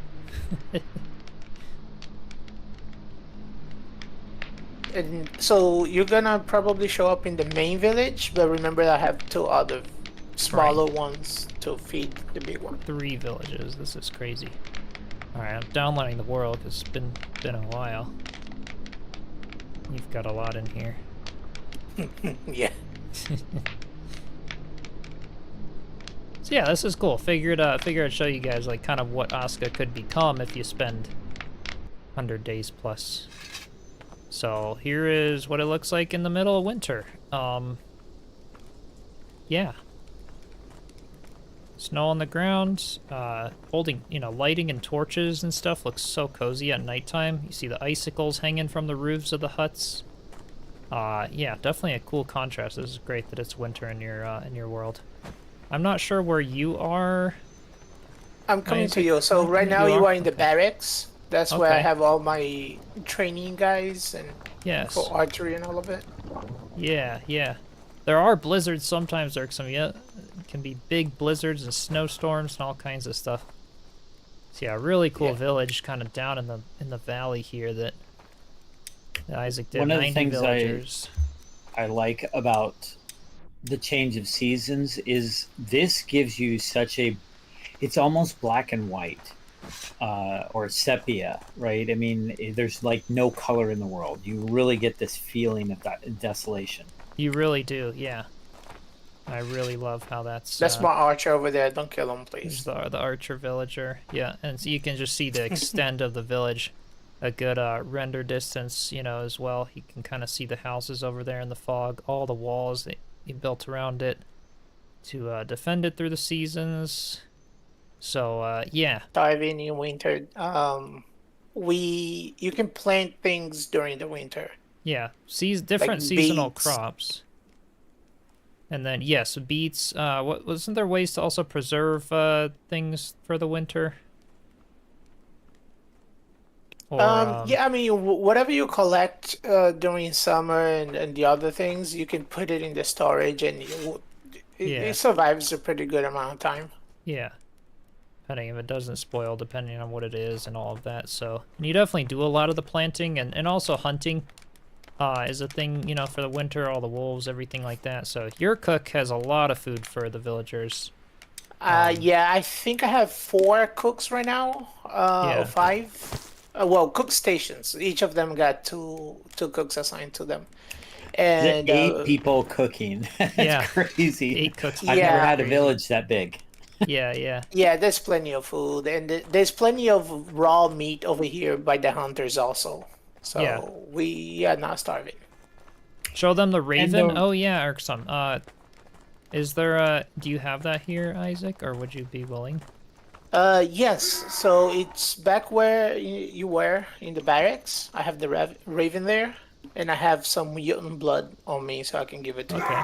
And so you're gonna probably show up in the main village, but remember I have 2 other smaller ones to feed the big one. 3 villages. This is crazy. All right, I'm downloading the world because it's been a while. You've got a lot in here. Yeah. So yeah, this is cool. Figured I'd show you guys like kind of what Aska could become if you spend 100 days plus. So here is what it looks like in the middle of winter. Yeah. Snow on the ground, holding, you know, lighting and torches and stuff looks so cozy at nighttime. You see the icicles hanging from the roofs of the huts. Yeah, definitely a cool contrast. This is great that it's winter in your world. I'm not sure where you are. I'm coming to Isaac? you. So right now You you are? are in the Okay. barracks. That's where I Okay. have all my training guys and Yes. for archery and all of it. Yeah, yeah. There are blizzards sometimes, Irksome. Yeah, it can be big blizzards and snowstorms and all kinds of stuff. So yeah, really cool Yeah. village kind of down in the valley here that Isaac did. One of the 90 things villagers. I like about the change of seasons is this gives you such a, it's almost black and white, or sepia, right? I mean, there's like no color in the world. You really get this feeling of that desolation. You really do, yeah. I really love how That's my archer over there. Don't kill him, there's please. the archer villager. Yeah, and so you can just see the extent of the village, a good render distance, you know, as well. You can kind of see the houses over there in the fog, all the walls that you built around it to defend it through the seasons. So yeah, Diving in winter. You can plant things during the winter, yeah, different like seasonal beets. crops. And then yes, beets. What wasn't there ways to also preserve things for the winter? Or Yeah, I mean, whatever you collect during summer and the other things, you can put it in the storage, and yeah, it survives a pretty good amount of time. yeah. Depending if it doesn't spoil, depending on what it is and all of that. So and you definitely do a lot of the planting and also hunting is a thing, you know, for the winter, all the wolves, everything like that. So your cook has a lot of food for the villagers. Yeah, I think I have 4 cooks right now, or Yeah, 5. Well, cook stations. Each of them got two cooks assigned to them, and 8 people cooking. That's yeah. crazy. 8 cooks. I've never yeah, had a village that big. Yeah, yeah, yeah. There's plenty of food, and there's plenty of raw meat over here by the hunters also. yeah. So we are not starving. Show them the And raven. Oh yeah, Irksome. Is there a? Do you have that here, Isaac, or would you be willing? Yes. So it's back where you were in the barracks. I have the raven there, and I have some mutant blood on me, so I can give it to Okay.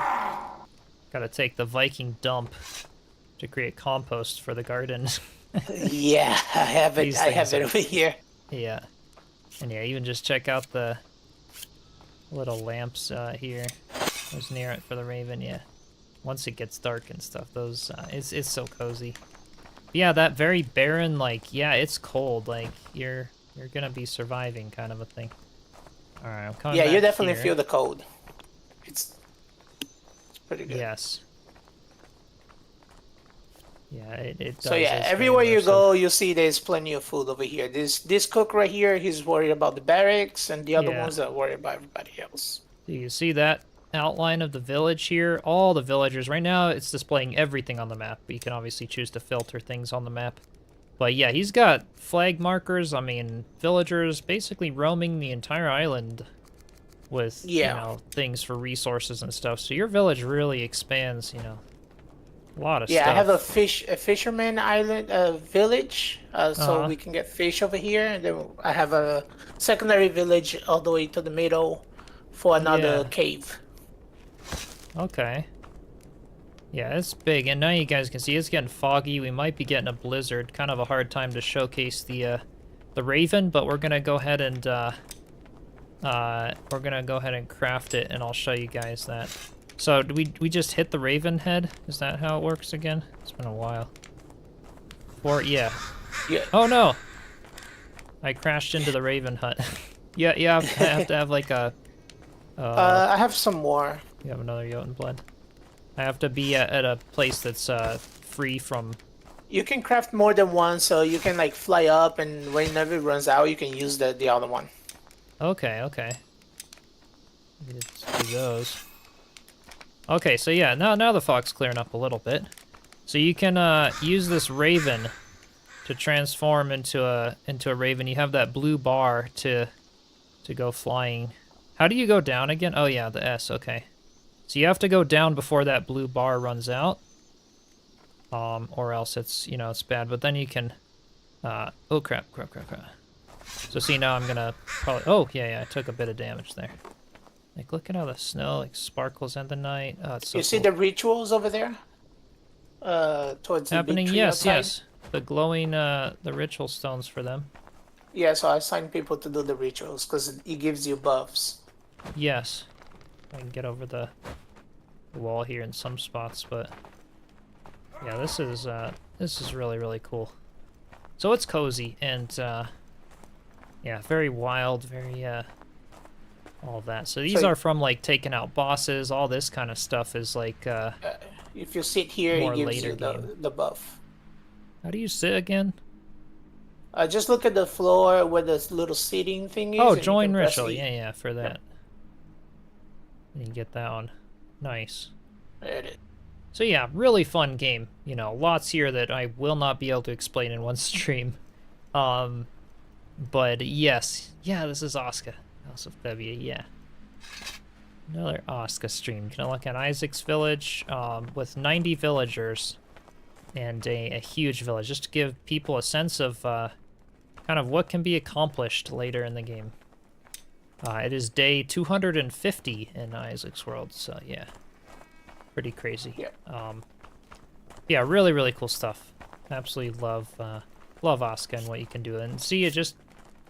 Gotta take the Viking dump to create compost for the garden. you. Yeah, I have it. These I have things it are- over here. Yeah. And yeah, even just check out the little lamps here. Those near it for the raven, yeah. Once it gets dark and stuff, those it's so cozy. But yeah, that very barren, like, yeah, it's cold. Like you're gonna be surviving kind of a thing. Alright, I'm coming Yeah, you back definitely here. feel the cold. It's pretty good. Yes. Yeah, it does. So yeah, It's very everywhere you immersive. go, you see there's plenty of food over here. This cook right here, he's worried about the barracks, and the other Yeah. ones are worried about everybody else. So you see that outline of the village here? All the villagers. Right now, it's displaying everything on the map, but you can obviously choose to filter things on the map. But yeah, he's got flag markers. I mean, villagers basically roaming the entire island with, Yeah. you know, things for resources and stuff. So your village really expands, you know, a lot of Yeah, stuff. I have a fisherman island village, so Uh-huh. we can get fish over here, and then I have a secondary village all the way to the middle for another Yeah. cave. Okay. Yeah, it's big, and now you guys can see it's getting foggy. We might be getting a blizzard. Kind of a hard time to showcase the raven, but we're gonna go ahead and craft it, and I'll show you guys that. So do we just hit the raven head? Is that how it works again? It's been a while. Or yeah. Yeah. Oh no! I crashed into the raven hut. Yeah, I have to have like a. I have some more. You have another Jotun blood. I have to be at a place that's free from. You can craft more than one, so you can like fly up, and whenever it runs out, you can use the other one. Okay. Let's do those. Okay, so yeah, now the fog's clearing up a little bit. So you can use this raven to transform into a raven. You have that blue bar to go flying. How do you go down again? Oh yeah, the S. Okay. So you have to go down before that blue bar runs out. Or else it's, you know, it's bad. But then you can oh crap. So see, now I'm gonna probably, oh yeah, I took a bit of damage there. Like, look at how the snow like sparkles in the night. Oh, it's so You see cool. the rituals over there? Towards the big Happening, tree yes, outside? yes. the glowing, the ritual stones for them. Yeah, so I assign people to do the rituals because it gives you buffs. Yes. I can get over the wall here in some spots, but yeah, this is really, really cool. So it's cozy and yeah, very wild, very all that. So these So are from like taking out bosses, all this kind of stuff is like if you sit here, more it gives later you game. the buff. How do you sit again? Just look at the floor where this little seating thing is. Oh, and you join can press ritual. E. Yeah, yeah, for that. You can get that one. Nice. There it is. So yeah, really fun game. You know, lots here that I will not be able to explain in one stream. But yes, yeah, this is Aska. House of Thebia, yeah. Another Aska stream. Gonna look at Isaac's village with 90 villagers and a huge village, just to give people a sense of kind of what can be accomplished later in the game. It is day 250 in Isaac's world, so yeah, pretty crazy. Yeah. Yeah, really, really cool stuff. Absolutely love Aska and what you can do. And see, it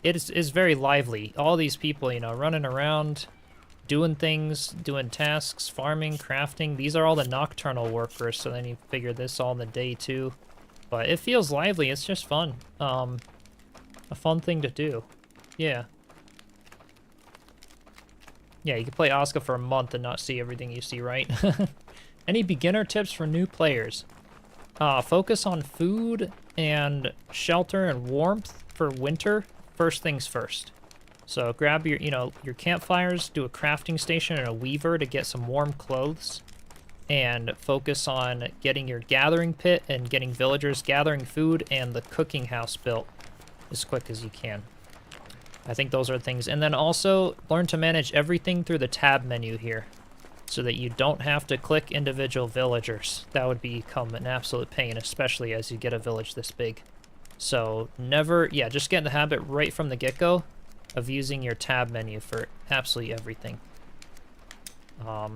is very lively. All these people, you know, running around, doing things, doing tasks, farming, crafting. These are all the nocturnal workers, so then you figure this all in the day too. But it feels lively. It's just fun. A fun thing to do. Yeah. Yeah, you can play Aska for a month and not see everything you see, right? Any beginner tips for new players? Focus on food and shelter and warmth for winter. First things first. So grab your, your campfires, do a crafting station and a weaver to get some warm clothes, and focus on getting your gathering pit and getting villagers gathering food and the cooking house built as quick as you can. I think those are things. And then also learn to manage everything through the tab menu here so that you don't have to click individual villagers. That would become an absolute pain, especially as you get a village this big. So just get in the habit right from the get-go of using your tab menu for absolutely everything. Have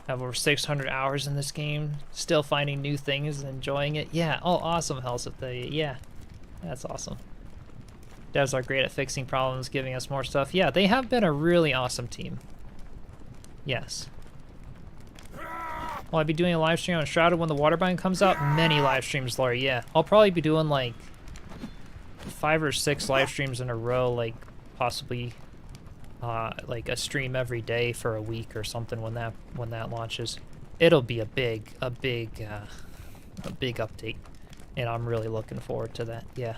over 600 hours in this game, still finding new things and enjoying it. Yeah, oh, awesome, House of the, yeah, that's awesome. Devs are great at fixing problems, giving us more stuff. Yeah, they have been a really awesome team. Yes. Will I be doing a live stream on Shrouded when the water biome comes out? Many live streams, Laurie, yeah. I'll probably be doing like 5 or 6 live streams in a row, like possibly like a stream every day for a week or something when that launches. It'll be a big update, and I'm really looking forward to that. Yeah,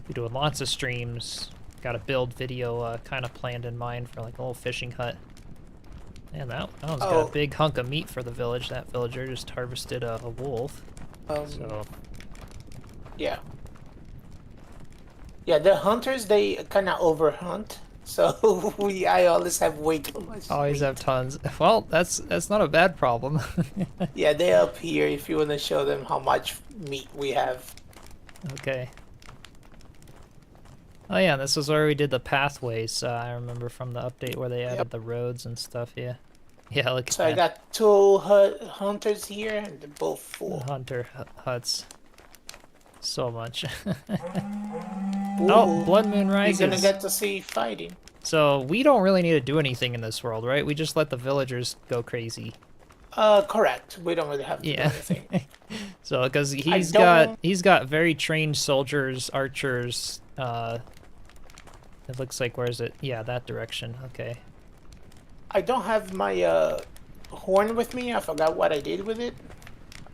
be doing lots of streams. Got a build video kind of planned in mind for like a little fishing hut. And that one's got a big hunk of meat for the village. That villager just harvested a wolf. So yeah. Yeah, the hunters, they kind of overhunt, so I always have way too much. Always have tons. Well, that's not a bad problem. Yeah, they're up here if you want to show them how much meat we have. Okay. Oh yeah, this is where we did the pathways. I remember from the update where they added the roads and stuff. Yeah. Yeah, look at So that. I got 2 hunters here, and they're both full. Hunter huts. So much. Oh, Blood Moon Rises. You're gonna get to see fighting. So we don't really need to do anything in this world, right? We just let the villagers go crazy. Correct. We don't really have to do anything. So, because he's got very trained soldiers, archers. It looks like, where is it? Yeah, that direction. Okay. I don't have my horn with me. I forgot what I did with it.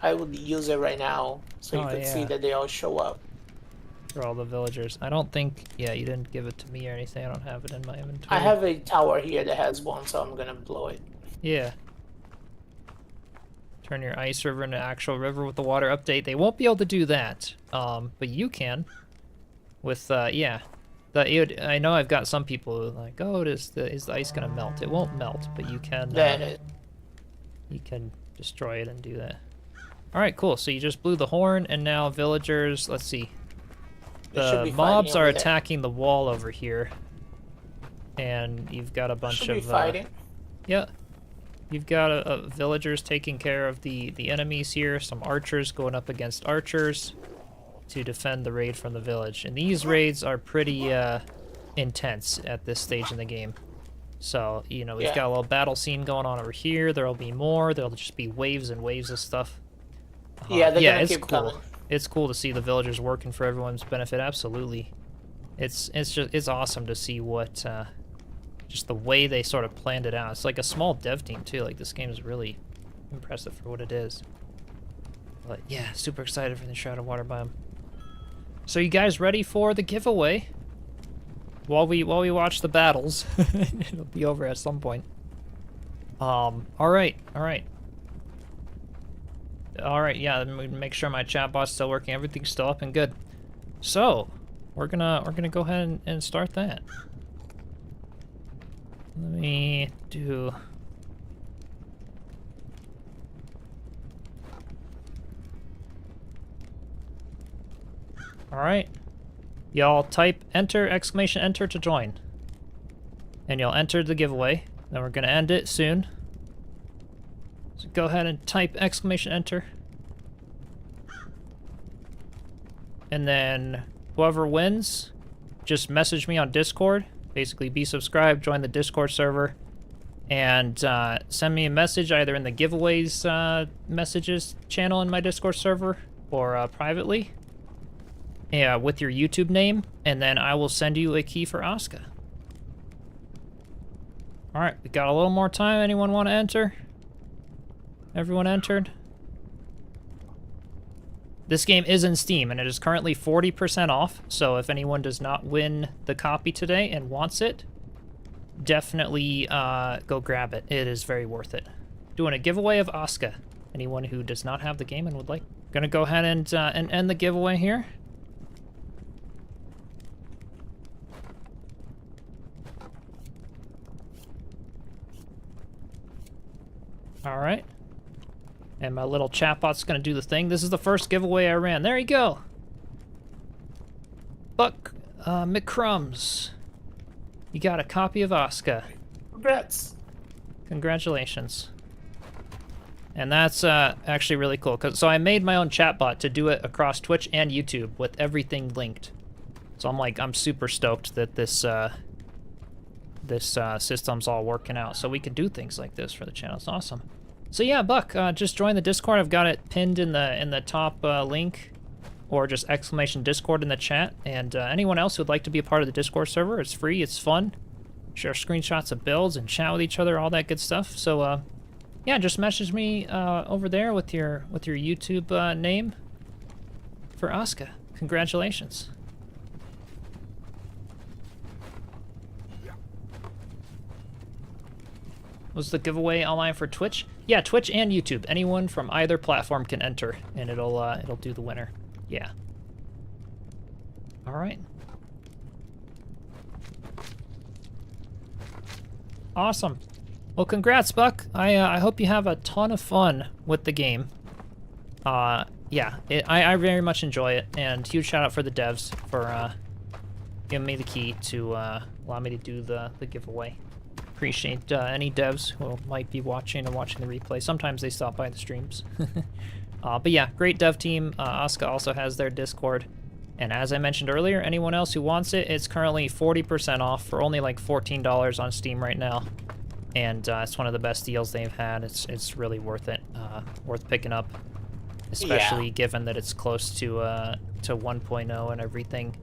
I would use it right now so you can see that they all show up. For all the villagers. I don't think, yeah, you didn't give it to me or anything. I don't have it in my inventory. I have a tower here that has one, so I'm gonna blow it. Yeah. Turn your ice river into actual river with the water update. They won't be able to do that, but you can. With, yeah. I know I've got some people who are like, oh, is the ice gonna melt? It won't melt, but you can, you can destroy it and do that. Alright, cool. So you just blew the horn, and now villagers, let's see. The mobs are attacking the wall over here. And you've got a bunch of... fighting. Yeah. You've got villagers taking care of the enemies here, some archers going up against archers to defend the raid from the village. And these raids are pretty intense at this stage in the game. So, you know, we've got a little battle scene going on over here. There'll be more. There'll just be waves and waves of stuff. Yeah, it's keep cool. coming. It's cool to see the villagers working for everyone's benefit. Absolutely. It's awesome to see what just the way they sort of planned it out. It's like a small dev team too. Like, this game is really impressive for what it is. But yeah, super excited for the Shrouded Water biome. So you guys ready for the giveaway? While we watch the battles, it'll be over at some point. All right. Yeah, let me make sure my chat bot's still working. Everything's still up and good. So we're gonna go ahead and start that. Let me do. All right. Y'all type enter, exclamation enter to join. And you'll enter the giveaway. Then we're gonna end it soon. So go ahead and type exclamation enter. And then whoever wins, just message me on Discord. Basically, be subscribed, join the Discord server, and send me a message either in the giveaways messages channel in my Discord server or privately. Yeah, with your YouTube name, and then I will send you a key for Aska. All right, we got a little more time. Anyone want to enter? Everyone entered? This game is in Steam, and it is currently 40% off, so if anyone does not win the copy today and wants it, definitely go grab it. It is very worth it. Doing a giveaway of Aska. Anyone who does not have the game and would like. Gonna go ahead and end the giveaway here. All right. And my little chatbot's gonna do the thing. This is the first giveaway I ran. There you go. Buck McCrumbs. You got a copy of Aska. Congrats. Congratulations. And that's actually really cool. So I made my own chatbot to do it across Twitch and YouTube with everything linked. So I'm super stoked that this system's all working out, so we can do things like this for the channel. It's awesome. So yeah, Buck, just join the Discord. I've got it pinned in the top link, or just exclamation Discord in the chat. And anyone else who'd like to be a part of the Discord server, it's free, it's fun. Share screenshots of builds and chat with each other, all that good stuff. So yeah, just message me over there with your YouTube name for Aska. Congratulations. Was the giveaway online for Twitch? Yeah, Twitch and YouTube. Anyone from either platform can enter, and it'll do the winner. Yeah. All right. Awesome. Well, congrats, Buck. I hope you have a ton of fun with the game. Yeah, I very much enjoy it, and huge shout out for the devs for giving me the key to allow me to do the giveaway. Appreciate any devs who might be watching or watching the replay. Sometimes they stop by the streams. But yeah, great dev team. Aska also has their Discord. And as I mentioned earlier, anyone else who wants it, it's currently 40% off for only like $14 on Steam right now. And it's one of the best deals they've had. It's really worth it. Worth picking up. Especially given that it's close to 1.0 and everything.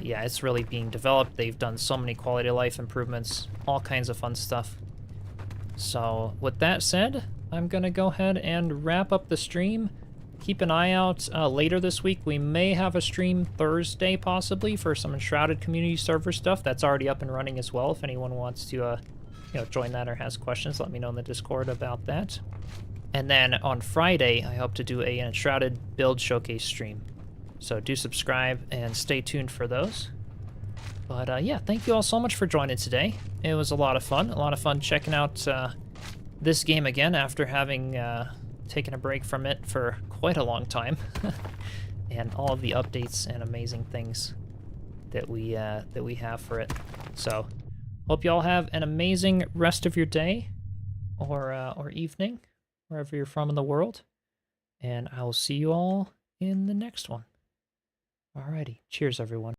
Yeah, it's really being developed. They've done so many quality of life improvements, all kinds of fun stuff. So with that said, I'm gonna go ahead and wrap up the stream. Keep an eye out later this week. We may have a stream Thursday possibly for some Enshrouded community server stuff. That's already up and running as well. If anyone wants to join that or has questions, let me know in the Discord about that. And then on Friday, I hope to do an Enshrouded build showcase stream. So do subscribe and stay tuned for those. But yeah, thank you all so much for joining today. It was a lot of fun. Checking out this game again after having taken a break from it for quite a long time. And all of the updates and amazing things that we have for it. So hope you all have an amazing rest of your day or evening, wherever you're from in the world. And I will see you all in the next one. Alrighty. Cheers, everyone.